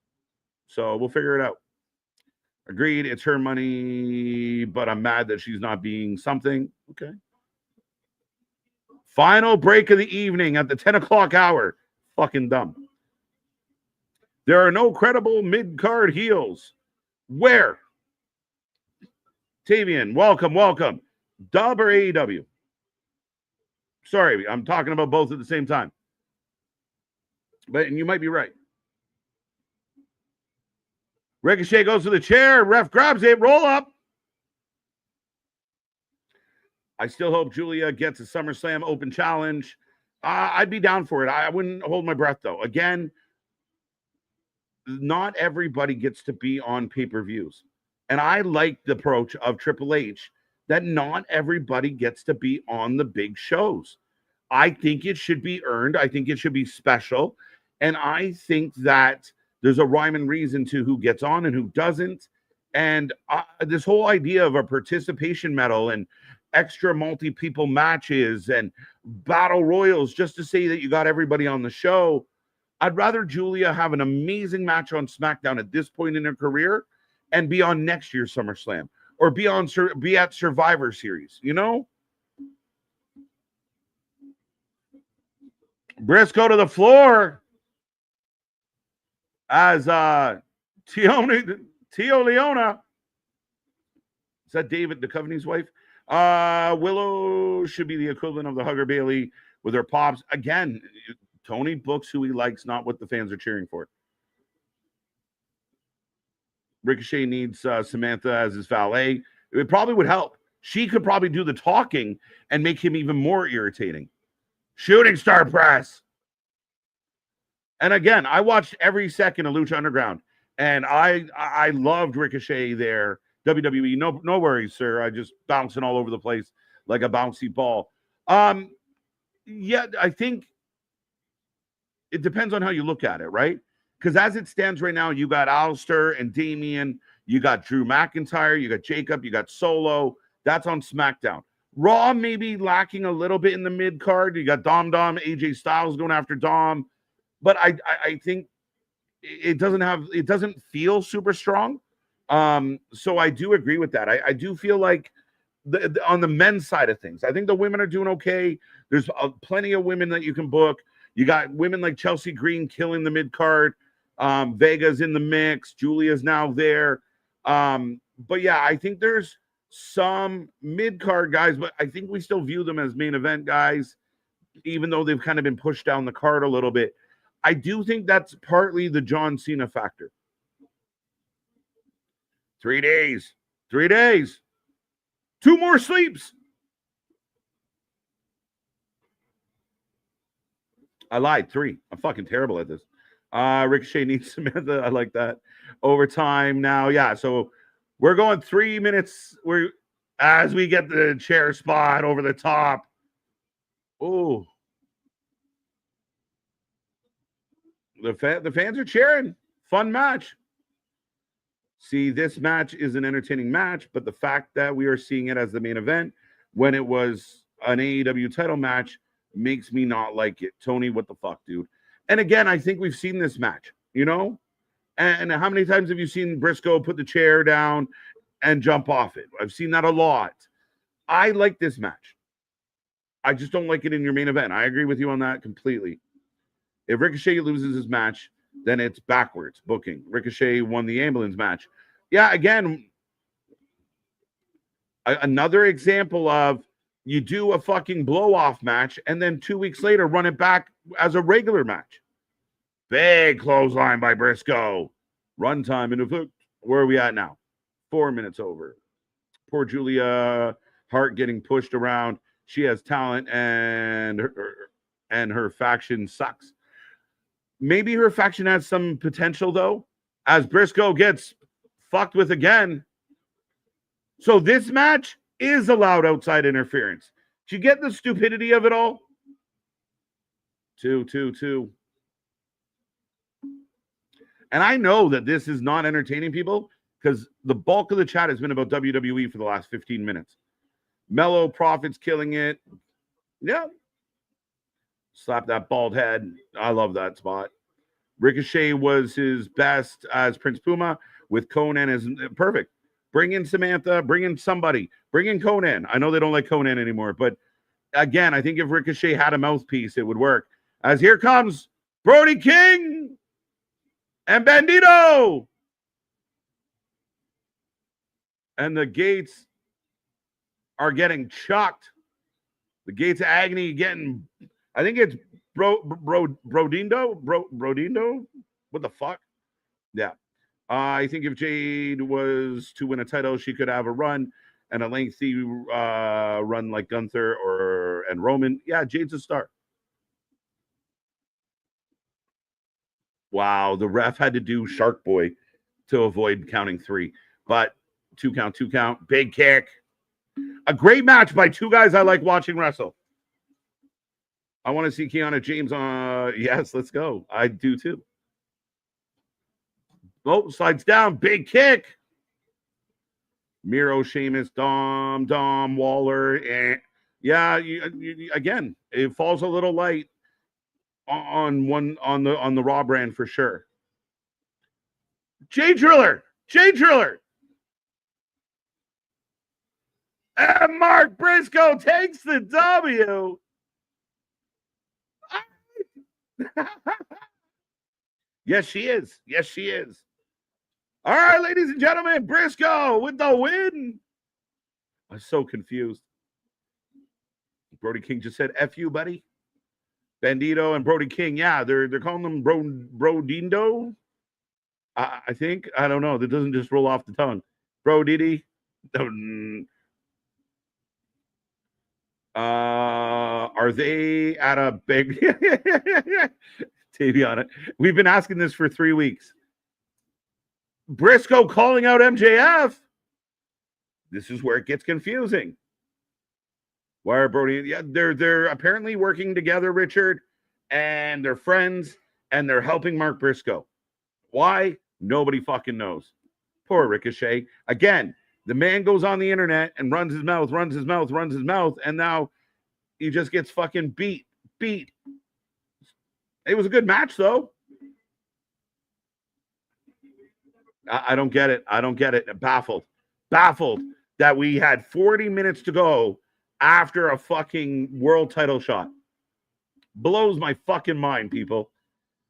So we'll figure it out. Agreed, it's her money, but I'm mad that she's not being something. Okay. Final break of the evening at the 10 o'clock hour. Fucking dumb. There are no credible mid-card heels. Where? Tavian, welcome. Dub or AEW? Sorry, I'm talking about both at the same time. And you might be right. Ricochet goes to the chair. Ref grabs it. Roll up. I still hope Julia gets a SummerSlam open challenge. I'd be down for it. I wouldn't hold my breath, though. Again, not everybody gets to be on pay-per-views. And I like the approach of Triple H that not everybody gets to be on the big shows. I think it should be earned. I think it should be special. And I think that there's a rhyme and reason to who gets on and who doesn't. And this whole idea of a participation medal and extra multi-people matches and battle royals just to say that you got everybody on the show. I'd rather Julia have an amazing match on SmackDown at this point in her career and be on next year's SummerSlam or be at Survivor Series, you know? Briscoe to the floor as Tio Leona. Is that David Duchovny's wife? Willow should be the equivalent of the Hugger Bailey with her pops. Again, Tony books who he likes, not what the fans are cheering for. Ricochet needs Samantha as his valet. It probably would help. She could probably do the talking and make him even more irritating. Shooting star press. And again, I watched every second of Lucha Underground, and I loved Ricochet there. WWE, no worries, sir. I just bouncing all over the place like a bouncy ball. Yeah, I think it depends on how you look at it, right? Because as it stands right now, you got Alistair and Damian, you got Drew McIntyre, you got Jacob, you got Solo. That's on SmackDown. Raw maybe lacking a little bit in the mid card. You got Dom, AJ Styles going after Dom, but I think it doesn't feel super strong. So I do agree with that. I do feel like on the men's side of things, I think the women are doing okay. There's plenty of women that you can book. You got women like Chelsea Green killing the mid card. Vega's in the mix. Julia's now there. But yeah, I think there's some mid card guys, but I think we still view them as main event guys, even though they've kind of been pushed down the card a little bit. I do think that's partly the John Cena factor. 3 days. 3 days. 2 more sleeps. I lied. 3. I'm fucking terrible at this. Ricochet needs Samantha. I like that. Overtime now. Yeah. So we're going 3 minutes. As we get the chair spot over the top. Oh. The fans are cheering. Fun match. See, this match is an entertaining match, but the fact that we are seeing it as the main event when it was an AEW title match makes me not like it. Tony, what the fuck, dude? And again, I think we've seen this match, you know? And how many times have you seen Briscoe put the chair down and jump off it? I've seen that a lot. I like this match. I just don't like it in your main event. I agree with you on that completely. If Ricochet loses his match, then it's backwards booking. Ricochet won the ambulance match. Yeah, again, another example of you do a fucking blow-off match and then 2 weeks later run it back as a regular match. Big clothesline by Briscoe. Runtime in effect. Where are we at now? 4 minutes over. Poor Julia Hart getting pushed around. She has talent and her faction sucks. Maybe her faction has some potential, though, as Briscoe gets fucked with again. So this match is allowed outside interference. Do you get the stupidity of it all? 2. And I know that this is not entertaining people because the bulk of the chat has been about WWE for the last 15 minutes. Mellow Profits killing it. Yeah. Slap that bald head. I love that spot. Ricochet was his best as Prince Puma with Conan as perfect. Bring in Samantha, bring in somebody, bring in Conan. I know they don't like Conan anymore, but again, I think if Ricochet had a mouthpiece, it would work. As here comes Brody King and Bandito. And the gates are getting chucked. The gates of agony getting, I think it's Brodindo? What the fuck? Yeah. I think if Jade was to win a title, she could have a run and a lengthy run like Gunther and Roman. Yeah, Jade's a star. Wow, the ref had to do Shark Boy to avoid counting 3. But 2 count, big kick. A great match by two guys I like watching wrestle. I want to see Kiana James on. Yes, let's go. I do too. Oh, slides down, big kick. Miro, Sheamus, Dom, Waller. Yeah, again, it falls a little light on the Raw brand for sure. Jay Driller. And Mark Briscoe takes the W. Yes, she is. All right, ladies and gentlemen, Briscoe with the win. I'm so confused. Brody King just said, F you, buddy. Bandito and Brody King. Yeah, they're calling them Brodindo. I think. I don't know. That doesn't just roll off the tongue. Bro Diddy. Are they at a big TV on it? We've been asking this for 3 weeks. Briscoe calling out MJF. This is where it gets confusing. Why are Brody? Yeah, they're apparently working together, Richard, and they're friends, and they're helping Mark Briscoe. Why? Nobody fucking knows. Poor Ricochet. Again, the man goes on the internet and runs his mouth, and now he just gets fucking beat. It was a good match, though. I don't get it. Baffled that we had 40 minutes to go after a fucking world title shot. Blows my fucking mind, people.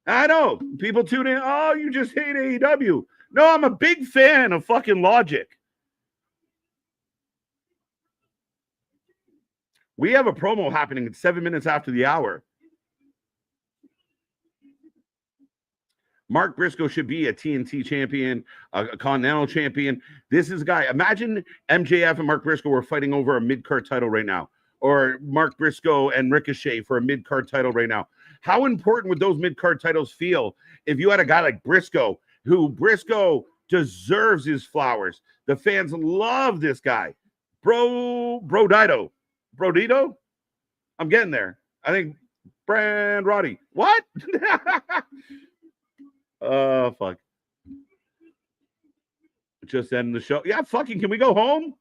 I know. People tune in. Oh, you just hate AEW. No, I'm a big fan of fucking Logic. We have a promo happening at 7 minutes after the hour. Mark Briscoe should be a TNT champion, a Continental champion. This is a guy. Imagine MJF and Mark Briscoe were fighting over a mid-card title right now, or Mark Briscoe and Ricochet for a mid-card title right now. How important would those mid-card titles feel if you had a guy like Briscoe, who Briscoe deserves his flowers? The fans love this guy. Brodito? I'm getting there. I think Brand Roddy. What? Oh, fuck. Just end the show. Yeah, fucking, can we go home?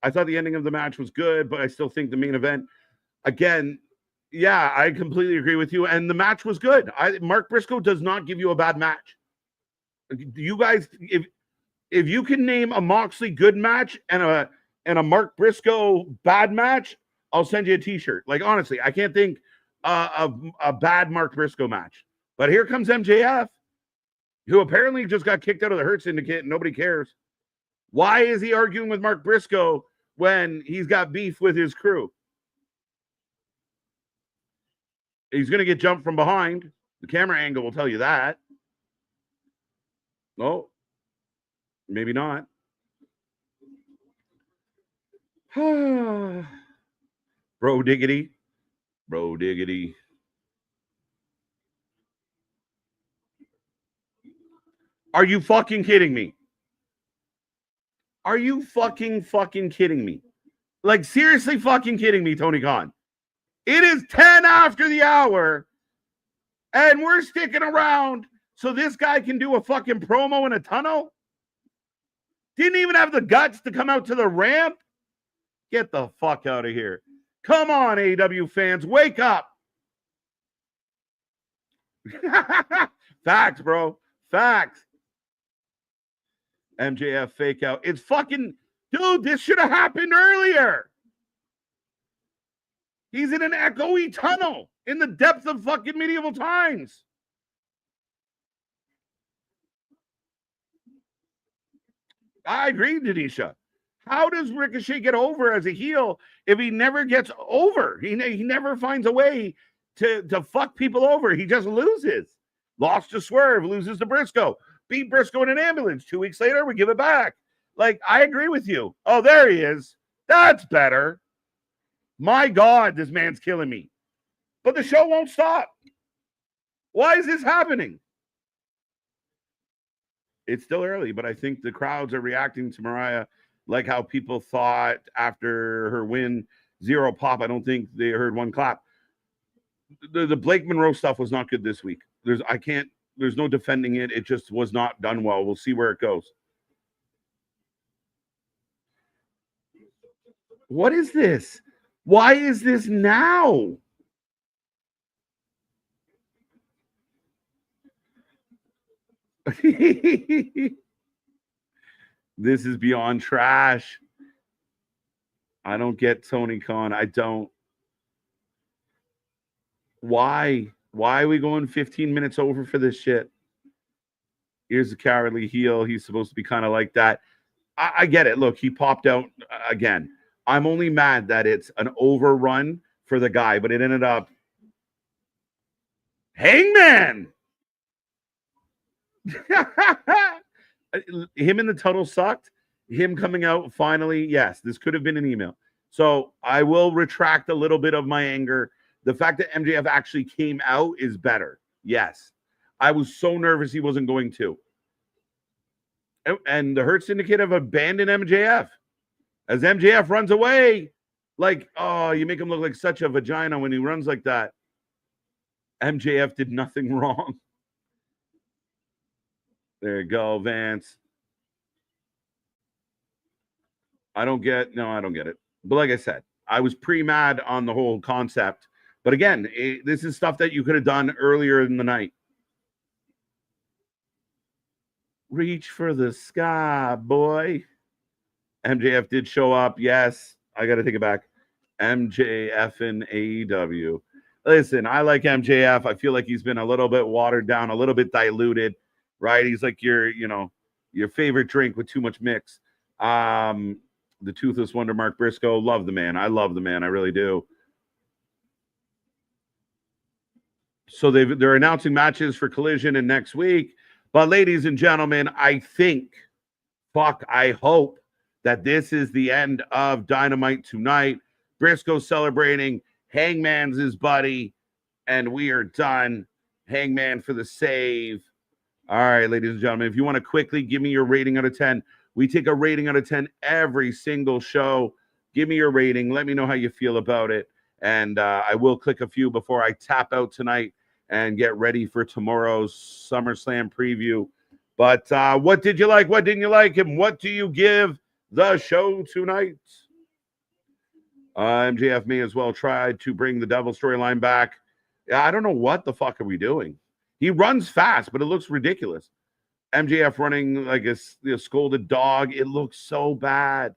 I thought the ending of the match was good, but I still think the main event, again, yeah, I completely agree with you. And the match was good. Mark Briscoe does not give you a bad match. You guys, if you can name a Moxley good match and a Mark Briscoe bad match, I'll send you a t-shirt. Like, honestly, I can't think of a bad Mark Briscoe match. But here comes MJF, who apparently just got kicked out of the Hurt Syndicate and nobody cares. Why is he arguing with Mark Briscoe when he's got beef with his crew? He's going to get jumped from behind. The camera angle will tell you that. No, maybe not. Bro diggity. Are you fucking kidding me? Are you fucking kidding me? Like, seriously fucking kidding me, Tony Khan? It is 10 after the hour, and we're sticking around so this guy can do a fucking promo in a tunnel? Didn't even have the guts to come out to the ramp? Get the fuck out of here. Come on, AEW fans, wake up. Facts, bro. Facts. MJF fake out. It's fucking, dude, this should have happened earlier. He's in an echoey tunnel in the depth of fucking medieval times. I agree, Denisha. How does Ricochet get over as a heel if he never gets over? He never finds a way to fuck people over. He just loses. Lost to Swerve, loses to Briscoe. Beat Briscoe in an ambulance. 2 weeks later, we give it back. Like, I agree with you. Oh, there he is. That's better. My God, this man's killing me. But the show won't stop. Why is this happening? It's still early, but I think the crowds are reacting to Mariah like how people thought after her win, 0 pop. I don't think they heard 1 clap. The Blake Monroe stuff was not good this week. There's no defending it. It just was not done well. We'll see where it goes. What is this? Why is this now? This is beyond trash. I don't get Tony Khan. I don't. Why? Why are we going 15 minutes over for this shit? Here's the cowardly heel. He's supposed to be kind of like that. I get it. Look, he popped out again. I'm only mad that it's an overrun for the guy, but it ended up Hangman. Him in the tunnel sucked. Him coming out finally, yes, this could have been an email. So I will retract a little bit of my anger. The fact that MJF actually came out is better. Yes. I was so nervous he wasn't going to. And the Hurt Syndicate have abandoned MJF. As MJF runs away, like, oh, you make him look like such a vagina when he runs like that. MJF did nothing wrong. There you go, Vance. I don't get it. But like I said, I was pre-mad on the whole concept. But again, this is stuff that you could have done earlier in the night. Reach for the sky, boy. MJF did show up. Yes, I got to take it back. MJF in AEW. Listen, I like MJF. I feel like he's been a little bit watered down, a little bit diluted, right? He's like your favorite drink with too much mix. The Toothless Wonder, Mark Briscoe. Love the man. I love the man. I really do. So they're announcing matches for Collision and next week. But ladies and gentlemen, I hope that this is the end of Dynamite tonight. Briscoe celebrating. Hangman's his buddy. And we are done. Hangman for the save. All right, ladies and gentlemen, if you want to quickly give me your rating out of 10. We take a rating out of 10 every single show. Give me your rating. Let me know how you feel about it. And I will click a few before I tap out tonight and get ready for tomorrow's SummerSlam preview. But what did you like? What didn't you like? And what do you give the show tonight? MJF may as well try to bring the Devil storyline back. Yeah, I don't know what the fuck are we doing. He runs fast, but it looks ridiculous. MJF running like a scolded dog. It looks so bad.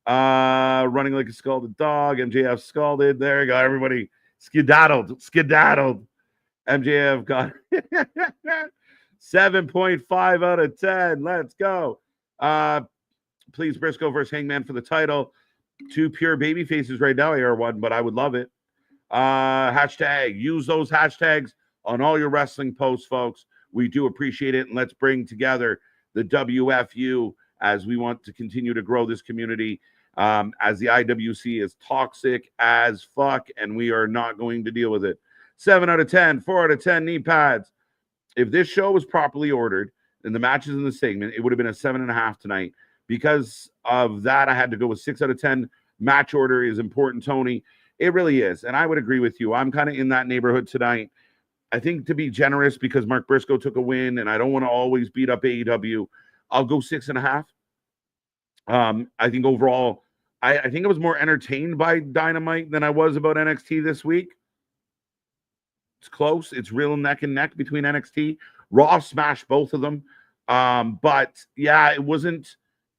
Running like a scalded dog. MJF scalded. There you go. Everybody skedaddled. MJF got 7.5 out of 10. Let's go. Please, Briscoe versus Hangman for the title. 2 pure baby faces right now, AR1, but I would love it. Hashtag. Use those hashtags on all your wrestling posts, folks. We do appreciate it. And let's bring together the WFU as we want to continue to grow this community. As the IWC is toxic as fuck, and we are not going to deal with it. 7 out of 10, 4 out of 10 knee pads. If this show was properly ordered and the matches in the segment, it would have been a 7.5 tonight. Because of that, I had to go with 6 out of 10. Match order is important, Tony. It really is. And I would agree with you. I'm kind of in that neighborhood tonight. I think to be generous, because Mark Briscoe took a win and I don't want to always beat up AEW, I'll go 6.5. I think overall, I think I was more entertained by Dynamite than I was about NXT this week. It's close. It's real neck and neck between NXT. Raw smashed both of them. But yeah, it wasn't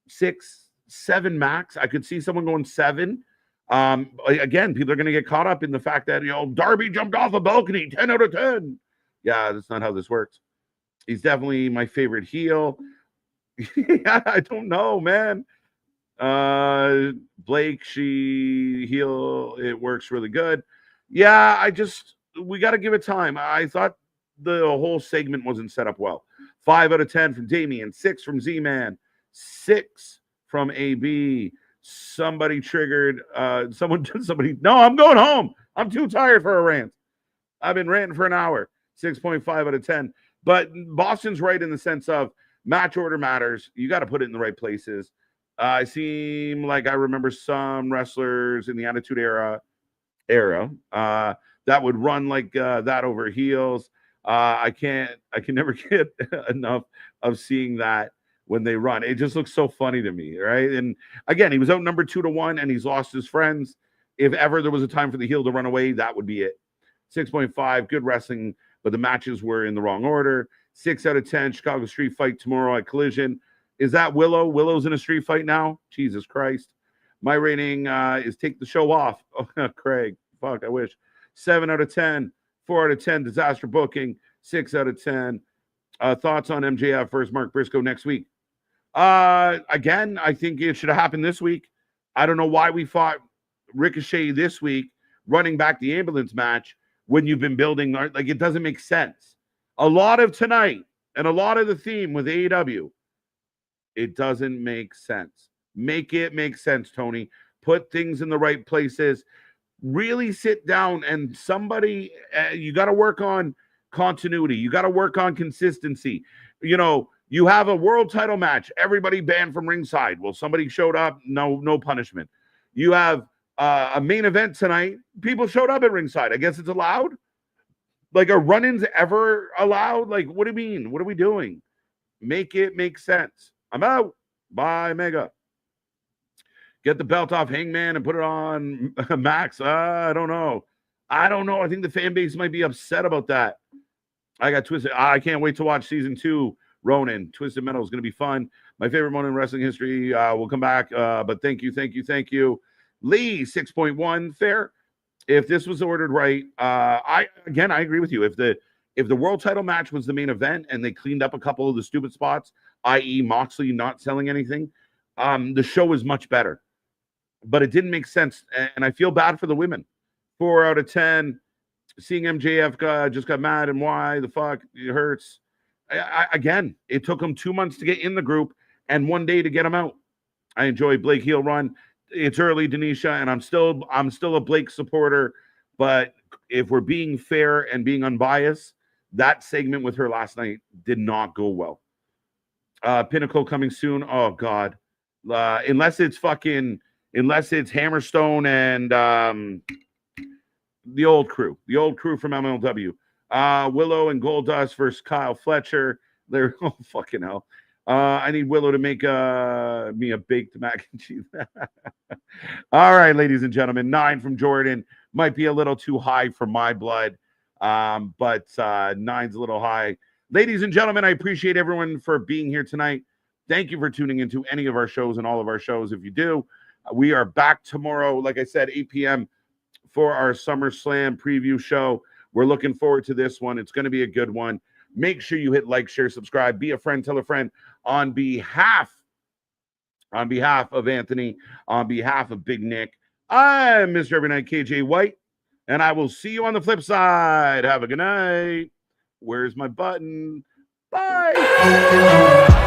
6, 7 max. I could see someone going 7. Again, people are going to get caught up in the fact that, Darby jumped off a balcony, 10 out of 10. Yeah, that's not how this works. He's definitely my favorite heel. Yeah, I don't know, man. Blake, she heel, it works really good. Yeah, we got to give it time. I thought the whole segment wasn't set up well. 5 out of 10 from Damian, 6 from Z-Man, 6 from AB. Somebody triggered, no, I'm going home. I'm too tired for a rant. I've been ranting for an hour. 6.5 out of 10. But Boston's right in the sense of match order matters. You got to put it in the right places. I seem like I remember some wrestlers in the Attitude Era that would run like that over heels. I can never get enough of seeing that when they run. It just looks so funny to me, right? And again, he was outnumbered 2-1 and he's lost his friends. If ever there was a time for the heel to run away, that would be it. 6.5, good wrestling, but the matches were in the wrong order. 6 out of 10, Chicago Street Fight tomorrow at Collision. Is that Willow? Willow's in a street fight now? Jesus Christ. My rating is take the show off. Oh, Craig. Fuck, I wish. 7 out of 10. 4 out of 10, disaster booking. 6 out of 10. Thoughts on MJF versus Mark Briscoe next week? Again, I think it should have happened this week. I don't know why we fought Ricochet this week, running back the ambulance match when you've been building. Like, it doesn't make sense. A lot of tonight and a lot of the theme with AEW, it doesn't make sense. Make it make sense, Tony. Put things in the right places. Really sit down and somebody, you got to work on continuity. You got to work on consistency. You know, you have a world title match. Everybody banned from ringside. Well, somebody showed up. No punishment. You have a main event tonight. People showed up at ringside. I guess it's allowed. Like, are run-ins ever allowed? Like, what do you mean? What are we doing? Make it make sense. I'm out. Bye, Mega. Get the belt off Hangman and put it on Max. I don't know. I think the fan base might be upset about that. I got Twisted. I can't wait to watch season 2. Ronin. Twisted Metal is going to be fun. My favorite moment in wrestling history. We'll come back. But thank you. Lee, 6.1. Fair. If this was ordered right, I agree with you. If the world title match was the main event and they cleaned up a couple of the stupid spots, i.e. Moxley not selling anything, the show is much better. But it didn't make sense, and I feel bad for the women. 4 out of 10. Seeing MJF just got mad, and why the fuck it hurts. Again, it took him 2 months to get in the group and 1 day to get him out. I enjoy Blake heel run. It's early, Denisha, and I'm still a Blake supporter. But if we're being fair and being unbiased, that segment with her last night did not go well. Pinnacle coming soon. Oh God, unless it's Hammerstone and the old crew from MLW. Willow and Goldust versus Kyle Fletcher. They're fucking hell. I need Willow to make me a baked mac and cheese. All right, ladies and gentlemen, 9 from Jordan. Might be a little too high for my blood, but 9's a little high. Ladies and gentlemen, I appreciate everyone for being here tonight. Thank you for tuning into any of our shows and all of our shows. If you do, we are back tomorrow, like I said, 8 p.m. for our SummerSlam preview show. We're looking forward to this one. It's going to be a good one. Make sure you hit like, share, subscribe, be a friend, tell a friend. On behalf of Anthony, on behalf of Big Nick, I'm Mr. Every Night KJ White, and I will see you on the flip side. Have a good night. Where's my button? Bye.